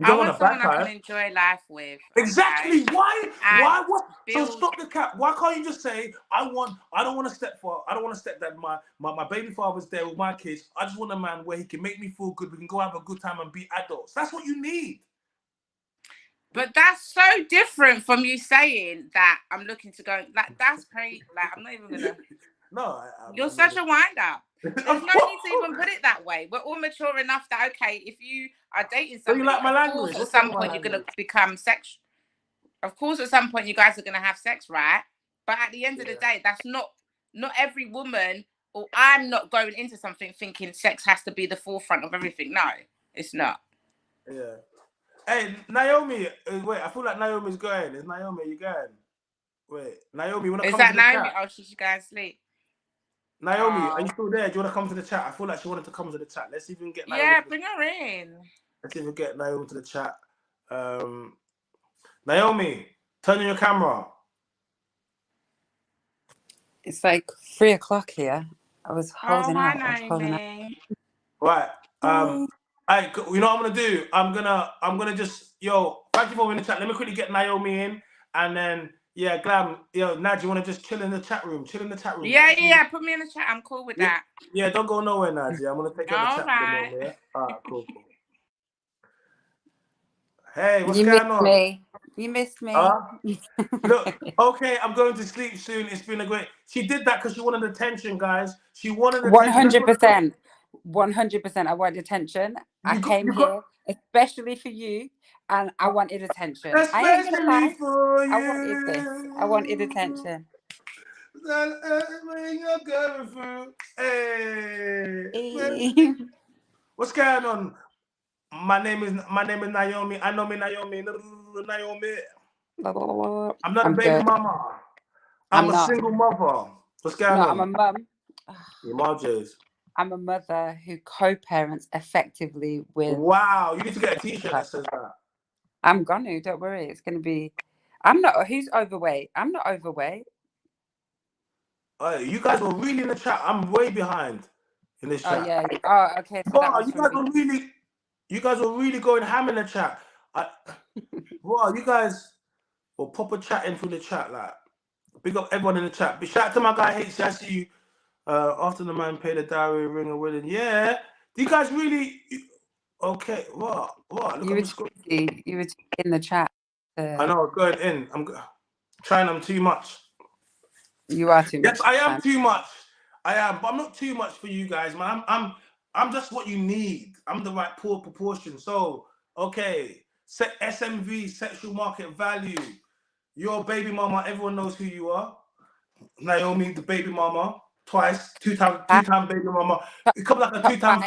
You don't want someone I can enjoy life with. Exactly. Okay? Why? What? So stop the cap. Why can't you just say, I don't want to step that my baby father's there with my kids. I just want a man where he can make me feel good. We can go have a good time and be adults. That's what you need. But that's so different from you saying that I'm looking to go. Like that's crazy. Like I'm not even gonna. No, you're such a wind up. There's no need to even put it that way. We're all mature enough that if you are dating somebody, so you like my language. At some point you're gonna become sex. Of course, at some point you guys are gonna have sex, right? But at the end of the day, that's not every woman. Or I'm not going into something thinking sex has to be the forefront of everything. No, it's not. Yeah. Hey, Naomi. Wait, I feel like Naomi's going. Is Naomi? You going? Wait, Naomi. Is that Naomi? Oh, she should go and sleep. Naomi, are you still there? Do you want to come to the chat? I feel like she wanted to come to the chat. Let's even get Naomi. Yeah, bring her in. Let's even get Naomi to the chat. Naomi, turn on your camera. It's like 3 o'clock here. I was holding out. Naomi. Right. You know what I'm gonna do? I'm gonna just thank you for in the chat. Let me quickly get Naomi in, and then. Yeah, Glam. Nad, you want to just chill in the chat room? Yeah. Put me in the chat. I'm cool with that. Yeah, don't go nowhere, Nad. I'm going to take you in the chat room. Yeah? All right, cool. Hey, what's You going missed on? me. You missed me. Look, okay, I'm going to sleep soon. It's been a great. She did that because she wanted attention, guys. She wanted attention. That's what 100%. 100%. I wanted attention. I came you got, here especially for you, and I wanted attention. I ain't gonna especially lie. for I wanted this. I wanted you. attention. When you're going through. Hey, Eh. what's going on? My name is Naomi. I know me, Naomi. Naomi. I'm not a I'm baby good. mama. I'm I'm a not. single mother. What's going No, I'm a on? mum. Your Marges. I'm a mother who co-parents effectively with. Wow, you need to get a T-shirt that says that. I'm gonna. Don't worry. It's gonna be. I'm not. Who's overweight? I'm not overweight. You guys were really in the chat. I'm way behind in this Oh chat. yeah. Oh, okay. So that Wow, was from. you guys were really going ham in the chat. Wow, you guys were proper chatting through the chat. Like, big up everyone in the chat. Big shout out to my guy HC. I see you. After the man paid the dowry, ring a wedding. Yeah. Do you guys really? Okay. What? Look, You I'm were just going. too busy. You were too in the chat. I know. Going in. I'm trying them too much. You are too much. Yes, I am too much. I am, but I'm not too much for you guys, man. I'm just what you need. I'm the right poor proportion. So, okay, SMV, sexual market value. Your baby mama. Everyone knows who you are. Naomi, the baby mama, twice, two time baby mama. It comes like a Top 2 time.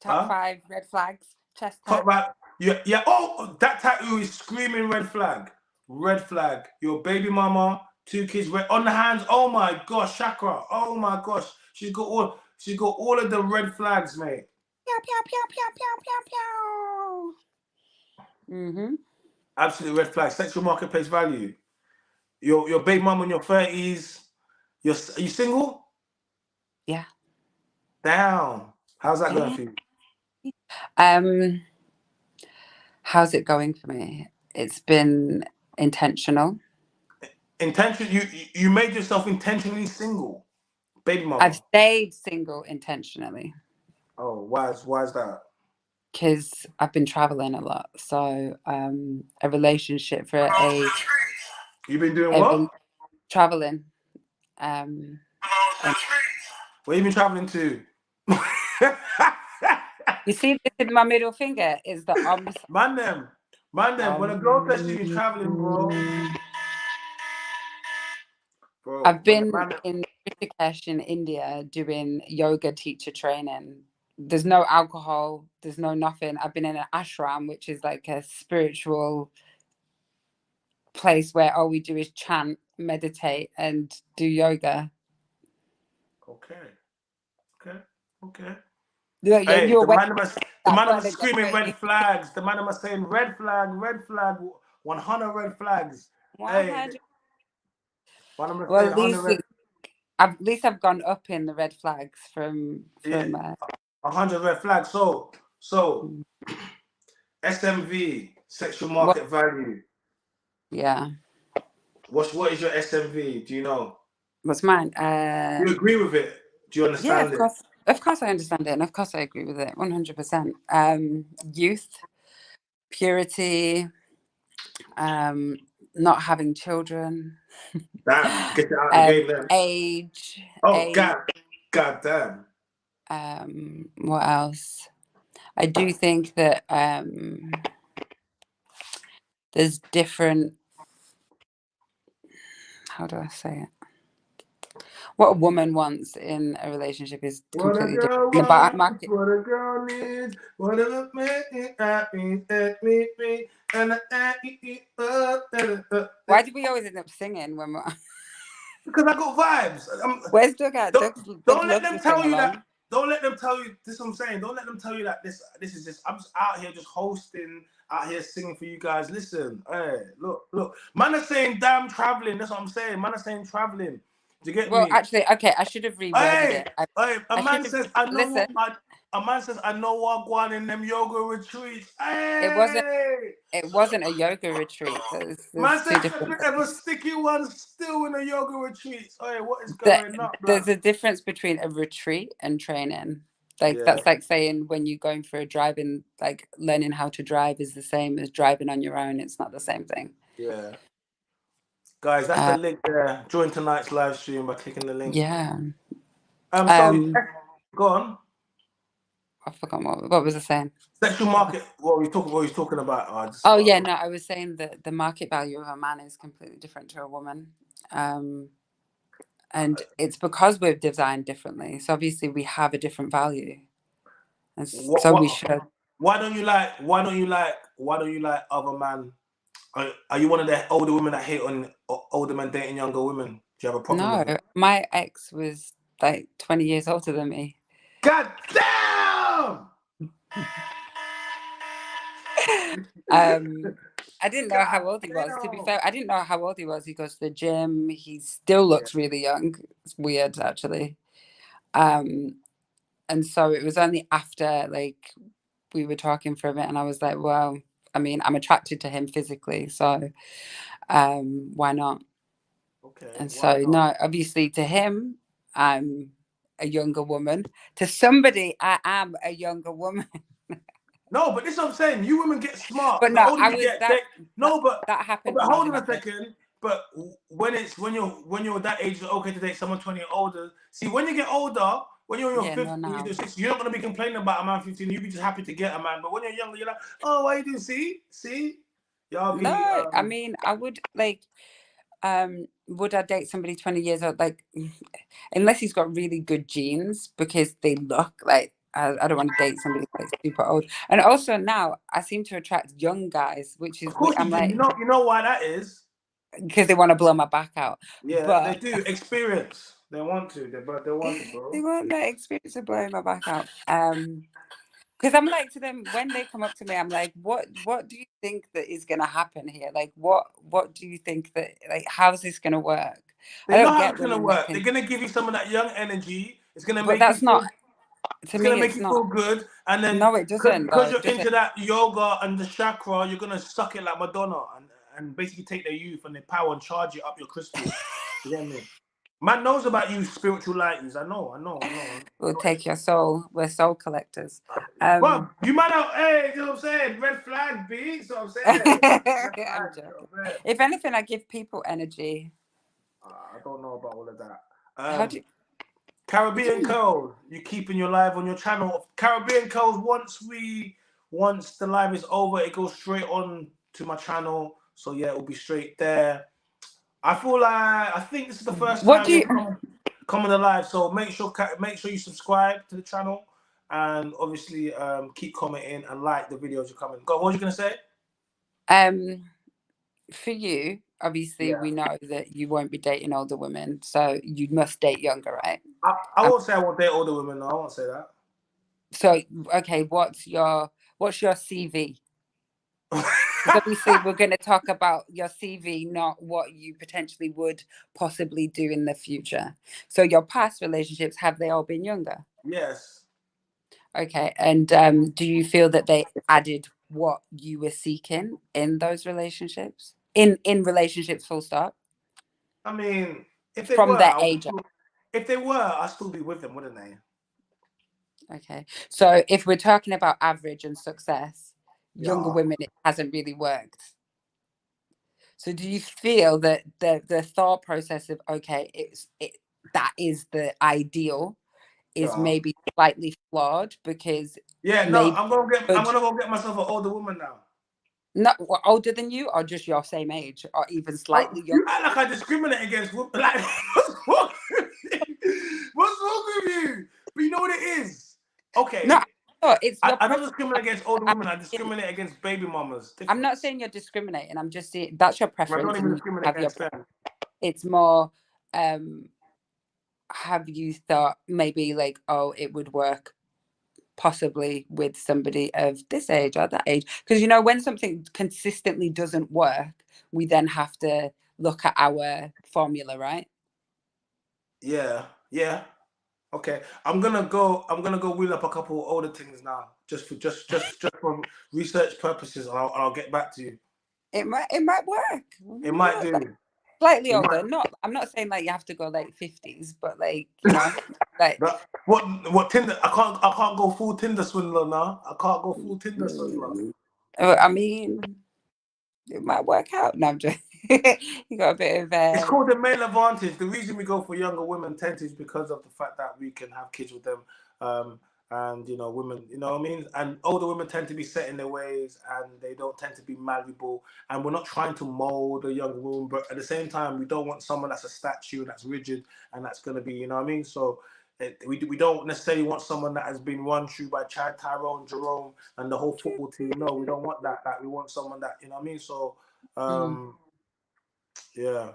Top 5 red flags. Chest Top tap. right. Yeah. Oh, that tattoo is screaming red flag. Red flag. Your baby mama, 2 kids, red on the hands. Oh my gosh, Chakra. Oh my gosh, she's got all of the red flags, mate. Pew, pew, pew, pew, pew, pew, pew. Mm-hmm. Absolute red flag. Sexual marketplace value. Your baby mama in your 30s. Are you single? Yeah. Damn. How's that going for you? How's it going for me? It's been intentional. You made yourself intentionally single, baby mama. I've stayed single intentionally. Oh, why is that? Because I've been traveling a lot. So a relationship for a. You've been doing what? Traveling. Where you been traveling to? You see this in my middle finger is the Man them. When a girl says she been traveling, bro. I've been in Rishikesh in India doing yoga teacher training. There's no alcohol. There's no nothing. I've been in an ashram, which is like a spiritual place where all we do is chant, meditate, and do yoga. Okay. Yeah, Hey, you're the man was screaming red flags. The man was saying red flag, 100 red flags. 100. Hey, Well, at least I've gone up in the red flags from 100 red flags. So SMV, sexual market value. Yeah. What is your SMV? Do you know? What's mine? Do you agree with it? Do you understand it? Of course I understand it, and of course I agree with it 100%. Youth, purity, not having children. That get out of the game then. Age. Oh, God damn. What else? I do think that there's different. How do I say it? What a woman wants in a relationship is completely different. What a girl needs, whatever Why do we always end up singing when we're... Because I got vibes. Where's Doug at? Don't let them tell you that. Don't let them tell you this. Is what I'm saying. Don't let them tell you that this is just. I'm just out here just hosting, out here singing for you guys. Listen, hey, look. Man are saying damn traveling. That's what I'm saying. Man are saying traveling. Do you get me? Well, actually, okay, I should have reworded it. A man says I know. A man says I know what going in them yoga retreats. Hey! It wasn't a yoga retreat. Man says ever sticky ones still in a yoga retreat. Hey, what is going on? There's a difference between a retreat and training. Like that's like saying when you're going for a driving, like learning how to drive is the same as driving on your own. It's not the same thing. Yeah. Guys, that's the link there. Join tonight's live stream by clicking the link. Yeah. So go on. I forgot what was I saying? Sexual market. What were you talking about? No, I was saying that the market value of a man is completely different to a woman. And it's because we're designed differently. So obviously we have a different value. And so we should. Why don't you like other men? Are you one of the older women that hate on older men dating younger women? Do you have a problem with it? My ex was like 20 years older than me. God damn! I didn't know how old he was. To be fair, I didn't know how old he was. He goes to the gym. He still looks really young. It's weird, actually. And so it was only after like we were talking for a bit, and I was like, well, I mean, I'm attracted to him physically, so why not? Okay. And so no, obviously to him, I'm a younger woman. To somebody, I am a younger woman. No, but this is what I'm saying. You women get smart. But no, I was that happened. But hold on a second. But when you're that age, it's okay to date someone 20 or older. See, when you get older, when you're in your 50s, you're not gonna be complaining about a man 15. You'll be just happy to get a man. But when you're younger, you're like, oh, why you doing? See, y'all be. No, I mean, I would like. Would I date somebody 20 years old? Like, unless he's got really good genes, because they look like. I don't want to date somebody like super old. And also now I seem to attract young guys, which is of course I'm like, you know why that is? Because they want to blow my back out. Yeah, but they do. Experience. They want to. They want to, bro. They want that experience of blowing my back out. Because I'm like to them when they come up to me, I'm like, what do you think that is gonna happen here? Like what do you think that like how's this gonna work? They know how it's gonna work. They're gonna give you some of that young energy. It's gonna make that's you not it's gonna make you feel good. And then no, it doesn't. Because you're into that yoga and the chakra, you're gonna suck it like Madonna and basically take their youth and their power and charge it up your crystal. You get me? Man knows about you spiritual lightings. I know. We'll take your soul. We're soul collectors. Well, you might have, hey, you know what I'm saying? Red flag, B. So I'm saying. I'm joking. If anything, I give people energy. I don't know about all of that. How do you... Caribbean Curls, you keeping your live on your channel. Caribbean Curls, once the live is over, it goes straight on to my channel. So yeah, it'll be straight there. I think this is the first time you're coming alive. So make sure you subscribe to the channel and obviously keep commenting and like the videos you're coming. Go on, what are you gonna say? For you, obviously, we know that you won't be dating older women, so you must date younger, right? I won't say I won't date older women. No, I won't say that. So, okay, what's your CV? Obviously, we're going to talk about your CV, not what you potentially would possibly do in the future. So, your past relationships, have they all been younger? Yes. Okay, and do you feel that they added what you were seeking in those relationships? In relationships, full stop. I mean, if they were, I'd still be with them, wouldn't they? Okay, so if we're talking about average and success, younger women, it hasn't really worked. So do you feel that the thought process of that is the ideal is maybe slightly flawed because I'm gonna go get myself an older woman now. Not older than you, or just your same age, or even slightly younger? You act like I discriminate against women. Like, what's wrong with you? But you know what it is? Okay. No, I don't discriminate against older women. I discriminate against baby mamas. I'm not saying you're discriminating. I'm just saying that's your preference. I don't even discriminate against them. It's more, have you thought maybe like, oh, it would work possibly with somebody of this age or that age? Because you know, when something consistently doesn't work, we then have to look at our formula, right? Yeah. Okay, I'm gonna go wheel up a couple older things now, just for research purposes, and I'll get back to you. It might work. It might do. Slightly older. I'm not saying like you have to go like 50s, but like, you know, Like what Tinder? I can't go full Tinder swindler now. I can't go full Tinder swindler. I mean, it might work out. No, I'm joking. You got a bit of. It's called the male advantage. The reason we go for younger women is because of the fact that we can have kids with them, and women, you know what I mean. And older women tend to be set in their ways, and they don't tend to be malleable. And we're not trying to mold a young woman, but at the same time, we don't want someone that's a statue, that's rigid, and that's going to be, you know what I mean. So we don't necessarily want someone that has been run through by Chad, Tyrone, Jerome, and the whole football team. No, we don't want that. We want someone that, you know what I mean. So yeah.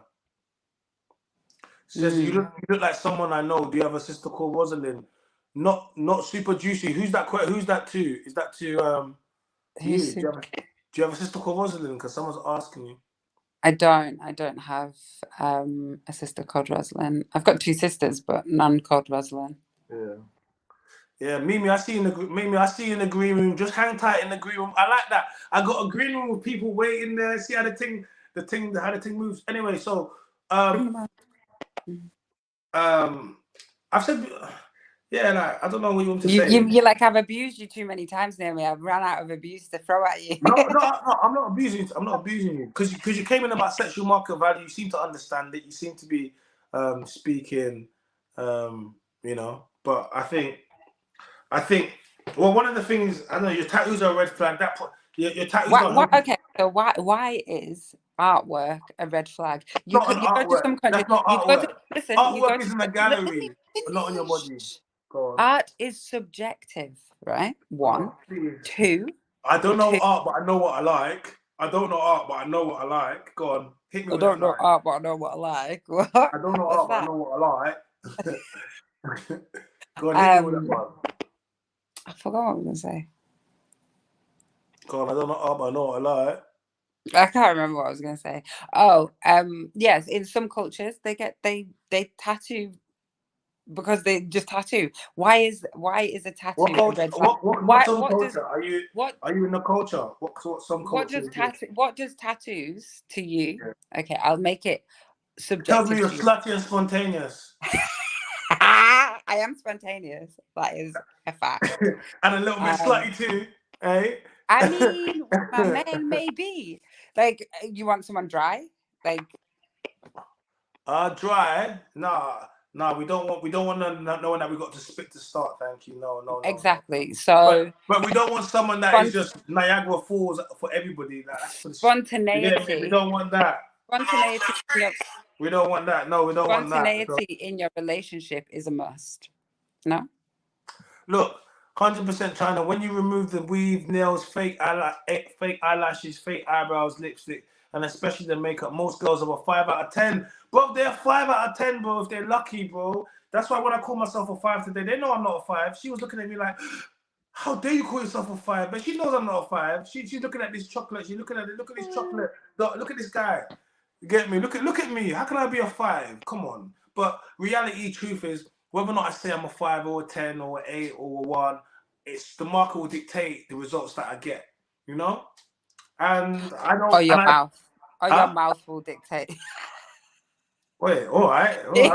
Says you look like someone I know. Do you have a sister called Rosalind? Not super juicy. Who's that? Who's that to? Is that to you? Do you have a sister called Rosalind? Because someone's asking you. I don't have a sister called Rosalind. I've got 2 sisters, but none called Rosalind. Yeah, Mimi, I see you in the green room. Just hang tight in the green room. I like that. I got a green room with people waiting there. See how how the thing moves. Anyway, so I've said, yeah, like, I don't know what you want to say. You like, I've abused you too many times, Naomi. I've run out of abuse to throw at you. No, I'm not abusing you. I'm not abusing you because you came in about sexual market value. You seem to understand it. You seem to be speaking, But I think. Well, one of the things I know, your tattoos are a red flag. Your tattoos don't. Okay, so why is artwork a red flag? You go to some country. That's not artwork. Artwork is in a gallery, but not on your body. Art is subjective, right? 1, 2. I don't know art, but I know what I like. I don't know art, but I know what I like. Go on, hit me with that. I don't know art, but I know what I like. What? I don't know art, but I know what I like. Go on, hit me with that one. I forgot what I was going to say. Go on, I don't know art, but I know what I like. I can't remember what I was going to say. Oh, yes, in some cultures they tattoo because they just tattoo. Why is a tattoo a red flag? What culture? Are you in the culture? What does tattoos to you? Yeah. Okay, I'll make it subjective. Tell me you're slutty and spontaneous. I am spontaneous. That is a fact. And a little bit slutty too, eh? I mean, my man maybe. Like, you want someone dry? Like, dry? Nah, we don't want no one that we got to spit to start. Thank you. No. Exactly. So, but we don't want someone that is just Niagara Falls for everybody. That's for spontaneity. We don't want that. Spontaneity. We don't want that. No, we don't want that. Spontaneity in your relationship is a must. No. Look, 100% China. When you remove the weave, nails, fake eyelashes, fake eyebrows, lipstick, and especially the makeup, most girls are a 5 out of 10. Bro, they're 5 out of 10, bro, if they're lucky, bro. That's why when I call myself a 5 today, they know I'm not a 5. She was looking at me like, how dare you call yourself a 5? But she knows I'm not a 5. She's looking at this chocolate. She's looking at it. Look at this chocolate. Look at this guy. You get me? Look at me. How can I be a 5? Come on. But reality, truth is, whether or not I say I'm a 5 or a 10 or an 8 or a 1, it's the market will dictate the results that I get, you know? And I don't... Or your mouth. Or your mouth will dictate. Wait, all right. Easy.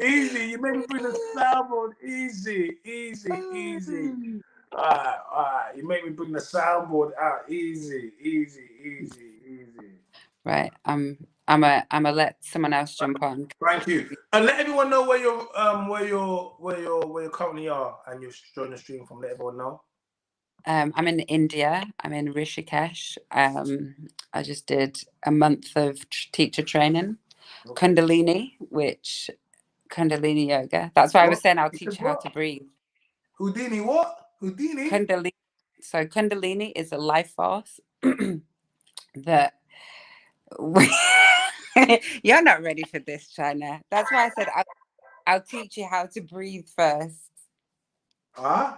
Easy. You make me bring the soundboard. Easy. All right. You make me bring the soundboard out. Easy. Right. I'm gonna let someone else jump on. Thank you. And let everyone know where you currently are, and you're joining the stream from. Let everyone know. I'm in India. I'm in Rishikesh. I just did a month of teacher training, Kundalini yoga. That's why I was saying I'll teach you how to breathe. Houdini what? Houdini? Kundalini. So Kundalini is a life force that you're not ready for this, China. That's why I said I'll teach you how to breathe first. Huh?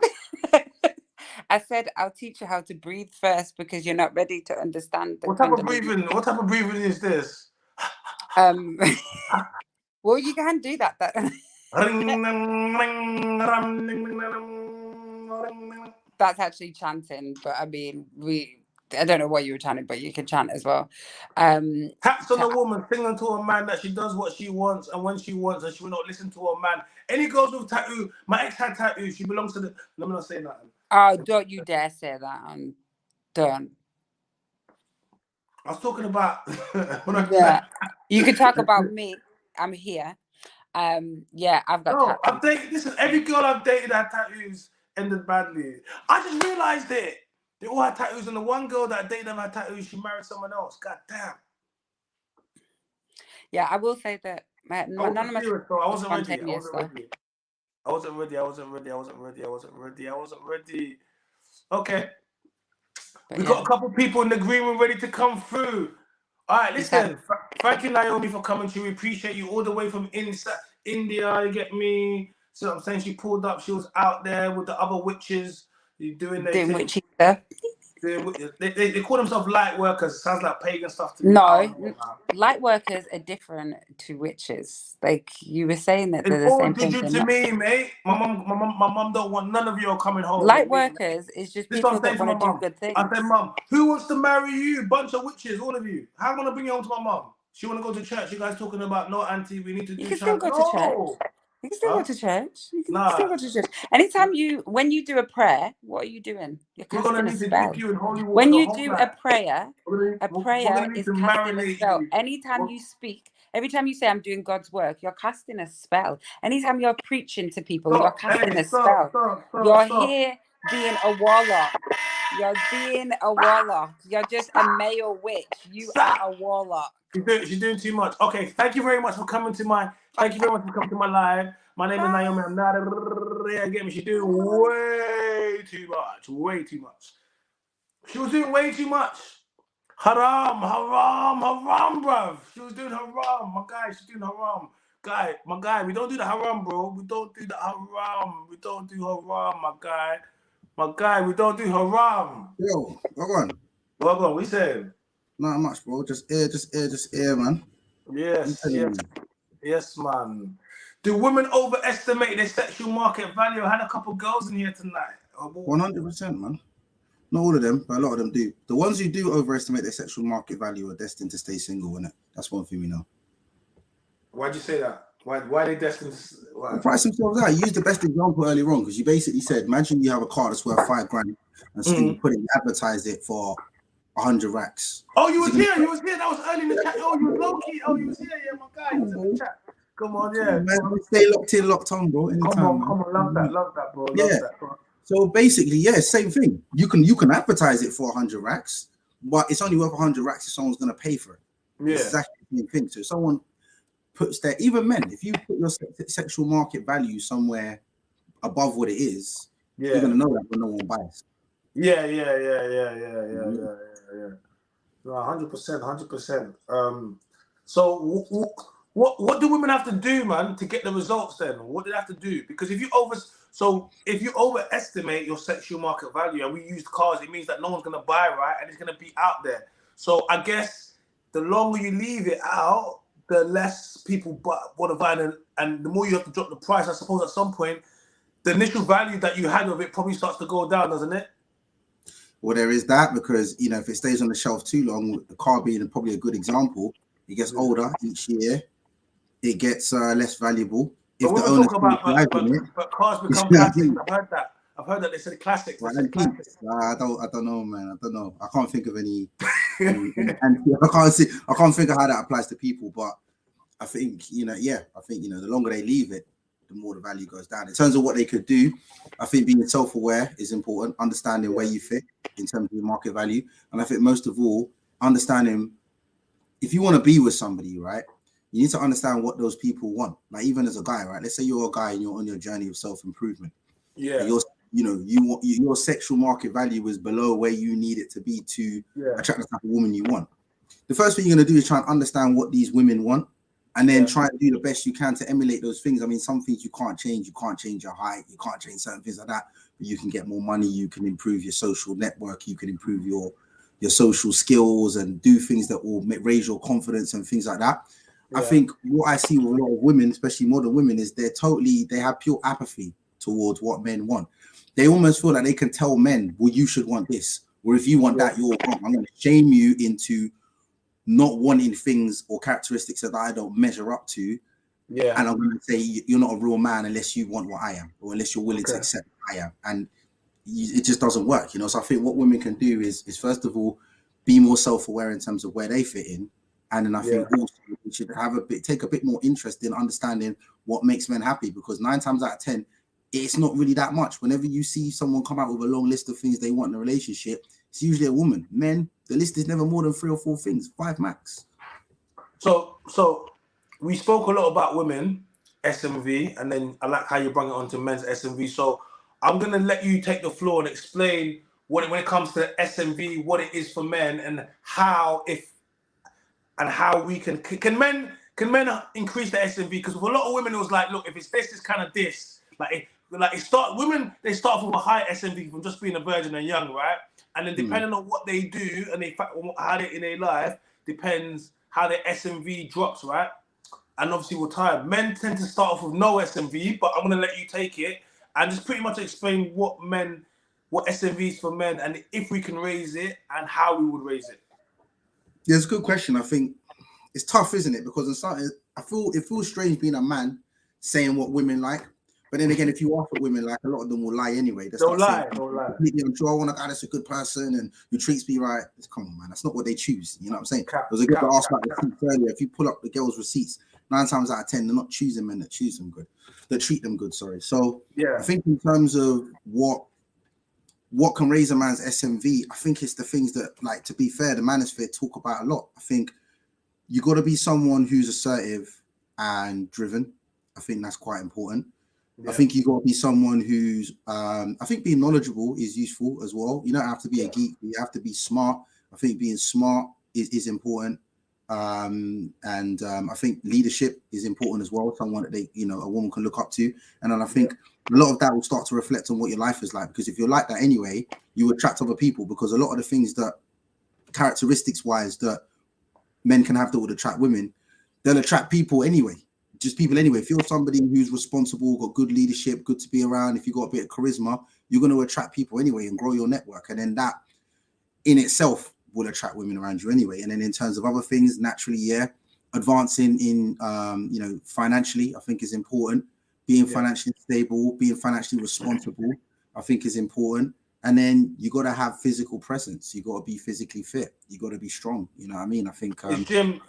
I said I'll teach you how to breathe first because you're not ready to understand the What type of breathing is this? Well, you can do that. That's actually chanting, but I mean, I don't know what you were chanting, but you can chant as well. Taps on a woman, singing to a man that she does what she wants and when she wants, and she will not listen to a man. Any girls with tattoo, my ex had tattoo, she belongs to the. Let me not say that. Oh, don't you dare say that. Don't. I was talking about. Yeah, you can talk about me. I'm here. Yeah, I've got tattoos. I've dated. Listen, every girl I've dated had tattoos ended badly. I just realized it. They all had tattoos, and the one girl that I dated them had tattoos, she married someone else. God damn. Yeah, I will say that none of my I wasn't ready. Okay. But We got a couple people in the green room ready to come through. All right, listen. Thank you, Naomi, for coming to. We appreciate you all the way from inside India. You get me? So I'm saying she pulled up. She was out there with the other witches. Doing witchy stuff. They call themselves light workers. Sounds like pagan stuff to me. No, light workers are different to witches. Like you were saying that they're the same thing. To me, mate. My mum don't want none of you coming home. Light workers is just people that want to do good things. I said, Mum, who wants to marry you? Bunch of witches, all of you. How am I gonna bring you home to my mum? She wanna go to church. You guys talking about no, auntie, we need to do. You can still go to church. You can still go to church. You can still go to church. Anytime when you do a prayer, what are you doing? You're casting a spell. When you do a prayer is casting a spell. Anytime you speak, every time you say I'm doing God's work, you're casting a spell. Anytime you're preaching to people, you're casting a spell. You're here being a warlock. You're being a warlock. You're just a male witch. You are a warlock. She's doing too much. Okay, thank you very much for coming to my. Thank you very much for coming to my live. My name is Naomi. I'm not again. She's doing way too much. Way too much. She was doing way too much. Haram, bruv. She was doing haram. My guy, she's doing haram. My guy, we don't do the haram, bro. We don't do the haram. We don't do haram, my guy. My guy, we don't do haram. Yo, what on? We said. Not much, bro. Just air, man. Yes, man. Do women overestimate their sexual market value? I had a couple girls in here tonight. 100%, man. Not all of them, but a lot of them do. The ones who do overestimate their sexual market value are destined to stay single, innit? That's one thing we know. Why'd you say that? Why are they destined to price themselves out? You used the best example earlier on because you basically said, imagine you have a car that's worth $5,000 and still advertise it for 100 racks. Oh, you was here. That was early in the chat. Oh, you was low key. Oh, you was here. Yeah, my guy. You was in the chat. Come on, yeah. Man, stay locked on, bro. Anytime, come on. Love that, bro. Love that, bro. So basically, same thing. You can advertise it for 100 racks, but it's only worth 100 racks if someone's gonna pay for it. Yeah. It's exactly the same thing. So if someone puts their, even men, if you put your sexual market value somewhere above what it is, you're gonna know that when no one buys. Yeah. 100%. So what do women have to do, man, to get the results then? What do they have to do? Because if you overestimate your sexual market value, and we use cars, it means that no one's gonna buy, right? And it's gonna be out there. So I guess the longer you leave it out, the less people want to buy it, and the more you have to drop the price. I suppose at some point, the initial value that you had of it probably starts to go down, doesn't it? Well, there is that, because if it stays on the shelf too long, the car being probably a good example, it gets older each year, it gets less valuable. If the owner but cars become classics. I've heard that they said classics. I don't know, man. I don't know. I can't think of any. I can't think of how that applies to people. But I think the longer they leave it, the more the value goes down. In terms of what they could do, I think being self-aware is important. Understanding where you fit in terms of your market value, and I think most of all, understanding if you want to be with somebody, right? You need to understand what those people want. Like even as a guy, right? Let's say you're a guy and you're on your journey of self-improvement. Yeah. Your sexual market value is below where you need it to be to attract the type of woman you want. The first thing you're going to do is try and understand what these women want, and then try and do the best you can to emulate those things. I mean, some things you can't change. You can't change your height. You can't change certain things like that. But you can get more money. You can improve your social network. You can improve your social skills and do things that will raise your confidence and things like that. Yeah. I think what I see with a lot of women, especially modern women, is they have pure apathy towards what men want. They almost feel like they can tell men, well, you should want this. Or if you want that, you're wrong. I'm going to shame you into not wanting things or characteristics that I don't measure up to. Yeah. And I'm going to say you're not a real man unless you want what I am, or unless you're willing to accept what I am. And it just doesn't work, you know. So I think what women can do is first of all, be more self-aware in terms of where they fit in. And then I think also we should take a bit more interest in understanding what makes men happy, because 9 times out of 10, it's not really that much. Whenever you see someone come out with a long list of things they want in a relationship, it's usually a woman. Men, the list is never more than 3 or 4 things, 5 max. So we spoke a lot about women, SMV, and then I like how you bring it on to men's SMV. So I'm going to let you take the floor and explain when it comes to SMV, what it is for men, and how we can men increase the SMV? Because with a lot of women, it was like, look, if it's this, it's kind of this. Women, they start from a high SMV from just being a virgin and young, right? And then depending on what they do and how they in their life, depends how their SMV drops, right? And obviously with time, men tend to start off with no SMV, but I'm going to let you take it and just pretty much explain what SMV is for men, and if we can raise it and how we would raise it. Yeah, it's a good question. I think it's tough, isn't it? Because it feels strange being a man saying what women like. But then again, if you ask what women like, a lot of them will lie anyway. They'll lie. I'm sure I want a guy that's a good person and who treats me right. Come on, man. That's not what they choose. You know what I'm saying? There's a girl asked about the receipts earlier. If you pull up the girls' receipts, 9 times out of 10, they're not choosing men that choose them good. That treat them good, sorry. So I think in terms of what can raise a man's SMV, I think it's the things that, like, to be fair, the manosphere talk about a lot. I think you got to be someone who's assertive and driven. I think that's quite important. I think you got to be someone who's, I think being knowledgeable is useful as well. You don't have to be a geek, you have to be smart. I think being smart is important. I think leadership is important as well. Someone that a woman can look up to. And then I think a lot of that will start to reflect on what your life is like. Because if you're like that anyway, you attract other people, because a lot of the things that characteristics wise that men can have that would attract women, they'll attract people anyway. Just people anyway. If you're somebody who's responsible, got good leadership, good to be around, if you've got a bit of charisma, you're going to attract people anyway and grow your network. And then that in itself will attract women around you anyway. And then in terms of other things, naturally, advancing in, financially, I think is important. Being financially stable, being financially responsible, I think is important. And then you got to have physical presence. You got to be physically fit. You got to be strong. You know what I mean? I think gym,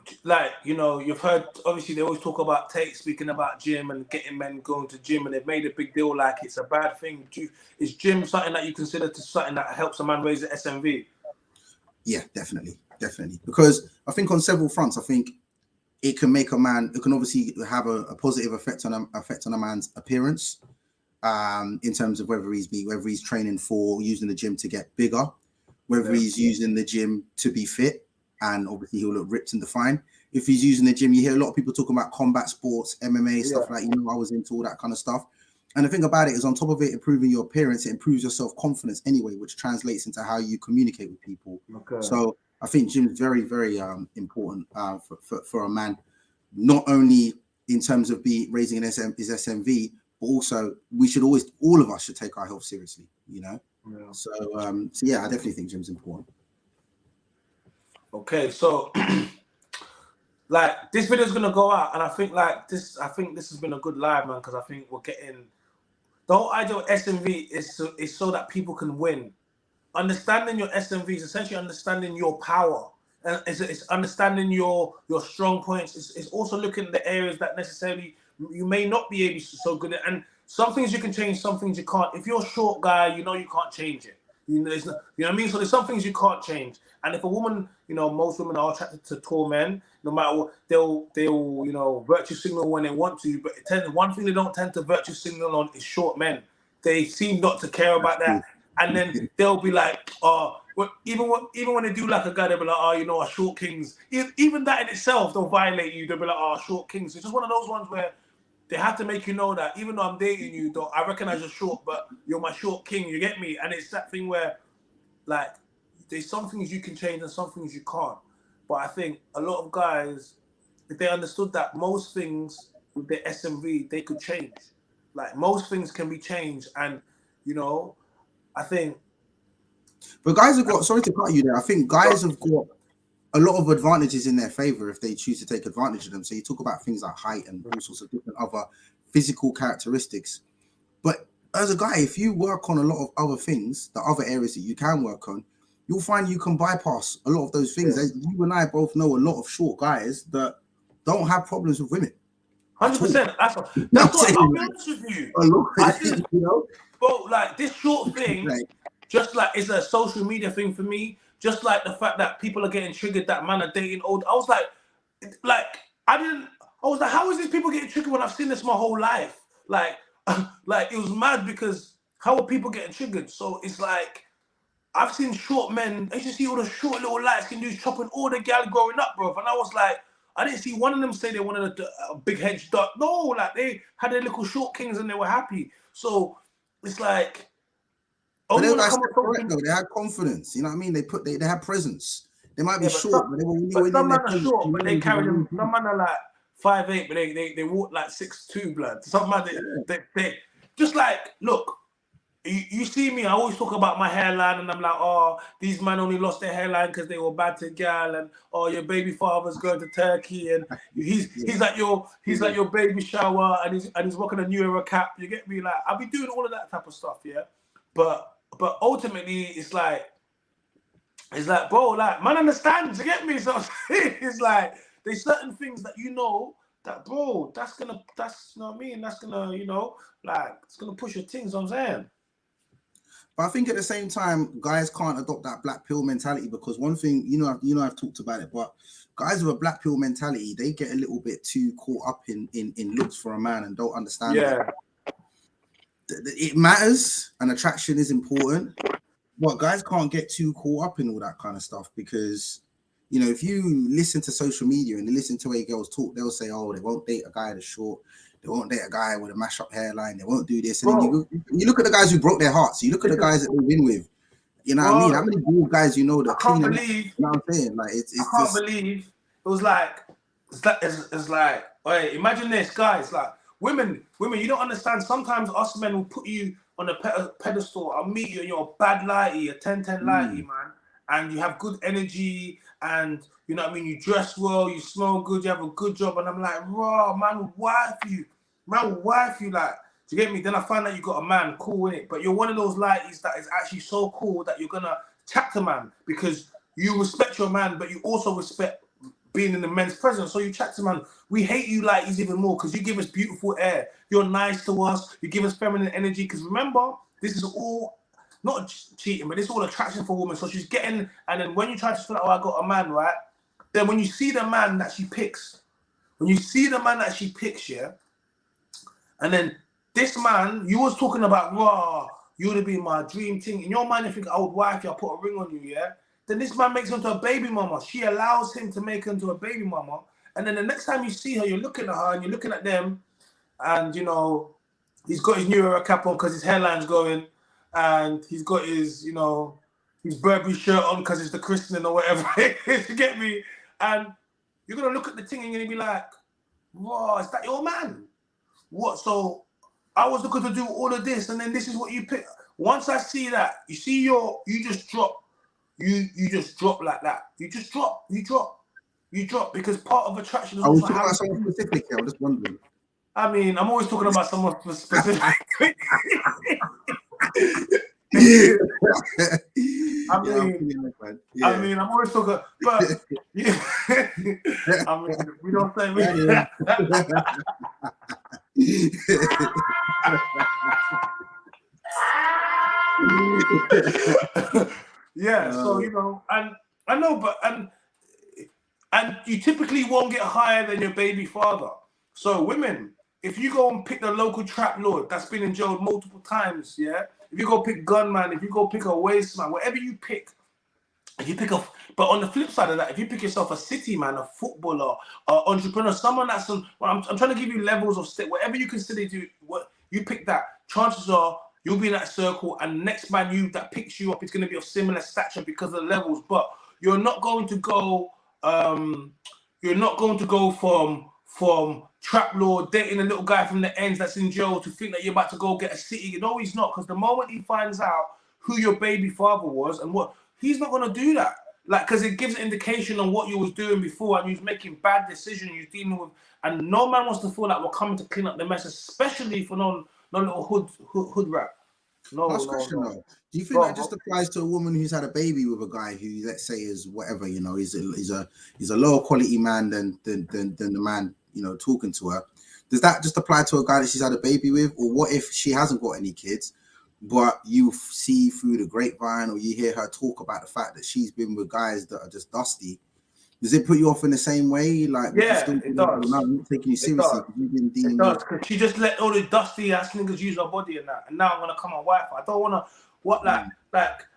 you've heard, obviously they always talk about speaking about gym and getting men going to gym, and they've made a big deal like it's a bad thing. Is gym something that you consider to something that helps a man raise the SMV? Yeah, definitely. Because I think on several fronts, I think it can make a man, it can obviously have a positive effect on a man's appearance. In terms of whether he's training for using the gym to get bigger, whether he's using the gym to be fit, and obviously he'll look ripped and defined. If he's using the gym, you hear a lot of people talking about combat sports, MMA, stuff like, I was into all that kind of stuff. And the thing about it is, on top of it improving your appearance, it improves your self-confidence anyway, which translates into how you communicate with people. So I think gym is very, very important for a man, not only in terms of raising his SMV, but also all of us should take our health seriously, So I definitely think gym's important. Okay, so this video is gonna go out, and I think this has been a good live, man, because I think we're getting the whole idea of SMV is so that people can win. Understanding your SMV is essentially understanding your power, and it's understanding your strong points. It's also looking at the areas that necessarily you may not be able to so good at, and some things you can change, some things you can't. If you're a short guy, you can't change it. You know what I mean? So there's some things you can't change. And if a woman, most women are attracted to tall men, no matter what, they'll virtue signal when they want to, but one thing they don't tend to virtue signal on is short men. They seem not to care about that. And then they'll be like, even when they do like a guy, they'll be like, our short kings. Even that in itself, they'll violate you. They'll be like, short kings. It's just one of those ones where they have to make you know that even though I'm dating you, though I recognize you're short, but you're my short king. You get me? And it's that thing where, there's some things you can change and some things you can't. But I think a lot of guys, if they understood that most things with their SMV, they could change. Most things can be changed. And, I think But guys have got, sorry to cut you there, I think guys have got a lot of advantages in their favor if they choose to take advantage of them. So you talk about things like height and all sorts of different other physical characteristics. But as a guy, if you work on a lot of other things, the other areas that you can work on, you'll find you can bypass a lot of those things. Yeah. You and I both know a lot of short guys that don't have problems with women. 100%. That's what I'll be honest with you. You know? Bro, like this short thing, just like it's a social media thing for me. Just like the fact that people are getting triggered that man are dating old. I was like, how is these people getting triggered when I've seen this my whole life? Like it was mad because how are people getting triggered? So it's like, I've seen short men. I used to see all the short little lights can do chopping all the gal growing up, bro. And I was like, I didn't see one of them say they wanted a big hedge duck. No, like they had their little short kings and they were happy. So it's like, but they had confidence. You know what I mean? They had presence. They might be short, but some men are short, but they carry them. Some men are like 5'8", but they walk like 6'2", blood. Some men they just like, look. You see me, I always talk about my hairline and I'm like, oh, these men only lost their hairline because they were bad to gal, and oh, your baby father's going to Turkey and he's at your baby shower and he's rocking a New Era cap. You get me? Like, I'll be doing all of that type of stuff, yeah. But ultimately it's like, bro, like, man understands, you get me? So it's like there's certain things that you know that, bro, that's you know what I mean? That's gonna, you know, like it's gonna push your things, you know what I'm saying? But I think at the same time, guys can't adopt that black pill mentality, because one thing, you know, I've talked about it, but guys with a black pill mentality, they get a little bit too caught up in looks for a man and don't understand that it matters and attraction is important. But guys can't get too caught up in all that kind of stuff, because, you know, if you listen to social media and you listen to way girls talk, they'll say, oh, they won't date a guy that's short. They won't date a guy with a mash up hairline. They won't do this. And then you look at the guys who broke their hearts. You look at the guys that they've been with. You know what I mean? How many good guys you know that clean? You know what I'm saying? Like I can't believe it was like it's like, hey, imagine this, guys. Like women, you don't understand. Sometimes us men will put you on a pedestal. I'll meet you and you're a bad lighty, a 10-10 lighty, man, and you have good energy, and you know what I mean, you dress well, you smell good, you have a good job, and I'm like, raw, man will wife you. Man will wife you, like, do you get me? Then I find out you got a man, cool in it, but you're one of those lighties that is actually so cool that you're gonna chat to man because you respect your man, but you also respect being in the men's presence. So you chat to man. We hate you lighties even more because you give us beautiful air. You're nice to us. You give us feminine energy. Because remember, this is all not cheating, but it's all attraction for women. So she's getting, and then when you try to feel like, oh, I got a man, right? Then when you see the man that she picks, yeah. And then this man, you was talking about, raw, you would have been my dream thing. In your mind, you think, I would wife you, I'll put a ring on you, yeah? Then this man makes her into a baby mama. She allows him to make her into a baby mama. And then the next time you see her, you're looking at her and you're looking at them. And, you know, he's got his New Era cap on because his hairline's going. And he's got his, you know, his Burberry shirt on because it's the christening or whatever. You get me? And you're going to look at the thing and you're going to be like, wow, is that your man? What? So I was looking to do all of this, and then this is what you pick. Once I see that, you see you just drop. You just drop like that. You just drop. You drop because part of attraction is also also about someone specific. I'm just wondering. I mean, I'm always talking about someone specific. I mean, I'm always talking, but yeah. I mean, we don't say yeah, so you know, and I know, but and you typically won't get higher than your baby father. So women, if you go and pick the local trap lord that's been in jail multiple times, yeah. If you go pick gunman, if you go pick a wasteman, whatever you pick, if you pick a. But on the flip side of that, if you pick yourself a city man, a footballer, an entrepreneur, someone that's on, well, I'm trying to give you levels of state, whatever you consider to, what you pick that, chances are you'll be in that circle, and the next man that picks you up is going to be of similar stature because of the levels. But you're not going to go, from trap lord dating a little guy from the ends that's in jail to think that you're about to go get a city. No, he's not, because the moment he finds out who your baby father was and what. He's not gonna do that. Like, because it gives an indication on what you was doing before, and you was making bad decisions, you was dealing with, and no man wants to feel like we're coming to clean up the mess, especially for no little hood rat. No. Though. Do you think that just applies to a woman who's had a baby with a guy who, let's say, is whatever, you know, he's a lower quality man than the man, you know, talking to her? Does that just apply to a guy that she's had a baby with? Or what if she hasn't got any kids, but you see through the grapevine or you hear her talk about the fact that she's been with guys that are just dusty? Does it put you off in the same way? Like, yeah, it does. No, I'm not taking you seriously. You've been dealing with. Because she just let all the dusty ass niggas use her body and that, and now I'm gonna come on Wi-Fi. I don't wanna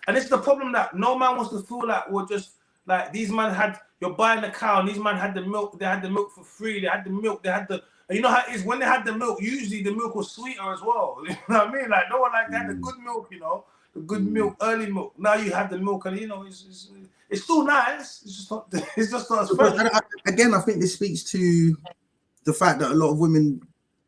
and it's the problem that no man wants to feel like we're just like these men had. You're buying the cow, and these men had the milk. They had the milk for free. They had the milk. They had the. And you know how it is when they had the milk. Usually the milk was sweeter as well. You know what I mean? Like no one they had the good milk. You know, the good milk, early milk. Now you have the milk, and you know it's still nice. It's just not. It's just not as fresh. Again, I think this speaks to the fact that a lot of women,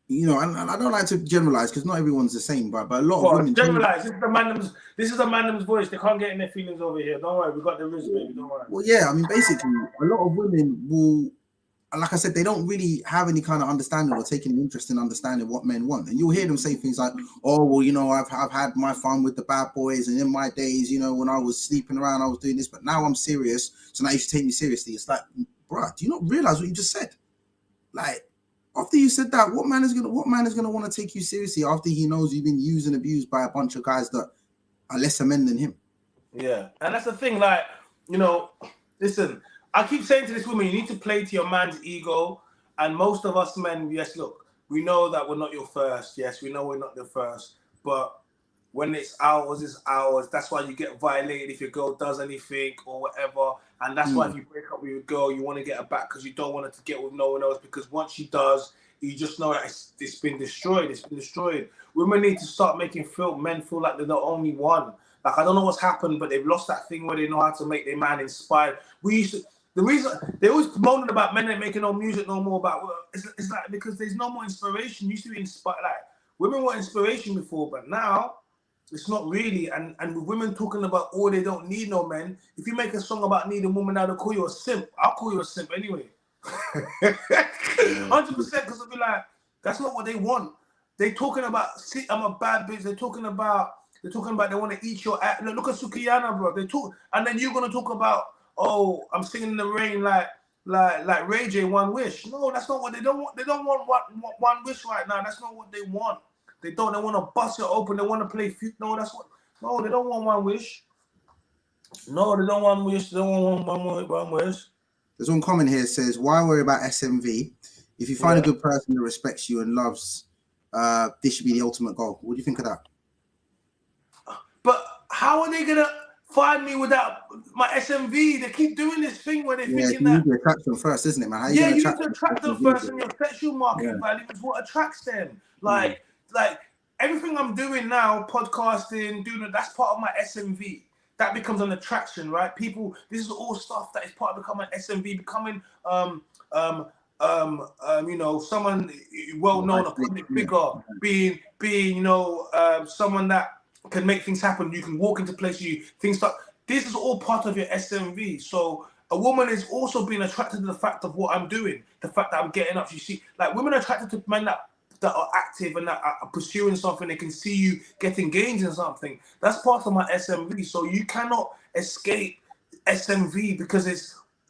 you know, and I don't like to generalize because not everyone's the same, but a lot of women generalize. This is a man's voice. They can't get in their feelings over here. Don't worry, we got the risk, baby. Don't worry. Well, yeah, I mean, basically, a lot of women will, like I said, they don't really have any kind of understanding or taking interest in understanding what men want. And you'll hear them say things like, "Oh, well, you know, I've had my fun with the bad boys, and in my days, you know, when I was sleeping around, I was doing this, but now I'm serious, so now you should take me seriously." It's like, bruh, do you not realize what you just said? Like, after you said that, what man is gonna want to take you seriously after he knows you've been used and abused by a bunch of guys that are lesser men than him? Yeah, and that's the thing. Like, you know, listen, I keep saying to this woman, you need to play to your man's ego. And most of us men, yes, look, we know that we're not your first. Yes, we know we're not the first. But when it's ours, it's ours. That's why you get violated if your girl does anything or whatever. And that's why if you break up with your girl, you want to get her back because you don't want her to get with no one else. Because once she does, you just know that it's been destroyed. It's been destroyed. Women need to start making men feel like they're the only one. Like, I don't know what's happened, but they've lost that thing where they know how to make their man inspired. The reason they always moaning about men ain't making no music no more about it's like because there's no more inspiration. Used to be inspired, like women were inspiration before, but now it's not really. And with women talking about they don't need no men. If you make a song about needing women now, they'll call you a simp. I'll call you a simp anyway. 100%, because I'll be like, that's not what they want. They talking about, see, I'm a bad bitch. They're talking about they want to eat your ass. Look at Sukiyana, bro. They talk, and then you're gonna talk about, oh, I'm singing in the rain like Ray J, One Wish. No, that's not what they don't want. They don't want One Wish right now. That's not what they want. They want to bust it open. They want to play. No, they don't want One Wish. No, they don't want Wish. They don't want One Wish. There's one comment here that says, why worry about SMV? If you find a good person that respects you and loves, this should be the ultimate goal. What do you think of that? But how are they gonna find me without my SMV? They keep doing this thing where they're thinking that you need to attract them first, isn't it, man? You need to attract them first, and your sexual market value is what attracts them. Like everything I'm doing now, podcasting, doing that's part of my SMV. That becomes an attraction, right? People, this is all stuff that is part of becoming SMV, becoming you know, someone well known, a public figure, being you know, someone that can make things happen. You can walk into places, things like this is all part of your SMV. So a woman is also being attracted to the fact of what I'm doing, the fact that I'm getting up. You see, like women are attracted to men that are active and that are pursuing something. They can see you get engaged in something. That's part of my SMV. So you cannot escape SMV because it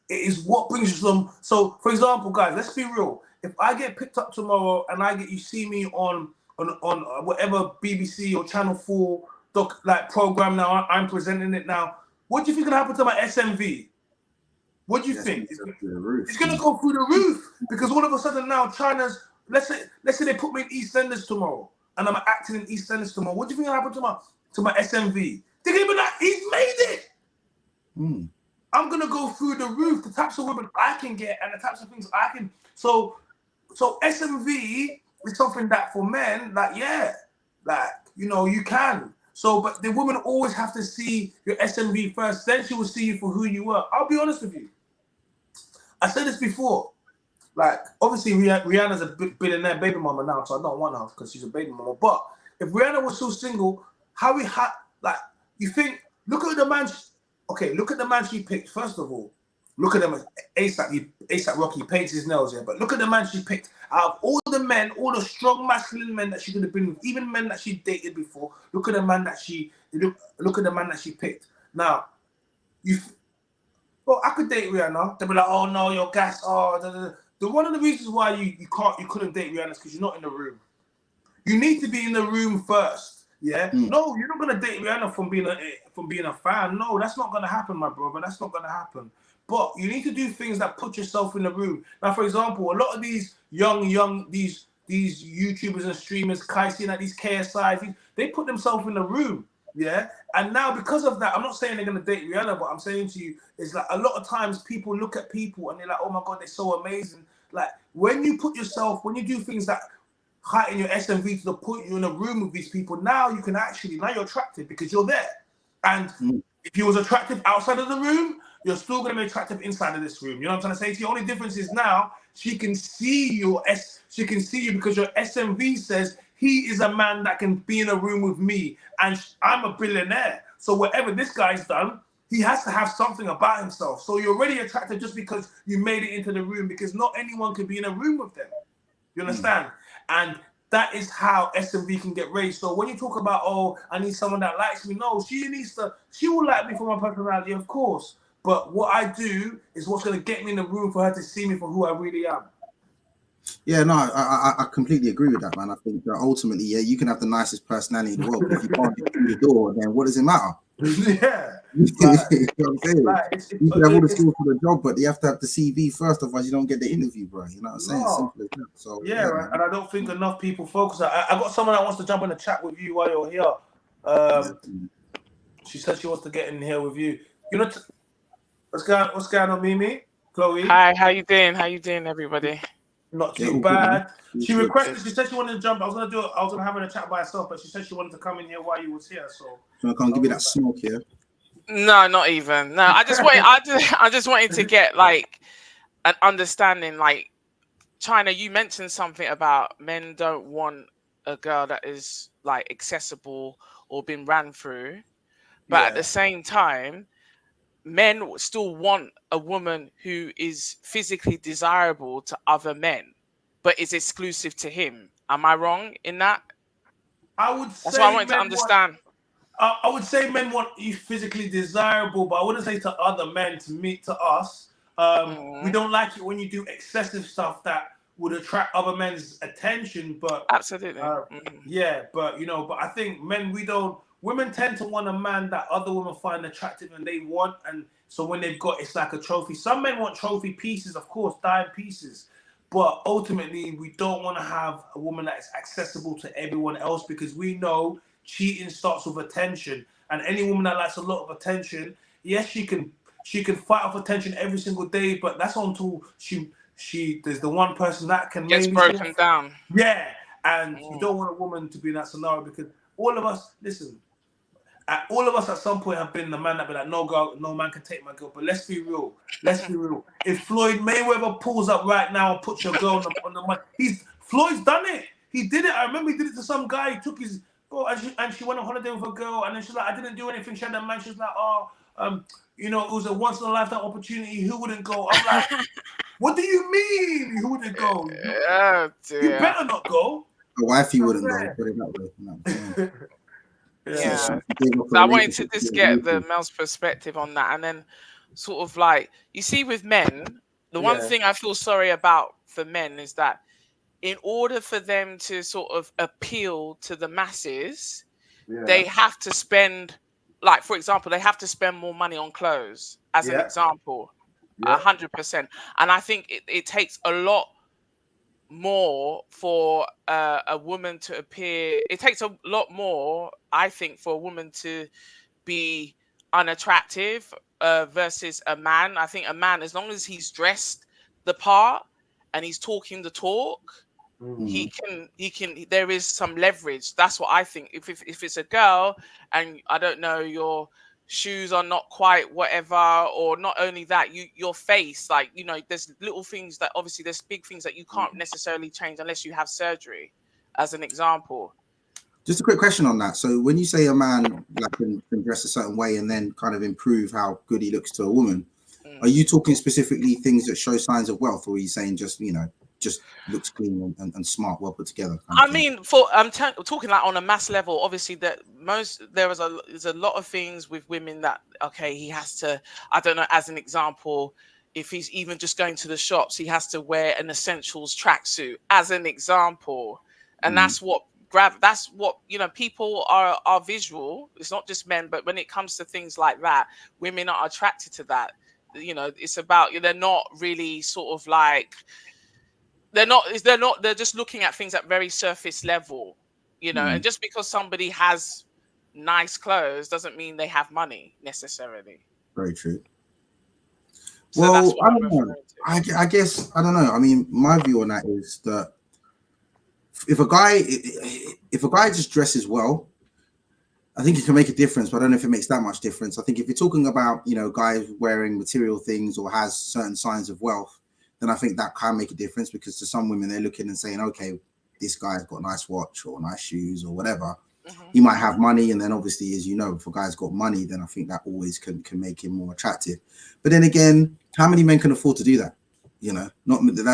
is what brings you some. So for example, guys, let's be real. If I get picked up tomorrow and you see me on whatever BBC or Channel 4 program now, I'm presenting it now. What do you think gonna happen to my SMV? What do you think? It's gonna go through the roof because all of a sudden now China's. Let's say they put me in EastEnders tomorrow and I'm acting in EastEnders tomorrow. What do you think will happen to my SMV? They're gonna be like, he's made it. I'm gonna go through the roof. The types of women I can get and the types of things I can. So SMV is something that for men, you know, you can. So, but the woman always have to see your SMV first. Then she will see you for who you are. I'll be honest with you. I said this before. Like, obviously, Rihanna's a billionaire baby mama now, so I don't want her because she's a baby mama. But if Rihanna was so single, how You think, look at the man. Okay, look at the man she picked. First of all, look at them. ASAP Rocky paints his nails, yeah. But look at the man she picked. Out of all the men, all the strong masculine men that she could have been with, even men that she dated before. Look at the man that look at the man that she picked. Now, well, I could date Rihanna. They'll be like, oh no, you're gas. Oh, the one of the reasons why you couldn't date Rihanna is because you're not in the room. You need to be in the room first. Yeah. No, you're not gonna date Rihanna from being a fan. No, that's not gonna happen, my brother. That's not gonna happen. But you need to do things that put yourself in the room. Now, for example, a lot of these these YouTubers and streamers, Kaisi and these KSIs, they put themselves in the room. Yeah. And now because of that, I'm not saying they're gonna date Rihanna, but I'm saying to you, it's like a lot of times people look at people and they're like, oh my God, they're so amazing. Like when you do things that heighten your SMV to the point you're in a room with these people, now you're attractive because you're there. And if you was attractive outside of the room, you're still going to be attractive inside of this room. You know what I'm trying to say to you? The only difference is now she can see you because your SMV says he is a man that can be in a room with me and I'm a billionaire. So whatever this guy's done, he has to have something about himself. So you're already attractive just because you made it into the room, because not anyone can be in a room with them. You understand? And that is how SMV can get raised. So when you talk about, oh, I need someone that likes me, no, she will like me for my personality, of course. But what I do is what's going to get me in the room for her to see me for who I really am. Yeah, no, I completely agree with that, man. I think that ultimately, yeah, you can have the nicest personality in the world, but if you can't get through the door, then what does it matter? Yeah. You know what I'm saying? You can have all the skills for the job, but you have to have the CV first, otherwise you don't get the interview, bro. You know what I'm saying? Simple as that. So yeah, right. And I don't think enough people focus. I got someone that wants to jump in the chat with you while you're here. She said she wants to get in here with you. You know, what's going on, Mimi? Chloe? Hi, how you doing? How you doing, everybody? Not too bad. She requested. She said she wanted to jump. I was gonna have her in a chat by herself, but she said she wanted to come in here while you was here. So can't give me that smoke here. No, not even. No, I just wanted to get like an understanding. Like, China, you mentioned something about men don't want a girl that is like accessible or been ran through, but at the same time, men still want a woman who is physically desirable to other men, but is exclusive to him. Am I wrong in that? I would say that's what I wanted to understand. I would say men want you physically desirable, but I wouldn't say to other men, to us. We don't like it when you do excessive stuff that would attract other men's attention. But absolutely, yeah. But but I think women tend to want a man that other women find attractive and they want, and so when they've got, it's like a trophy. Some men want trophy pieces, of course, dime pieces. But ultimately, we don't want to have a woman that is accessible to everyone else, because we know cheating starts with attention. And any woman that likes a lot of attention, yes, she can fight off attention every single day, but that's until there's the one person that can gets broken down. Yeah, and you don't want a woman to be in that scenario, because all of us at some point have been the man that be like, no man can take my girl. But let's be real. If Floyd Mayweather pulls up right now and puts your girl on the mic, Floyd's done it. He did it. I remember he did it to some guy. He took his girl and she went on holiday with a girl, and then she's like, I didn't do anything. She had that man. She's like, it was a once in a lifetime opportunity. Who wouldn't go? I'm like, what do you mean? Who wouldn't go? You better not go. A wifey wouldn't go. Put it that way. Yeah. So I wanted to just get the male's perspective on that, and then sort of like, you see with men, the one thing I feel sorry about for men is that in order for them to sort of appeal to the masses, they have to spend, like, for example, they have to spend more money on clothes, as an example, 100%. And I think it takes a lot more for a woman to appear. It takes a lot more, I think, for a woman to be unattractive versus a man. I think a man, as long as he's dressed the part and he's talking the talk, he can there is some leverage. That's what I think. If it's a girl and I don't know, your shoes are not quite whatever, or not only that, your face, like, there's little things that, obviously there's big things that you can't necessarily change unless you have surgery, as an example. Just a quick question on that. So when you say a man like can dress a certain way and then kind of improve how good he looks to a woman, are you talking specifically things that show signs of wealth, or are you saying just, you know, just looks clean and smart, well put together? I mean, for I'm talking like on a mass level. Obviously, there's a lot of things with women that, okay, he has to. I don't know. As an example, if he's even just going to the shops, he has to wear an essentials tracksuit. As an example, and that's what you know. People are visual. It's not just men, but when it comes to things like that, women are attracted to that. You know, it's about, they're not really sort of like. They're just looking at things at very surface level, you know, and just because somebody has nice clothes doesn't mean they have money necessarily. Very true. So well, that's what I don't know. I guess, I don't know. I mean, my view on that is that if a guy just dresses well, I think it can make a difference, but I don't know if it makes that much difference. I think if you're talking about, you know, guys wearing material things or has certain signs of wealth, then I think that can make a difference, because to some women, they're looking and saying, okay, this guy's got a nice watch or nice shoes or whatever. He might have money. And then obviously, as you know, if a guy's got money, then I think that always can make him more attractive. But then again, how many men can afford to do that? You know,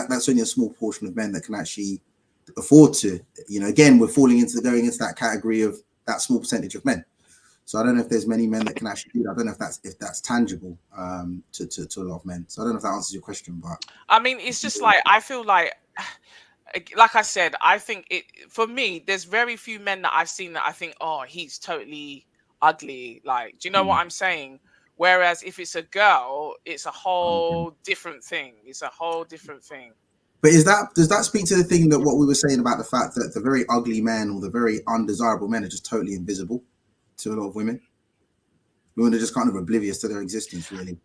that's only a small portion of men that can actually afford to, you know, again, we're going into that category of that small percentage of men. So I don't know if there's many men that can actually do that. I don't know if that's tangible to a lot of men. So I don't know if that answers your question, but I mean, it's just like, I feel like I said, I think for me, there's very few men that I've seen that I think, oh, he's totally ugly. Like, do you know what I'm saying? Whereas if it's a girl, it's a whole different thing. It's a whole different thing. But does that speak to the thing that what we were saying about the fact that the very ugly men or the very undesirable men are just totally invisible to a lot of women? Women are just kind of oblivious to their existence, really.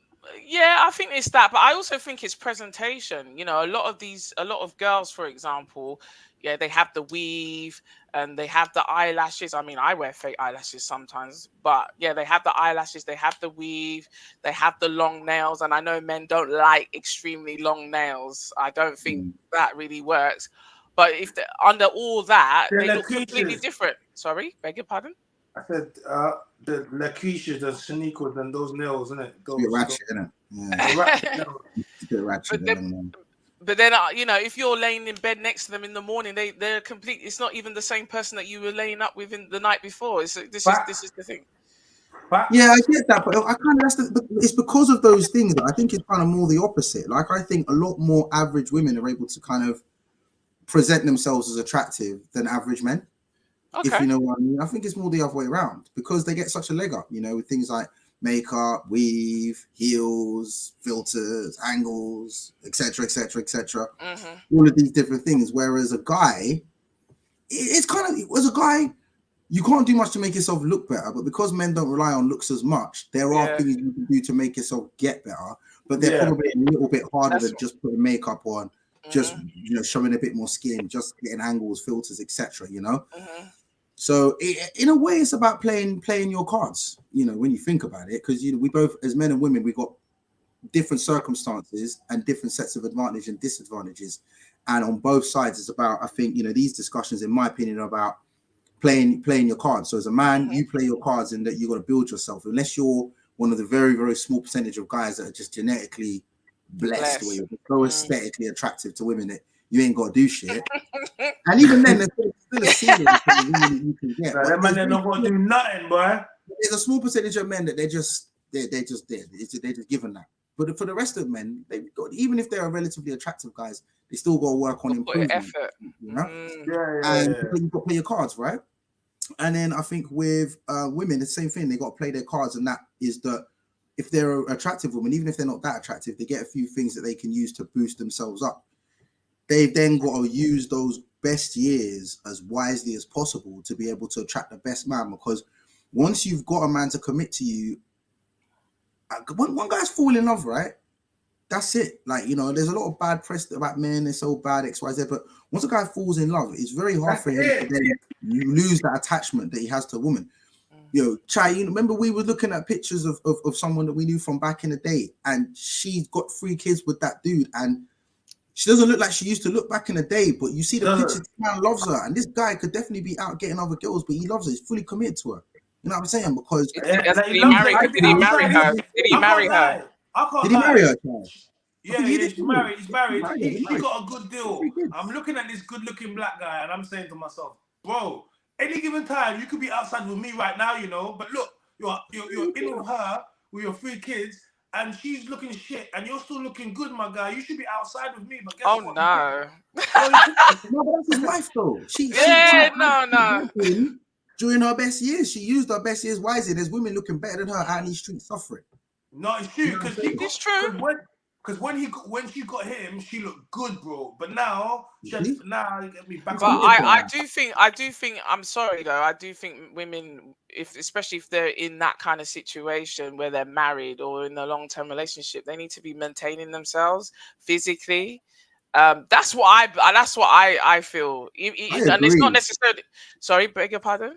Yeah, I think it's that, but I also think it's presentation. You know, a lot of girls, for example, yeah, they have the weave and they have the eyelashes. I mean, I wear fake eyelashes sometimes, but yeah, they have the eyelashes, they have the weave, they have the long nails. And I know men don't like extremely long nails. I don't think that really works. But if they're under all that, they look completely different. Sorry, beg your pardon? I said the laquishes, the sneakers, and those nails, isn't it? Those, it's a bit ratchet, isn't it? Yeah. It's a bit ratchet. But then, you know, if you're laying in bed next to them in the morning, they're complete. It's not even the same person that you were laying up with the night before. This is the thing. Yeah, I get that, but I kind of it's because of those things that I think it's kind of more the opposite. Like, I think a lot more average women are able to kind of present themselves as attractive than average men. Okay. If you know what I mean. I think it's more the other way around, because they get such a leg up, you know, with things like makeup, weave, heels, filters, angles, etc., etc., etc. All of these different things. Whereas a guy, it's kind of, as a guy, you can't do much to make yourself look better. But because men don't rely on looks as much, there are things you can do to make yourself get better. But they're probably a little bit harder than just putting makeup on, just, you know, showing a bit more skin, just getting angles, filters, etc. You know. So in a way, it's about playing your cards, you know, when you think about it, because, you know, we both, as men and women, we got different circumstances and different sets of advantages and disadvantages. And on both sides, it's about, I think, you know, these discussions, in my opinion, are about playing your cards. So as a man, you play your cards in that you got to build yourself. Unless you're one of the very, very small percentage of guys that are just genetically blessed. Where you're so aesthetically attractive to women that you ain't got to do shit. And even then, there's still a ceiling you can get. That man, they're not going to do nothing, boy. There's a small percentage of men that they're just there. They're just given that. But for the rest of men, they've got, even if they're relatively attractive guys, they still got to work on improvement. Effort. You know? And you've got to play your cards, right? And then I think with women, the same thing. They got to play their cards, and that is that if they're an attractive woman, even if they're not that attractive, they get a few things that they can use to boost themselves up. They've then got to use those best years as wisely as possible to be able to attract the best man. Because once you've got a man to commit to you, one guy's fall in love, right? That's it. Like, you know, there's a lot of bad press about men. They're so bad, X, Y, Z. But once a guy falls in love, it's very hard for him to then lose that attachment that he has to a woman. You know, Chai, you remember we were looking at pictures of someone that we knew from back in the day, and she's got 3 kids with that dude, and She doesn't look like she used to look back in the day, but you see the picture, this man loves her. And this guy could definitely be out getting other girls, but he loves her. He's fully committed to her. You know what I'm saying? Because did he marry her? Did he marry her? Did he marry her? Did he marry her? Yeah, she's married. He's married. He got a good deal. I'm looking at this good-looking black guy, and I'm saying to myself, bro, any given time you could be outside with me right now, you know. But look, you're in with her with your 3 kids, and she's looking shit, and you're still looking good, my guy. You should be outside with me. But guess what? No. No, but that's his wife though. She no. During her best years, she used her best years wisely. There's women looking better than her out in these streets suffering. No, it's true because it's true. Because when she got him, she looked good, bro. But now, you get me back. But I do think. I'm sorry though. I do think women, especially if they're in that kind of situation where they're married or in a long-term relationship, they need to be maintaining themselves physically. That's what I feel. And it's not necessarily. Sorry, beg your pardon.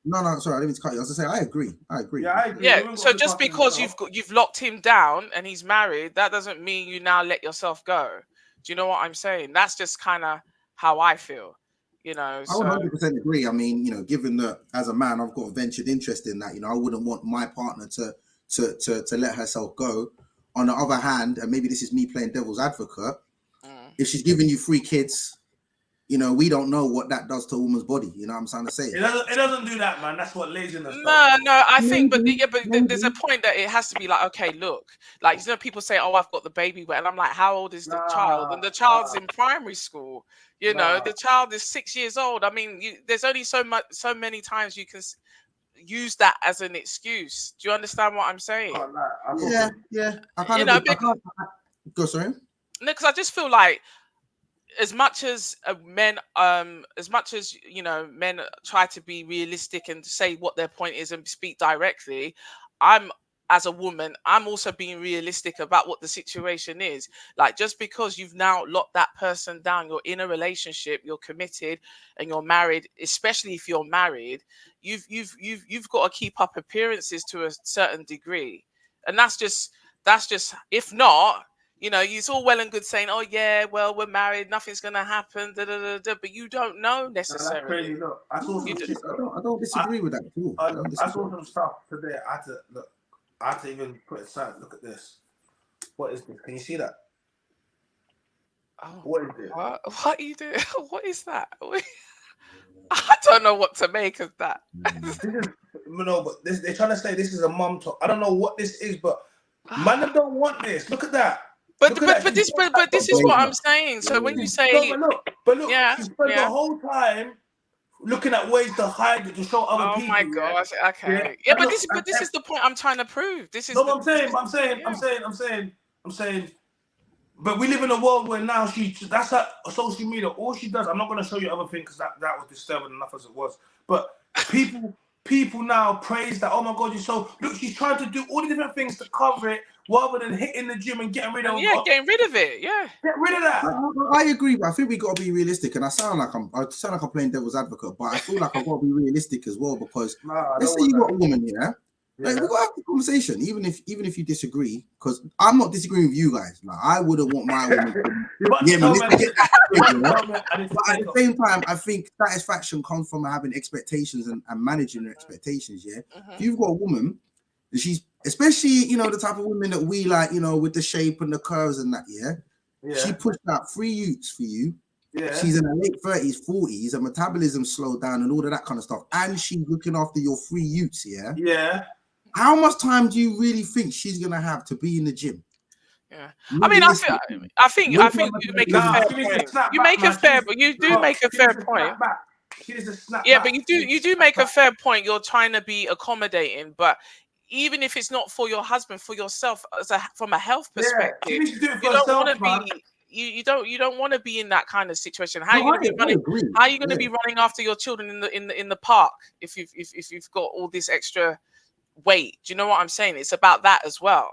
No, sorry, I didn't mean to cut you. I was gonna say I agree. Yeah, I agree. Yeah. So just because you've locked him down and he's married, that doesn't mean you now let yourself go. Do you know what I'm saying? That's just kind of how I feel. You know. I 100% agree. I mean, you know, given that as a man, I've got a ventured interest in that. You know, I wouldn't want my partner to let herself go. On the other hand, and maybe this is me playing devil's advocate, if she's giving you 3 kids. You know, we don't know what that does to a woman's body. You know what I'm trying to say? It doesn't do that, man. That's what laziness does. No, I think, but there's a point that it has to be like, okay, look, like, you know, people say, oh, I've got the baby wet. And I'm like, how old is the child? And the child's in primary school. You know, the child is 6 years old. I mean, there's only so many times you can use that as an excuse. Do you understand what I'm saying? Yeah. I can't go, sorry? No, because I just feel like, as much as men try to be realistic and say what their point is and speak directly, as a woman, I'm also being realistic about what the situation is. Like, just because you've now locked that person down, you're in a relationship, you're committed, and you're married. Especially if you're married, you've got to keep up appearances to a certain degree, and that's just. If not, you know, it's all well and good saying, "Oh yeah, well, we're married, nothing's gonna happen," but you don't know necessarily. No, I don't disagree with that at all. I saw some stuff today. I had to even put it aside. Look at this. What is this? Can you see that? Oh, what is this? What are you doing? What is that? I don't know what to make of that. They're trying to say this is a mum talk. I don't know what this is, but man, don't want this. Look at that. But this is what I'm saying. So when you say, but look, she spent the whole time looking at ways to hide it, to show other people. Oh my gosh! Okay. Yeah, but this is the point I'm trying to prove. This is. No, I'm saying. But we live in a world where now that's her social media. All she does. I'm not going to show you other things because that was disturbing enough as it was. But people now praise that. Oh my God, you're so. Look, she's trying to do all the different things to cover it, rather than hitting the gym and getting rid of it. Yeah, getting rid of it. Yeah, get rid of that. I agree, but I think we got to be realistic. And I sound like I'm playing devil's advocate, but I feel like I've got to be realistic as well, because let's say you got a woman, like, we got to have a conversation, even if you disagree, because I'm not disagreeing with you guys. Like, I wouldn't want my woman to but at the same time, I think satisfaction comes from having expectations and managing your expectations. If you've got a woman, and she's, especially, the type of women that we like, with the shape and the curves and that, she pushed out 3 youths for you. She's in her late 30s, 40s, her metabolism slowed down and all of that kind of stuff. And she's looking after your 3 youths, How much time do you really think she's gonna have to be in the gym? I mean, I think you make a fair point. You make a fair, but you do make a fair point. Yeah, but you do make a fair point. You're trying to be accommodating, but even if it's not for your husband, for yourself, from a health perspective, you don't want to be. You don't want to be in that kind of situation. How are you going to be running? How are you going to be running after your children in the park if you've got all this extra weight? Do you know what I'm saying? It's about that as well.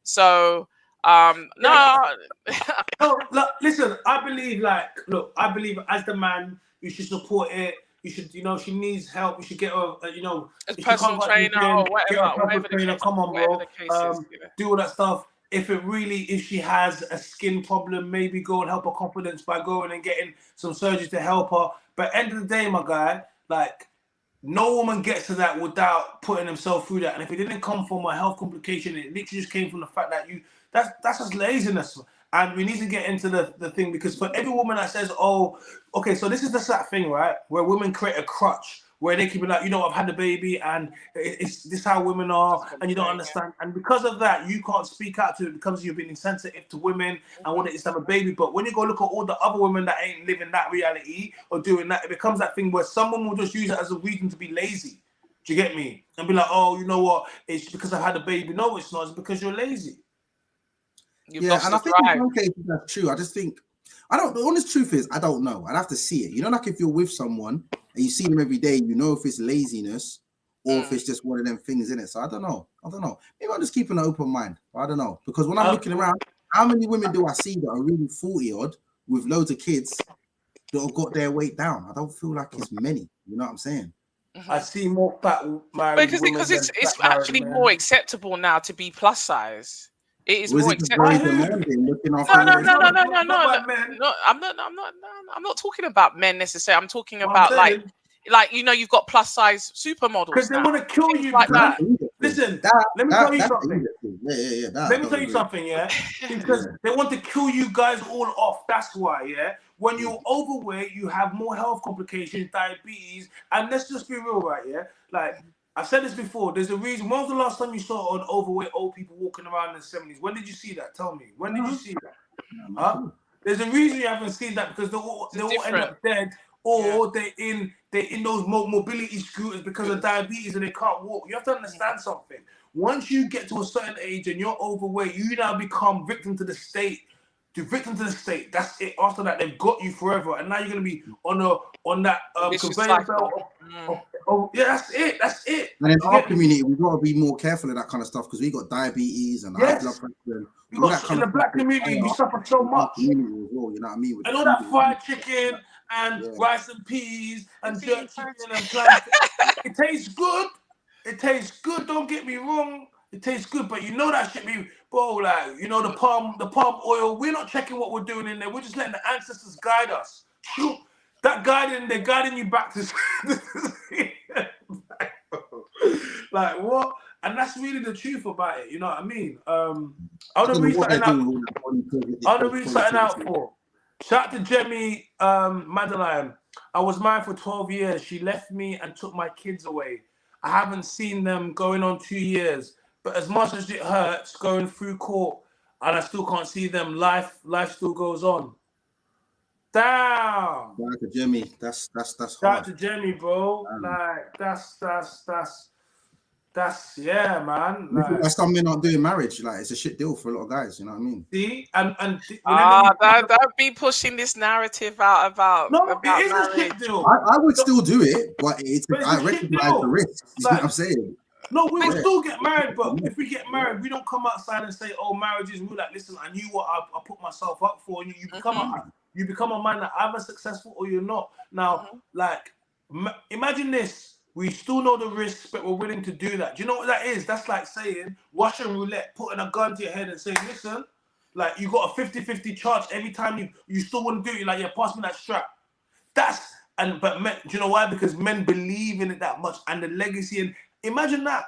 So no, look, listen. I believe as the man, you should support it. You should, she needs help. You should get her, a personal trainer or whatever the case, come on, bro. Do all that stuff. if she has a skin problem, maybe go and help her confidence by going and getting some surgery to help her. But end of the day, my guy, like, no woman gets to that without putting themselves through that. And if it didn't come from a health complication, it literally just came from the fact that that's just laziness. And we need to get into the thing, because for every woman that says, oh, okay, so this is the sad thing, right? Where women create a crutch, where they keep it like, I've had a baby and it's this how women are, and you don't understand. And because of that, you can't speak out to it because you've been insensitive to women and what it is to have a baby. But when you go look at all the other women that ain't living that reality or doing that, it becomes that thing where someone will just use it as a reason to be lazy. Do you get me? And be like, oh, you know what? It's because I had a baby. No, it's not. It's because you're lazy. And I think in some cases that's true. I just think, the honest truth is, I don't know. I'd have to see it. Like if you're with someone and you see them every day, if it's laziness or if it's just one of them things in it. So I don't know. Maybe I'm just keeping an open mind. I don't know. Because when I'm looking around, how many women do I see that are really 40-odd with loads of kids that have got their weight down? I don't feel like it's many. You know what I'm saying? I see more fat married women because it's actually more acceptable now to be plus size. It is more acceptable. No. I'm not talking about men necessarily. I'm talking about you've got plus size supermodels. Because they want to kill you like that. Listen, let me tell you something. Let me tell you something, yeah? Because they want to kill you guys all off. That's why, yeah? When you're overweight, you have more health complications, diabetes, and let's just be real, right, yeah? Like, I've said this before, there's a reason. When was the last time you saw an overweight old people walking around in the 70s? When did you see that? Tell me. When did you see that? Huh? There's a reason you haven't seen that, because they all end up dead, or they're in those mobility scooters because of diabetes and they can't walk. You have to understand something. Once you get to a certain age and you're overweight, you now become victim to the state. That's it. After that, they've got you forever, and now you're gonna be on that conveyor belt. That's it. And in our community, we've got to be more careful of that kind of stuff, because we got diabetes and high blood pressure. And all that kind in the black community, we suffer so much. You know what I mean? And all that fried chicken and rice and peas and jerk chicken and plantain. It tastes good. Don't get me wrong. It tastes good, but that shit be, bro, like, the palm oil, we're not checking what we're doing in there. We're just letting the ancestors guide us. They're guiding you back to like, what? And that's really the truth about it, you know what I mean? I want to read something out for. Shout out to Jemmy Madeline. I was married for 12 years. She left me and took my kids away. I haven't seen them going on 2 years. But as much as it hurts going through court and I still can't see them, life still goes on. Damn. Shout out to Jimmy. That's hard. Shout out to Jimmy, bro. Like, that's man. Like, that's some men aren't doing marriage. Like, it's a shit deal for a lot of guys. You know what I mean? See, don't be pushing this narrative out about. No, about it is marriage. a shit deal. I would still do it, but I recognize the risk. You know what I'm saying? No, we will still get married, but if we get married, we don't come outside and say, "Oh, marriage is real." Like, listen, I knew what I put myself up for, and you become a man that either successful or you're not. Now, like, imagine this: we still know the risks, but we're willing to do that. Do you know what that is? That's like saying Russian roulette, putting a gun to your head and saying, "Listen, like, you got a 50-50 chance every time you still want to do it. You're like, yeah, pass me that strap." But men, do you know why? Because men believe in it that much, and the legacy and. Imagine that,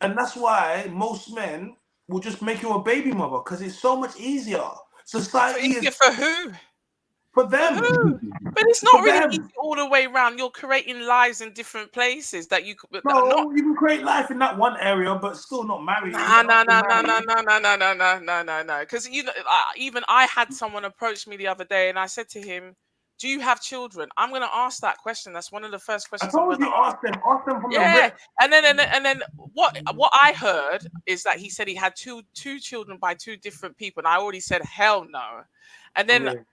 and that's why most men will just make you a baby mother, because it's so much easier. Society is for who? For them. For who? But it's not really easy all the way around. You're creating lives in different places that you could. No, you can create life in that one area, but still not married. No. Because even I had someone approach me the other day, and I said to him, "Do you have children?" I'm going to ask that question. That's one of the first questions. I told you, ask them from the rip. And then what I heard is that he said he had two children by two different people, and I already said hell no. And then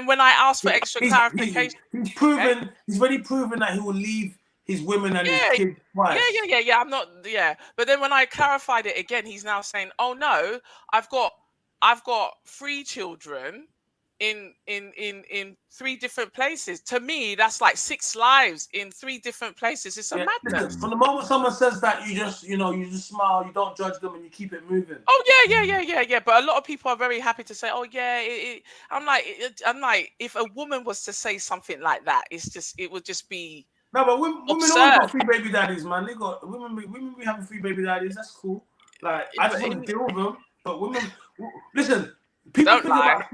when I asked for extra clarification, he's already proven that he will leave his women and his kids twice. Yeah. I'm not. Yeah, but then when I clarified it again, he's now saying, "Oh no, I've got 3 children." in 3 different places. To me, that's like 6 lives in 3 different places. It's a madness. From the moment someone says that, you just smile, you don't judge them, and you keep it moving. Oh yeah. But a lot of people are very happy to say, oh yeah. I'm like, if a woman was to say something like that, it would just be. No, but women always got 3 baby daddies, man. They got women be having 3 baby daddies. That's cool. Like, I just want to deal with them. But women, listen, people think about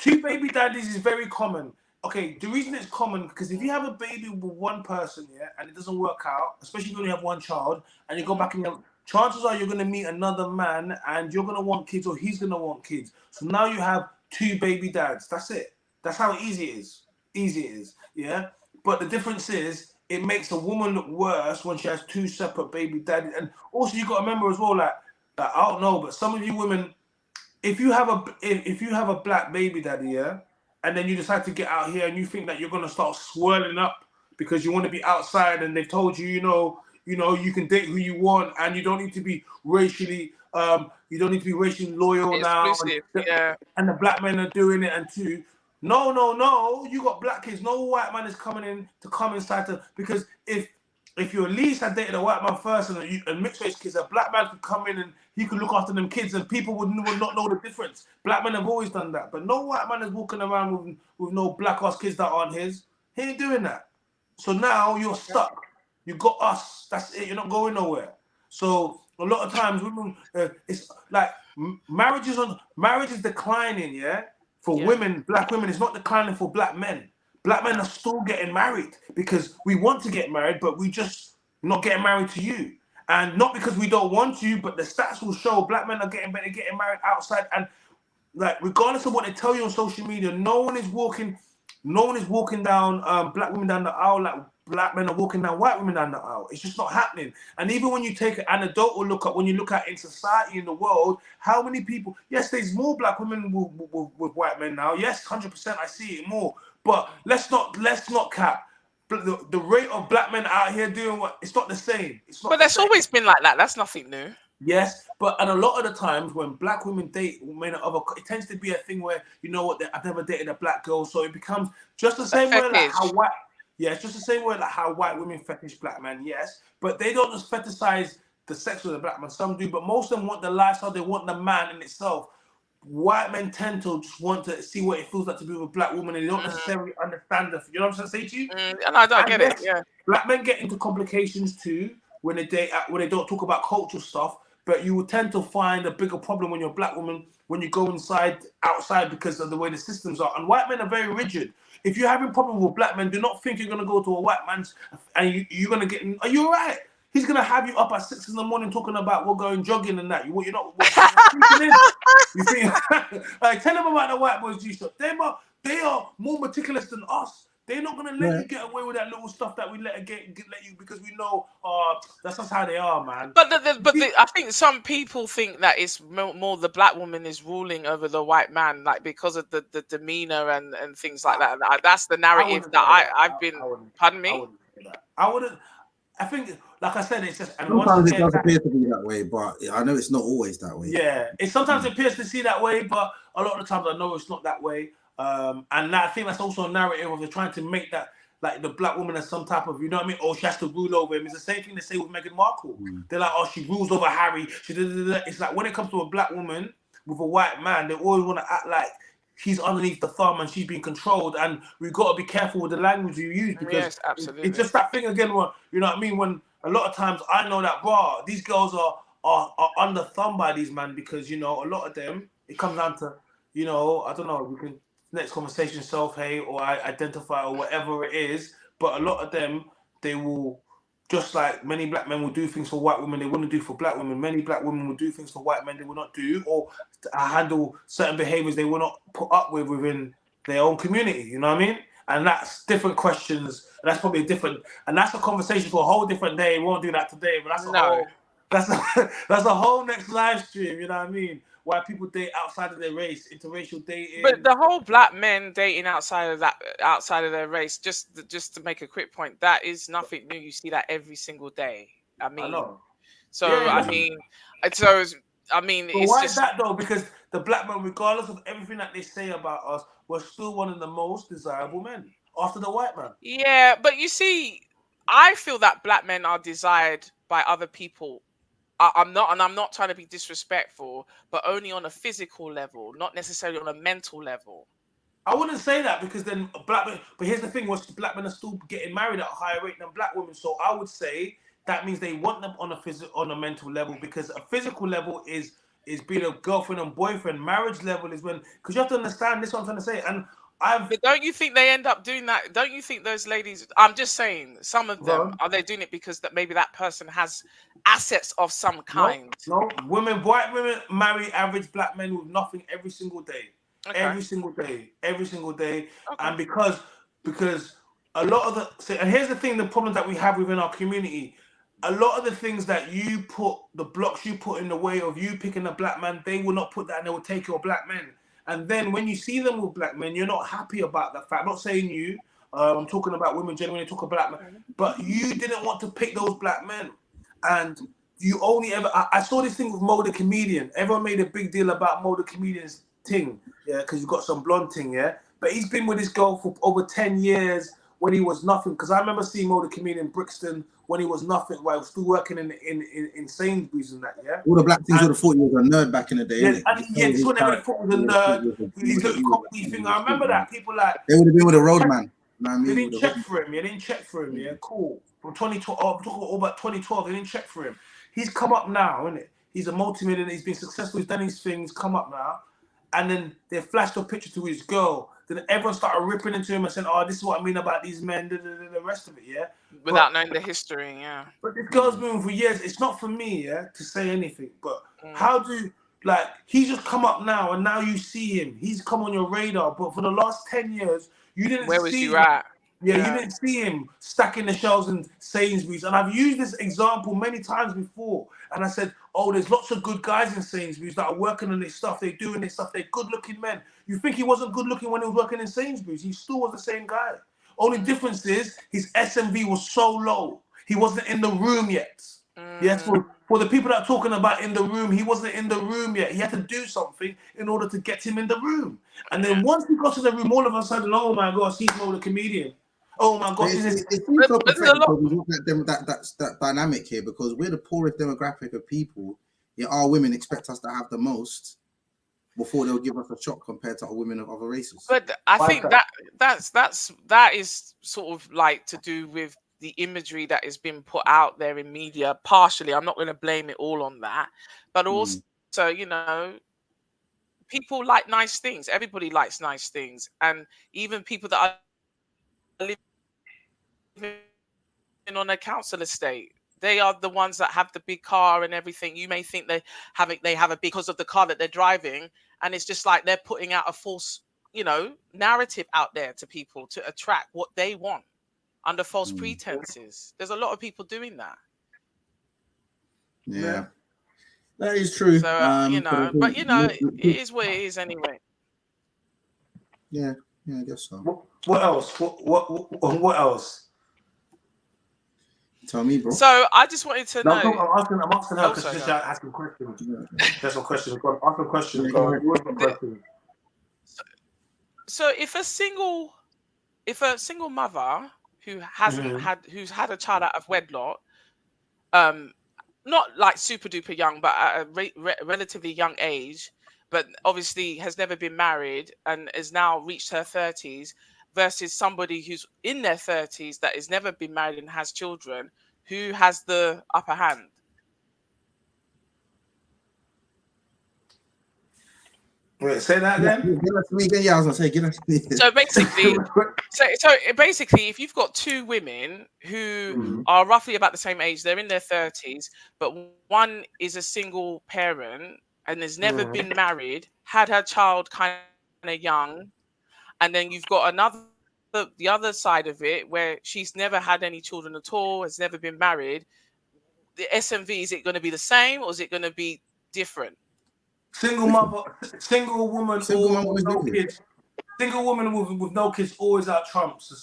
2 baby daddies is very common. Okay, the reason it's common because if you have a baby with one person, and it doesn't work out, especially when you have one child, and you go back and chances are you're going to meet another man, and you're going to want kids, or he's going to want kids. So now you have 2 baby dads. That's it. That's how easy it is. Yeah. But the difference is, it makes a woman look worse when she has 2 separate baby daddies. And also, you got to remember as well, like I don't know, but some of you women, if you have a black baby daddy, and then you decide to get out here and you think that you're gonna start swirling up because you want to be outside, and they've told you, you can date who you want, and you don't need to be racially loyal now. And the black men are doing it, and too. No, you got black kids. No white man is coming in to come inside because if you at least had dated a white man first and mixed race kids, a black man could come in and he could look after them kids, and people would not know the difference. Black men have always done that, but no white man is walking around with no black ass kids that aren't his. He ain't doing that. So now you're stuck. You got us. That's it. You're not going nowhere. So a lot of times women, it's like marriage is declining. For women, black women, it's not declining for black men. Black men are still getting married because we want to get married, but we just not getting married to you. And not because we don't want to, but the stats will show black men are getting married outside. And like, regardless of what they tell you on social media, no one is walking down black women down the aisle like black men are walking down white women down the aisle. It's just not happening. And even when you take an anecdotal look at, when you look at in society, in the world, how many people, yes, there's more black women with white men now. Yes, 100%, I see it more. But let's not cap. The rate of black men out here doing what, it's not the same. But that's always been like that. That's nothing new. Yes, and a lot of the times when black women date women of other, it tends to be a thing where, you know what, I've never dated a black girl, so it becomes just the same way like how white. Yeah, it's just the same way like how white women fetish black men. Yes, but they don't just fetishize the sex of the black man. Some do, but most of them want the lifestyle. They want the man in itself. White men tend to just want to see what it feels like to be with a black woman, and they don't necessarily understand the. You know what I'm saying to you? And I don't get it. Yeah, black men get into complications too when they don't talk about cultural stuff. But you will tend to find a bigger problem when you're a black woman when you go outside because of the way the systems are. And white men are very rigid. If you're having problems with black men, do not think you're going to go to a white man's and you're going to get. Are you all right? He's going to have you up at 6 a.m. talking about we're going jogging and that. You're not. You think? Like, tell them about the white boys G-shop. They are more meticulous than us. They're not gonna let you get away with that little stuff that we let you because we know that's just how they are, man. But I think some people think that it's more the black woman is ruling over the white man, like because of the demeanor and things like that. That's the narrative I've been. Pardon me. I wouldn't. I think, like I said, it's just. And sometimes it does appear to be that way, but I know it's not always that way. Yeah, it sometimes appears to see that way, but a lot of the times I know it's not that way. And I think that's also a narrative of they're trying to make that like the black woman as some type of, you know what I mean? Oh, she has to rule over him. It's the same thing they say with Meghan Markle. They're like, oh, she rules over Harry. It's like when it comes to a black woman with a white man, they always want to act like he's underneath the thumb and she's being controlled. And we've got to be careful with the language you use because it's just that thing again. Where, you know what I mean? When a lot of times I know that, bro, these girls are under thumb by these men because, you know, a lot of them, it comes down to, you know, I don't know, we can next conversation self-hate or I identify or whatever it is, but a lot of them, they will, just like many black men will do things for white women they wouldn't do for black women, many black women will do things for white men they will not do, or handle certain behaviors they will not put up with within their own community, you know what I mean? And that's different questions, and that's probably and that's a conversation for a whole different day. We won't do that today, but that's a whole next live stream, you know what I mean? Why people date outside of their race, interracial dating. But the whole black men dating outside of their race, just to make a quick point, that is nothing new. You see that every single day. I mean, I know. So yeah. I mean, so I mean, but it's why just is that though? Because the black man, regardless of everything that they say about us, we're still one of the most desirable men after the white man. Yeah, but you see, I feel that black men are desired by other people. I'm not trying to be disrespectful, but only on a physical level, not necessarily on a mental level. I wouldn't say that, because then black men. But here's the thing: black men are still getting married at a higher rate than black women. So I would say that means they want them on a mental level, because a physical level is being a girlfriend and boyfriend. Marriage level is when, because you have to understand this. What I'm trying to say, and But don't you think they end up doing that? Don't you think those ladies? I'm just saying, some of them are they doing it because that maybe that person has assets of some kind? No, white women marry average black men with nothing every single day. Okay. Every single day. Okay. And because a lot of and here's the thing, the problem that we have within our community, a lot of the things that you put, the blocks you put in the way of you picking a black man, they will not put that, and they will take your black men. And then when you see them with black men, you're not happy about that fact. I'm not saying you, I'm talking about women generally, talk about black men, but you didn't want to pick those black men. And you only ever, I saw this thing with Mo the Comedian. Everyone made a big deal about Mo the Comedian's thing, yeah, because he's got some blonde thing, yeah. But he's been with this girl for over 10 years when he was nothing. Because I remember seeing Mo the Comedian in Brixton when he was nothing, while he was still working in Sainsbury's and that, yeah. All the black things would have thought he was a nerd back in the day, Yeah, innit? and yeah, this one everybody thought was a nerd. His little comedy thing. I remember that. People like, they would have been with a roadman. They didn't check for him. Yeah, they didn't check for him. Yeah, cool. From 2012, I'm talking all about 2012. They didn't check for him. He's come up now, isn't it? He's a multi-millionaire. He's been successful. He's done his things. Come up now, and then they flashed a picture to his girl. Then everyone started ripping into him and saying, "Oh, this is what I mean about these men." The rest of it, yeah. Without knowing the history, yeah. But this girl's been moving for years. It's not for me, yeah, to say anything. But how do, like, he's just come up now, and now you see him. He's come on your radar. But for the last 10 years, you didn't see him. Where was you at? Yeah, you didn't see him stacking the shelves in Sainsbury's. And I've used this example many times before. And I said, oh, there's lots of good guys in Sainsbury's that are working on this stuff. They're doing this stuff. They're good-looking men. You think he wasn't good-looking when he was working in Sainsbury's? He still was the same guy. Only difference is his SMV was so low. He wasn't in the room yet. Yes, for the people that are talking about in the room, he wasn't in the room yet. He had to do something in order to get him in the room. And then once he got to the room, all of a sudden, oh my gosh, he's Mo the Comedian. Oh my gosh, it's so pathetic that dynamic here, because we're the poorest demographic of people, yet our women expect us to have the most before they'll give us a shot compared to our women of other races. But I think that is sort of like to do with the imagery that has been put out there in media. Partially, I'm not going to blame it all on that, but also, you know, people like nice things. Everybody likes nice things, and even people that are living on a council estate, they are the ones that have the big car and everything. You may think they have a because of the car that they're driving, and it's just like they're putting out a false, you know, narrative out there to people to attract what they want under false pretenses. There's a lot of people doing that. Yeah, that is true. So you know, but you know, it is what it is anyway. Yeah, I guess so. What else? What else? Tell me, bro. So I just wanted to know. I'm asking her because she's asking questions. There's some questions. Go on, ask some questions. So if a single mother who's had a child out of wedlock, not like super duper young, but at a relatively young age, but obviously has never been married and has now reached her 30s, versus somebody who's in their 30s that has never been married and has children, who has the upper hand? Wait, say that again? Yeah, I was gonna say, get us. So basically, if you've got two women who are roughly about the same age, they're in their 30s, but one is a single parent and has never been married, had her child kind of young, and then you've got the other side of it where she's never had any children at all, has never been married. The SMV, is it going to be the same or is it going to be different? Single woman with no kids. Single woman with no kids always out trumps a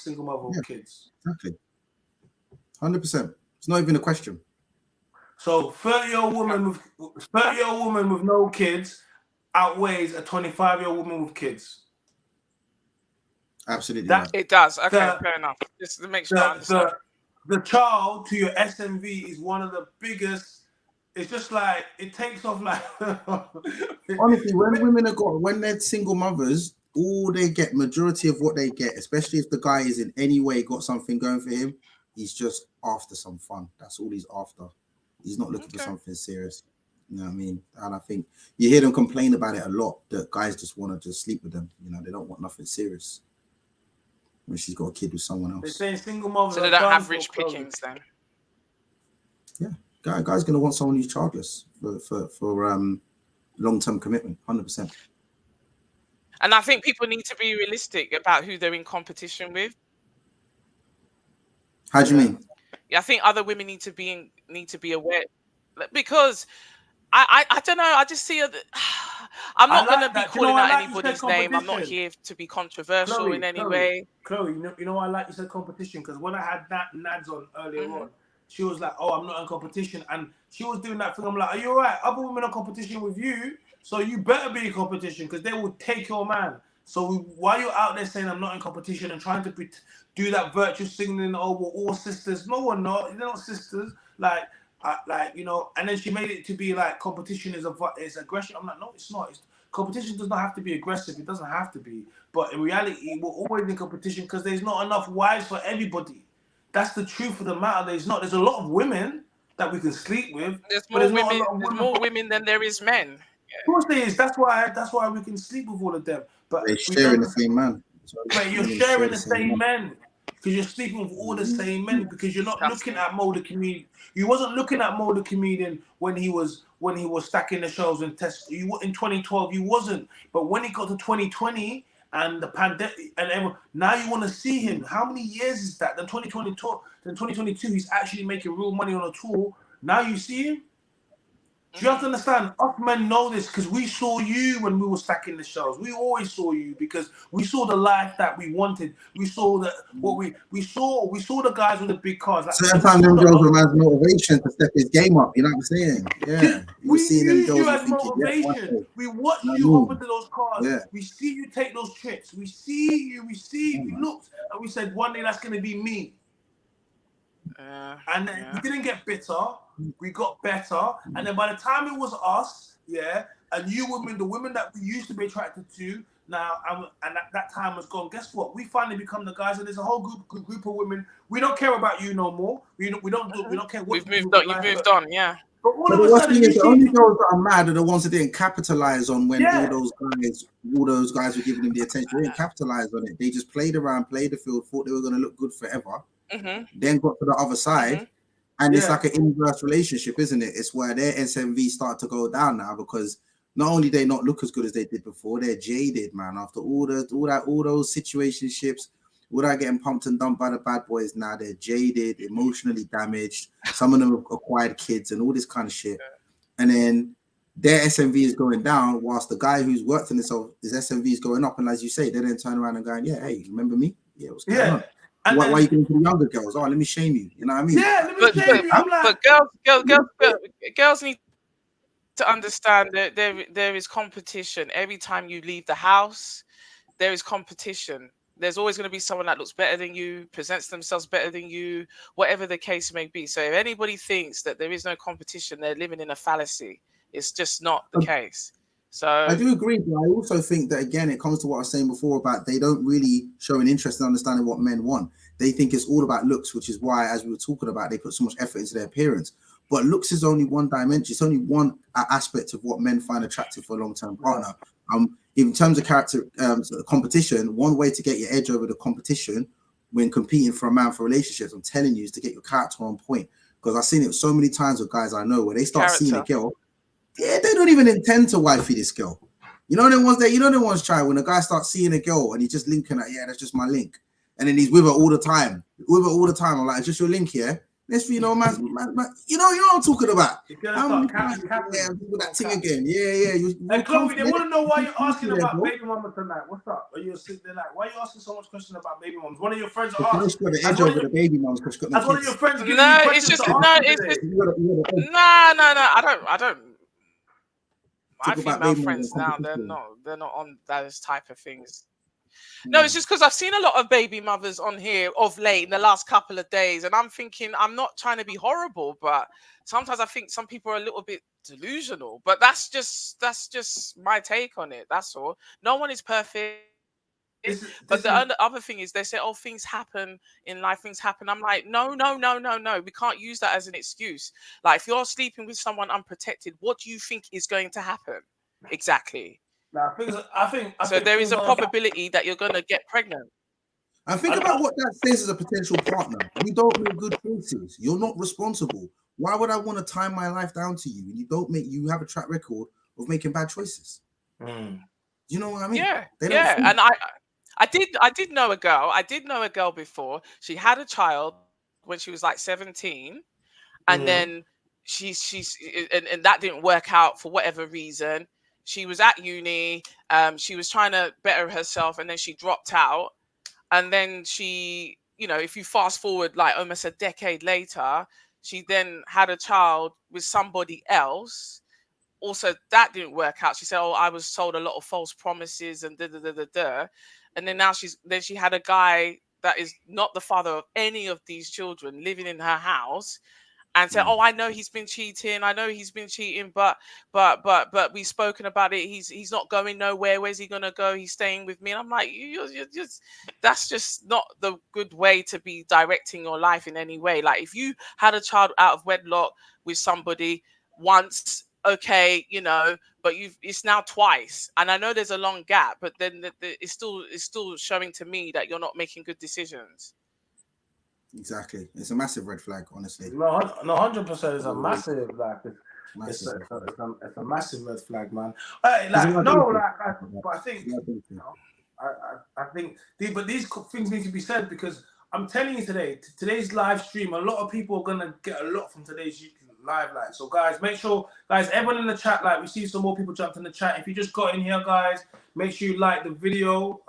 single mother with kids. Exactly. 100%. It's not even a question. So 30-year-old woman with no kids outweighs a 25-year-old woman with kids. Absolutely right. It does. Okay, fair enough. Just to make sure I understand. The child to your SMV is one of the biggest. It's just like it takes off like. Honestly, when they're single mothers, all they get, majority of what they get, especially if the guy is in any way got something going for him, he's just after some fun. That's all he's after. He's not looking for something serious. You know what I mean? And I think you hear them complain about it a lot, that guys just want to just sleep with them. You know, they don't want nothing serious. When she's got a kid with someone else. They're saying single mothers. So they don't have rich pickings then. Yeah, guy's gonna want someone who's childless for long-term commitment, 100%. And I think people need to be realistic about who they're in competition with. How do you mean? Yeah, I think other women need to be aware, because I don't know. I just see I'm not going to be calling out anybody's name. I'm not here to be controversial in any way. Chloe, you know why I like you said competition? Because when I had that Nads on earlier on, she was like, "Oh, I'm not in competition," and she was doing that thing. I'm like, "Are you alright? Other women are competition with you, so you better be in competition because they will take your man." So while you're out there saying I'm not in competition and trying to do that virtuous signaling, oh, we're all sisters. No, we're not. They're not sisters. Like you know. And then she made it to be like competition is aggression. I'm like, no, it's not. Competition does not have to be aggressive. It doesn't have to be. But in reality, we're always in competition because there's not enough wives for everybody. That's the truth of the matter. There's a lot of women that we can sleep with. There's more women than there is men. Of course there is. That's why we can sleep with all of them. But they're sharing the same man. But you're sharing the same men because you're sleeping with all the same men because you're not looking at Mo the comedian. You wasn't looking at Mo the comedian when he was stacking the shows and test. You in 2012 you wasn't. But when he got to 2020 and the pandemic and everyone, now you want to see him. How many years is that? Then 2022 he's actually making real money on a tour. Now you see him. Do you have to understand? Us men know this because we saw you when we were stacking the shows. We always saw you because we saw the life that we wanted. We saw we saw the guys with the big cars. Like, sometimes them girls were man's motivation to step his game up. You know what I'm saying? Yeah. We use you as motivation. We watch you hop into those cars. Yeah. We see you take those trips. We see you. We looked and we said one day that's gonna be me. And then we didn't get bitter. We got better, and then by the time it was us, and you women, the women that we used to be attracted to, now and that time has gone. Guess what? We finally become the guys, and there's a whole group of women. We don't care about you no more. We don't care what you've moved on. You've moved on, yeah. But all of a sudden, the only girls that are mad are the ones that didn't capitalize on when all those guys were giving them the attention. They didn't capitalize on it. They just played around, played the field, thought they were going to look good forever. Then got to the other side. And it's like an inverse relationship, isn't it? It's where their SMV start to go down now because not only they not look as good as they did before, they're jaded, man. After all those situationships, without getting pumped and dumped by the bad boys, now they're jaded, emotionally damaged. Some of them have acquired kids and all this kind of shit. And then their SMV is going down, whilst the guy who's worked on himself, his SMV is going up. And as you say, they then turn around and go, yeah, hey, remember me? Yeah, what's going on? Why are you going to the younger girls? Oh, let me shame you. You know what I mean? Yeah, let me shame you. I'm like, but girls need to understand that there is competition. Every time you leave the house, there is competition. There's always going to be someone that looks better than you, presents themselves better than you, whatever the case may be. So if anybody thinks that there is no competition, they're living in a fallacy. It's just not the case. So I do agree, but I also think that again, it comes to what I was saying before about they don't really show an interest in understanding what men want. They think it's all about looks, which is why, as we were talking about, they put so much effort into their appearance. But looks is only one dimension. It's only one aspect of what men find attractive for a long-term partner. In terms of character competition, one way to get your edge over the competition when competing for a man for relationships, I'm telling you, is to get your character on point. Because I've seen it so many times with guys I know where they start seeing a girl. Yeah, they don't even intend to wifey this girl. You know the ones try when a guy starts seeing a girl and he's just linking her, that's just my link. And then he's with her all the time. I'm like, it's just your link here. Let's you know, man, you know what I'm talking about. You're gonna start that thing again. Yeah. Hey, Chloe, they want to know why you're asking about baby mama tonight. What's up? Are you sitting there like, why are you asking so much questions about baby moms? One of your friends asked. Got the edge over the baby moms because got no one of your friends giving you questions to ask no. I don't. My female friends now, they're not on those type of things. No, it's just because I've seen a lot of baby mothers on here of late in the last couple of days, and I'm thinking, I'm not trying to be horrible, but sometimes I think some people are a little bit delusional. But that's just my take on it. That's all. No one is perfect. But the other thing is, they say, oh, things happen in life, things happen. I'm like, no. We can't use that as an excuse. Like, if you're sleeping with someone unprotected, what do you think is going to happen? Exactly. I think so there is a probability that you're going to get pregnant. And think about what that says as a potential partner. You don't make good choices. You're not responsible. Why would I want to tie my life down to you? You have a track record of making bad choices. You know what I mean? Yeah. And I did know a girl. I did know a girl before. She had a child when she was like 17, and then she's and that didn't work out for whatever reason. She was at uni. She was trying to better herself, and then she dropped out. And then she, if you fast forward like almost a decade later, she then had a child with somebody else. Also, that didn't work out. She said, "Oh, I was sold a lot of false promises and da." And then she had a guy that is not the father of any of these children living in her house, and said, "Oh, I know he's been cheating. But we've spoken about it. He's not going nowhere. Where's he gonna go? He's staying with me." And I'm like, you're just, that's just not the good way to be directing your life in any way. Like, if you had a child out of wedlock with somebody once, okay, but it's now twice, and I know there's a long gap, but then it's still showing to me that you're not making good decisions. Exactly, it's a massive red flag, honestly. No, 100% is a massive it's a massive red flag, man. But I think I think these things need to be said, because I'm telling you today's live stream, a lot of people are gonna get a lot from today's live. Like, so guys, make sure, guys, everyone in the chat, like, we see some more people jumped in the chat. If you just got in here, guys, make sure you like the video.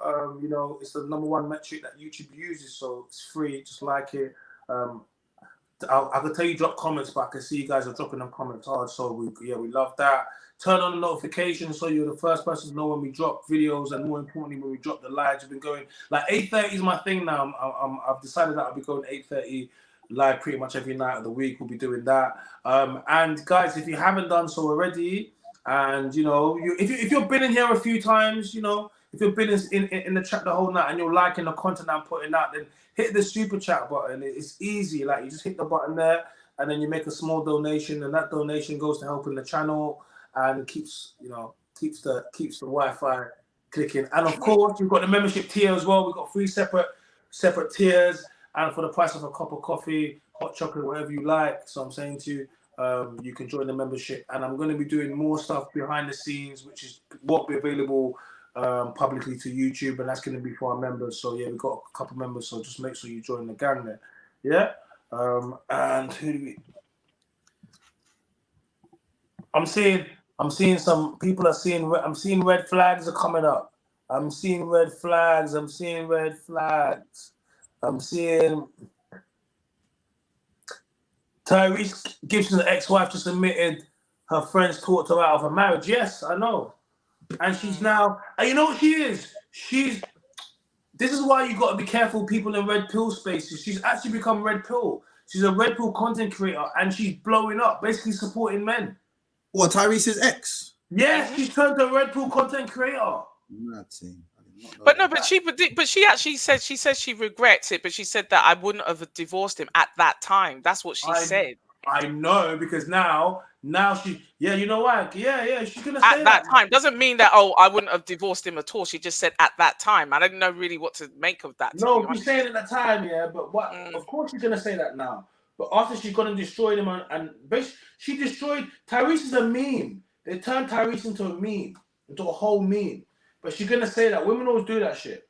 It's the #1 metric that YouTube uses, so it's free. Just like it. I could tell you drop comments, but I can see you guys are dropping them comments hard. So we love that. Turn on the notifications so you're the first person to know when we drop videos, and more importantly, when we drop the lives. We've been going like 8:30 is my thing now. I've decided that I'll be going 8:30 live pretty much every night of the week. We'll be doing that. And guys, if you haven't done so already, and if you've been in here a few times, if you've been in the chat the whole night and you're liking the content I'm putting out, then hit the super chat button. It's easy. Like, you just hit the button there, and then you make a small donation, and that donation goes to helping the channel and keeps the Wi-Fi clicking. And of course, we've got the membership tier as well. We've got 3 separate tiers, and for the price of a cup of coffee, hot chocolate, whatever you like. So I'm saying to you, you can join the membership, and I'm going to be doing more stuff behind the scenes, which is won't be available publicly to YouTube, and that's going to be for our members. So yeah, we've got a couple members, so just make sure you join the gang there. Yeah. And who do we? I'm seeing some people I'm seeing red flags are coming up. I'm seeing red flags. I'm seeing Tyrese Gibson's ex-wife just admitted her friends talked her out of her marriage. Yes, I know. And she's now, and you know what she is? This is why you got to be careful, people in red pill spaces. She's actually become red pill. She's a red pill content creator, and she's blowing up, basically supporting men. What, Tyrese's ex? Yes, she's turned to a red pill content creator. But she actually said she regrets it, but she said that I wouldn't have divorced him at that time. That's what she said. I know, because now she, you know why? Yeah, she's gonna say at that time. Doesn't mean that, oh, I wouldn't have divorced him at all. She just said at that time. I didn't know really what to make of that. No, she's saying at the time, yeah, but what? Of course she's gonna say that now. But after she's gonna destroy him, and she destroyed Tyrese is a meme. They turned Tyrese into a meme, into a whole meme. But she's gonna say that women always do that shit.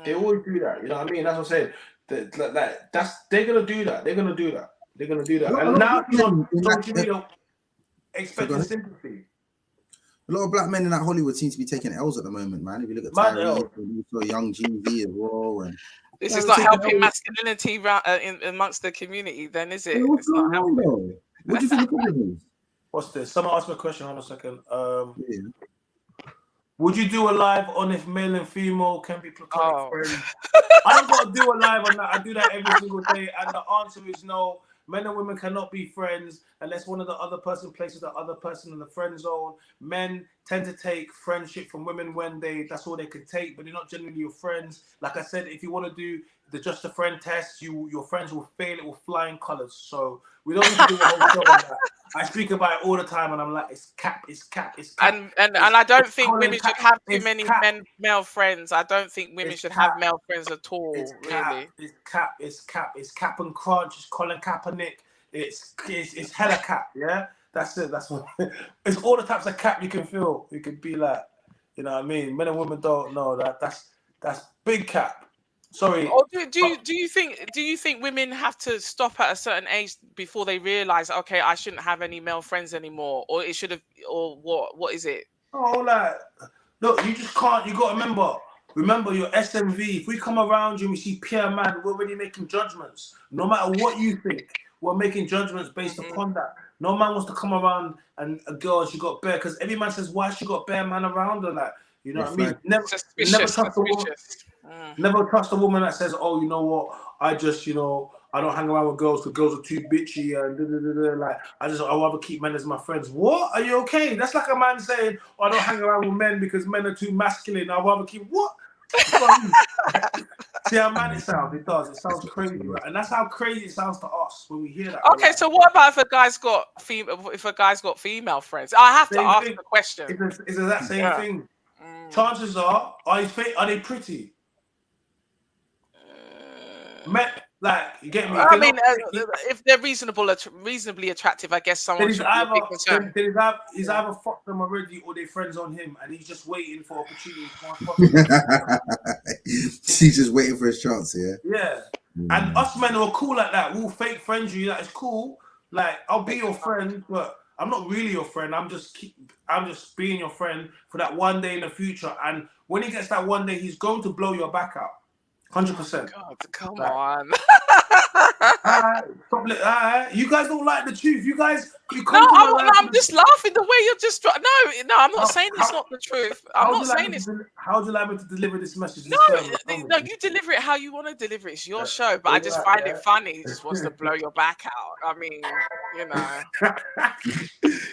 They always do that. You know what I mean? That's what I'm saying. They're gonna do that. They're gonna do that. They're gonna do that. And now she's on social media expecting sympathy. A lot of black men in that Hollywood seem to be taking L's at the moment, man. If you look at Tyrese and also Young GV as well, and this is not helping masculinity amongst the community, then, is it? What's going on, though? What do you think the problem is? What's this? Someone asked me a question. Hold on a second. Would you do a live on if male and female can be platonic friends? I don't got to do a live on that. I do that every single day, and the answer is no. Men and women cannot be friends unless one of the other person places the other person in the friend zone. Men tend to take friendship from women when that's all they can take, but they're not generally your friends. Like I said, if you want to do the just a friend test, your friends will fail. It will fly in colors. So we don't need to do a whole show on that. I speak about it all the time, and I'm like, it's cap. And I don't think women should have too many male friends. I don't think women should have male friends at all. Really, it's cap and crunch. It's Colin Kaepernick. It's hella cap. Yeah, that's it. That's what. It's all the types of cap you can feel. You could be like, you know what I mean. Men and women don't know that. That's big cap. Sorry. Or do you think women have to stop at a certain age before they realize, okay, I shouldn't have any male friends anymore, or it should have, or what is it? Oh, like, look, you just can't. You got to remember your SMV. If we come around you and we see Pierre Man, we're already making judgments. No matter what you think, we're making judgments based upon that. No man wants to come around and a girl, she got bare, because every man says, why she got bare man around her, like, you know what I mean? Never trust a woman. Never trust a woman that says, oh, you know what, I just, I don't hang around with girls because girls are too bitchy and like, I rather keep men as my friends. What? Are you okay? That's like a man saying, oh, I don't hang around with men because men are too masculine. I'd rather keep, what? See how mad it sounds? It does. It sounds crazy, right? And that's how crazy it sounds to us when we hear that. Okay, so what about if a guy's got female friends? I have to ask the question. It's that same thing. Chances are they pretty? Men, like, you get me? I mean, if they're reasonably attractive, I guess someone should be a big concern. He's either fucked them already or they're friends on him, and he's just waiting for opportunity. He's just waiting for his chance, Yeah. And us men are cool like that. We'll fake friend you. Like, it's cool. Like, I'll be your friend, but I'm not really your friend. I'm just being your friend for that one day in the future. And when he gets that one day, he's going to blow your back out. 100%. God, come on. You guys don't like the truth. I'm just laughing the way you're just. No, I'm not saying it's not the truth. I'm not saying it's. How would you like me to deliver this message? No, you deliver it how you want to deliver it. It's your show, but I just find it funny. He just wants to blow your back out. I mean,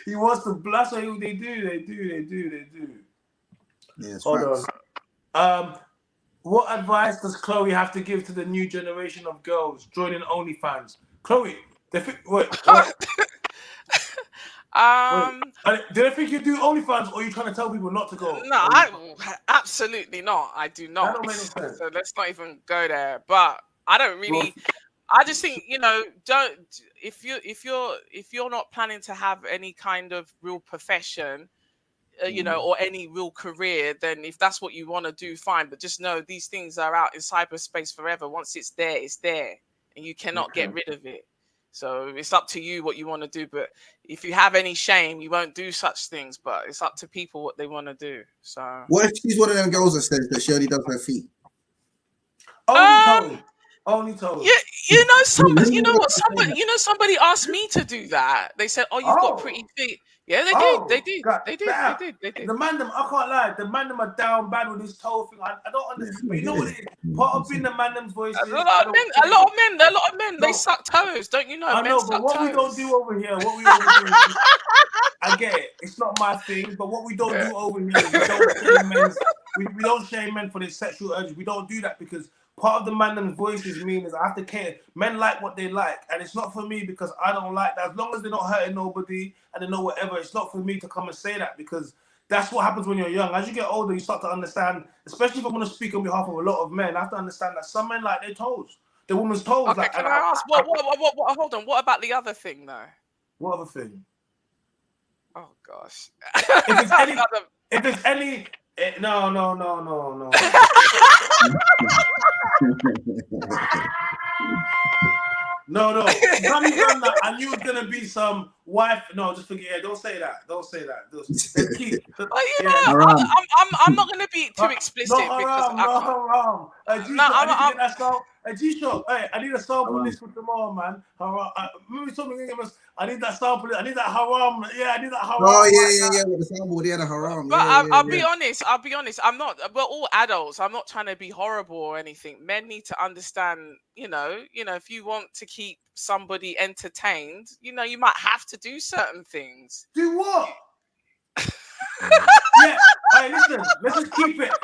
He wants to blast. That's what they do. They do. Yes. Hold on. What advice does Chloe have to give to the new generation of girls joining OnlyFans? Chloe, wait. Do they think you do OnlyFans, or are you trying to tell people not to go? No, absolutely not. I do not. That don't make no sense. So let's not even go there. But I don't really. I just think don't if you're not planning to have any kind of real profession. Or any real career, then if that's what you want to do, fine. But just know these things are out in cyberspace forever. Once it's there, and you cannot get rid of it. So it's up to you what you want to do. But if you have any shame, you won't do such things. But it's up to people what they want to do. So what if she's one of them girls that says that she only does her feet? Only told. Yeah, somebody asked me to do that. They said, "Oh, you've got pretty feet." Yeah, they did. The man them, I can't lie. The man them are down bad with this toe thing. I don't understand. But you know what it is? Part of being the man them's voice. A lot of men. They suck toes. Don't you know? I know, but what we don't do over here, I get it. It's not my thing. But what we don't do over here, we don't shame men for their sexual urges. We don't do that because part of the man them's voices mean is I have to care. Men like what they like, and it's not for me because I don't like that. As long as they're not hurting nobody and they know whatever, it's not for me to come and say that because that's what happens when you're young. As you get older, you start to understand, especially if I'm going to speak on behalf of a lot of men, I have to understand that some men like their toes, the woman's toes. Okay, can I ask, hold on, what about the other thing though? What other thing? Oh gosh. If it's any no. No. When you done that, I knew it was gonna be some wife. No, just forget it. Don't say that. Let's keep. Well, you know, I'm not gonna be too explicit because haram. I need to get that song. G-Shock, hey, I need a sample list for tomorrow, man. Haram. I need that sample. I need that haram. Yeah, I need that haram. Oh yeah. With the sample, the haram. But I'll be honest. I'm not. We're all adults. I'm not trying to be horrible or anything. Men need to understand. You know. If you want to keep somebody entertained, you might have to do certain things. Do what? Yeah. Hey, listen.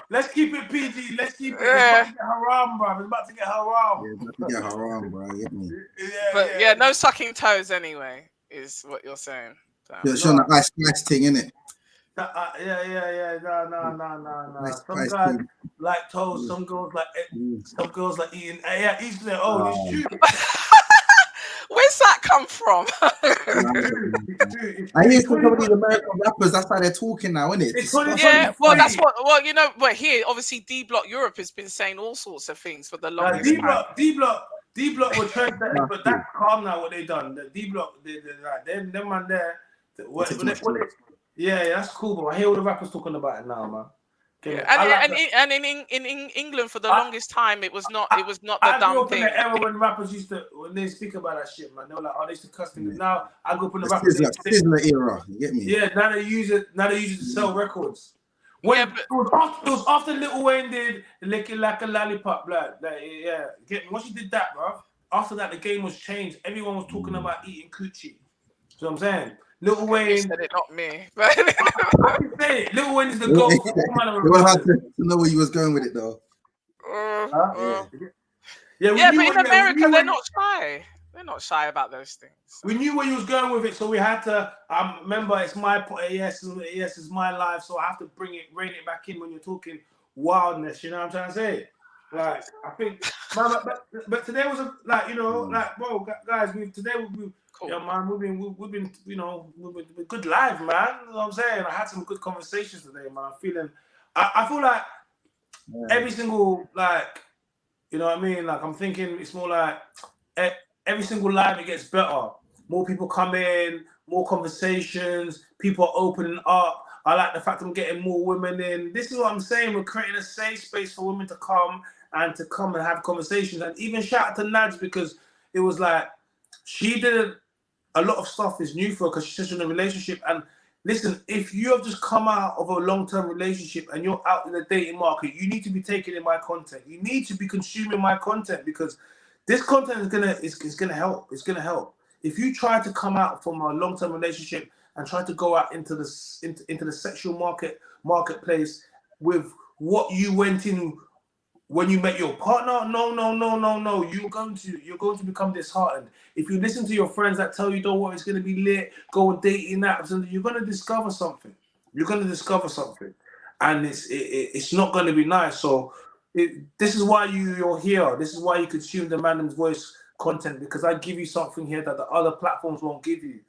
Let's keep it PG. Let's keep it. Yeah. It's about to get haram, bro. It's about to get haram. Yeah, it's about to get haram, bro. Get me. Yeah, no sucking toes anyway. Is what you're saying. You're showing the ice thing, innit? Yeah. No. Some guys like toes. Some girls like eating. Yeah, eating their own. It's true. Where's that come from? I hear some of these American rappers. That's how they're talking now, isn't it? Yeah, well, that's what. Well, but here, obviously, D Block Europe has been saying all sorts of things for the longest time. D Block were trendsetters, but that's calm now. What they done? The D Block, them man there. Yeah, that's cool. But I hear all the rappers talking about it now, man. Yeah. And in England for the longest time, it was not the dumb thing. I grew up in the era when rappers when they speak about that shit, man. They were like, oh, they used to cuss things. Now I grew up in the rappers. Sizzler era, you get me? Yeah, now they use it to sell records. It was after Lil Wayne did "Lick It Like a Lollipop," get me. Once you did that, bro, after that the game was changed. Everyone was talking about eating coochie. So I'm saying, Lil Wayne. You said it, not me. I can say it. Lil Wayne is the goat. You were hard to know where you was going with it, though. But in America, they're not shy. They're not shy about those things. So. We knew where you was going with it, so we had to. Remember, it's my yes, it's my life, so I have to rein it back in when you're talking wildness. You know what I'm trying to say? Like, I think, but today was bro, guys, today we cool. Yeah, man, we've been, we've good live, man. You know what I'm saying? I had some good conversations today, man. I feel like every single, you know what I mean? Like, I'm thinking it's more like every single live it gets better. More people come in, more conversations, people are opening up. I like the fact I'm getting more women in. This is what I'm saying. We're creating a safe space for women to come and have conversations. And even shout out to Nadj, because it was like, she did a lot of stuff is new for her because she's just in a relationship. And listen, if you have just come out of a long-term relationship and you're out in the dating market, you need to be taking in my content. You need to be consuming my content, because this content is gonna help. It's gonna help. If you try to come out from a long-term relationship and try to go out into the sexual marketplace with what you went in when you met your partner, no. You're going to become disheartened. If you listen to your friends that tell you, don't worry, it's going to be lit, go on dating apps, and you're going to discover something. And it's not going to be nice. So this is why you're here. This is why you consume the Mynam's Voice content, because I give you something here that the other platforms won't give you.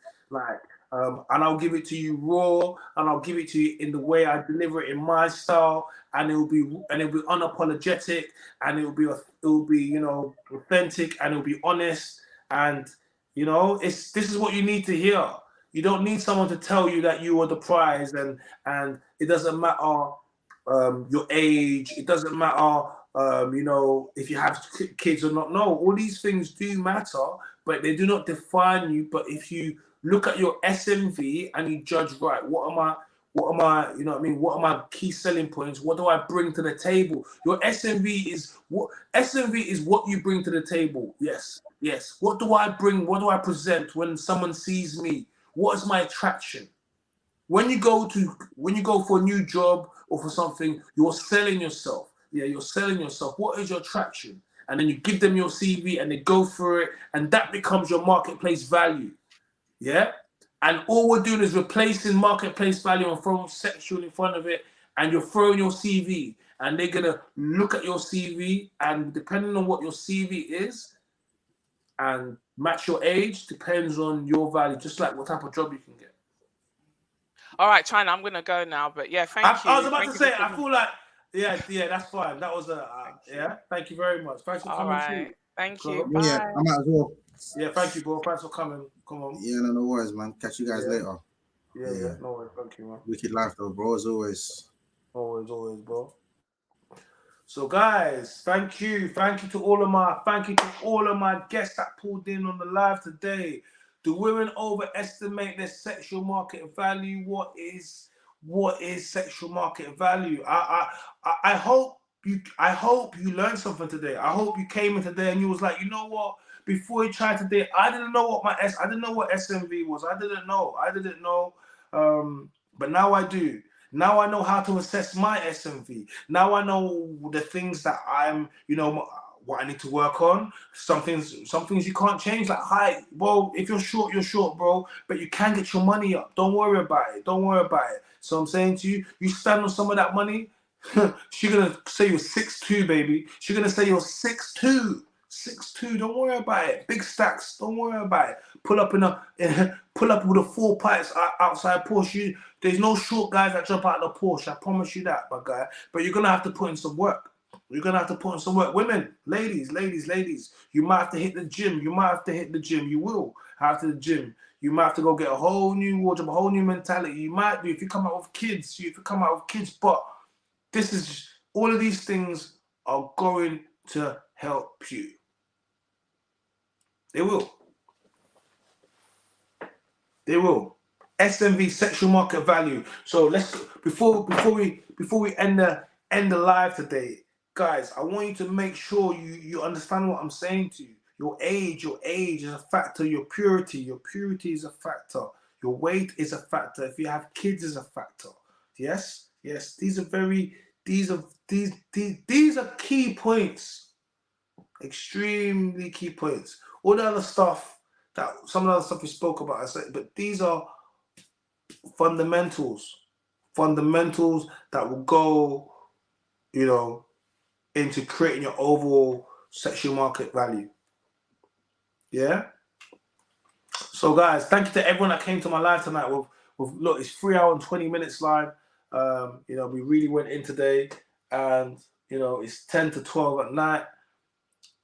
And I'll give it to you raw, and I'll give it to you in the way I deliver it in my style, and it'll be unapologetic, and it'll be authentic, and it'll be honest, and this is what you need to hear. You don't need someone to tell you that you are the prize, and it doesn't matter your age, it doesn't matter if you have kids or not. No, all these things do matter, but they do not define you. But if you look at your SMV and you judge, right, what am I, you know what I mean? What are my key selling points? What do I bring to the table? Your SMV is what you bring to the table. Yes. What do I bring? What do I present when someone sees me? What is my attraction? When you go for a new job or for something, you're selling yourself. Yeah, you're selling yourself. What is your attraction? And then you give them your CV and they go for it, and that becomes your marketplace value. Yeah, and all we're doing is replacing marketplace value and throwing sexual in front of it, and you're throwing your CV, and they're gonna look at your CV, and depending on what your CV is, and match your age, depends on your value, just like what type of job you can get. All right, China, I'm gonna go now, but yeah, thank you. I was about to say, I feel like, yeah, that's fine. That was thank you very much. Thanks for coming. All right, thank you. Yeah, I might as well. Yeah, thank you, bro. Thanks for coming. Come on. Yeah, no worries, man. Catch you guys later. Yeah. No worries. Thank you, man. Wicked life, though, bro. As always. Always, bro. So, guys, thank you to all of my guests that pulled in on the live today. Do women overestimate their sexual market value? What is sexual market value? I hope you learned something today. I hope you came in today and you was like, you know what? Before you tried today, I didn't know what SMV was. I didn't know. But now I do. Now I know how to assess my SMV. Now I know the things that I'm, what I need to work on. Some things you can't change, like height. Well, if you're short, you're short, bro. But you can get your money up. Don't worry about it. So I'm saying to you, you stand on some of that money. She's gonna say you're 6'2", baby. She's gonna say you're 6'2". 6'2", don't worry about it. Big stacks, don't worry about it. Pull up with the 4 pipes outside Porsche. There's no short guys that jump out of the Porsche. I promise you that, my guy. But you're gonna have to put in some work. Women, ladies. You might have to hit the gym. You will have to the gym. You might have to go get a whole new wardrobe, a whole new mentality. You might do if you come out with kids. But this is all of these things are going to help you. They will. SMV, sexual market value. So let's before we end the live today, guys. I want you to make sure you understand what I'm saying to you. Your age is a factor. Your purity is a factor. Your weight is a factor. If you have kids, is a factor. Yes. These are key points. Extremely key points. All the other stuff some of the other stuff we spoke about, I said, but these are fundamentals that will go, into creating your overall sexual market value. Yeah. So, guys, thank you to everyone that came to my live tonight. Look, it's 3 hours and 20 minutes live. We really went in today, and it's 10 to 12 at night.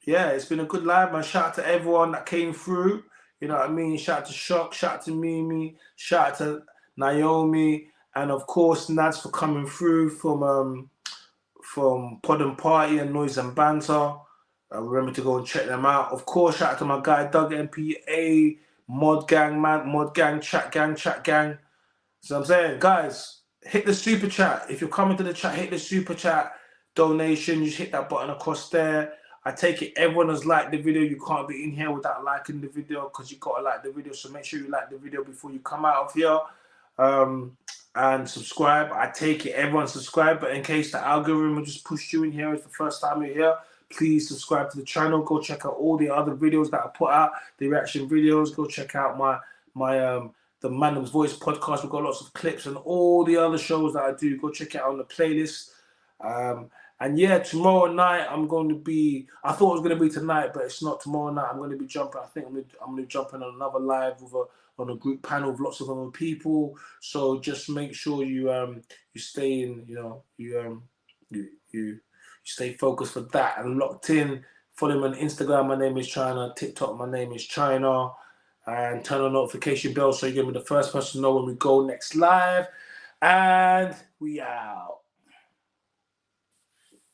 Yeah, it's been a good live, man. Shout out to everyone that came through. You know what I mean? Shout out to Shock, shout out to Mimi, shout out to Naomi, and of course Nads for coming through from Pod and Party and Noise and Banter. Remember to go and check them out. Of course, shout out to my guy Doug MPA, Mod Gang, man, Mod Gang, Chat Gang. So I'm saying, guys, hit the super chat. If you're coming to the chat, hit the super chat donation. You just hit that button across there. I take it everyone has liked the video. You can't be in here without liking the video because you got to like the video. So make sure you like the video before you come out of here. And subscribe. I take it everyone subscribe. But in case the algorithm will just push you in here, it's the first time you're here, please subscribe to the channel. Go check out all the other videos that I put out, the reaction videos. Go check out the Mynam's Voice podcast. We've got lots of clips and all the other shows that I do. Go check it out on the playlist. And yeah, tomorrow night I'm going to be. I thought it was going to be tonight, but it's not tomorrow night. I'm going to be jumping. I think I'm going to be jumping on another live on a group panel with lots of other people. So just make sure you stay in. You stay focused for that and locked in. Follow me on Instagram. My name is China. TikTok. My name is China. And turn on notification bell so you're going to be the first person to know when we go next live. And we out.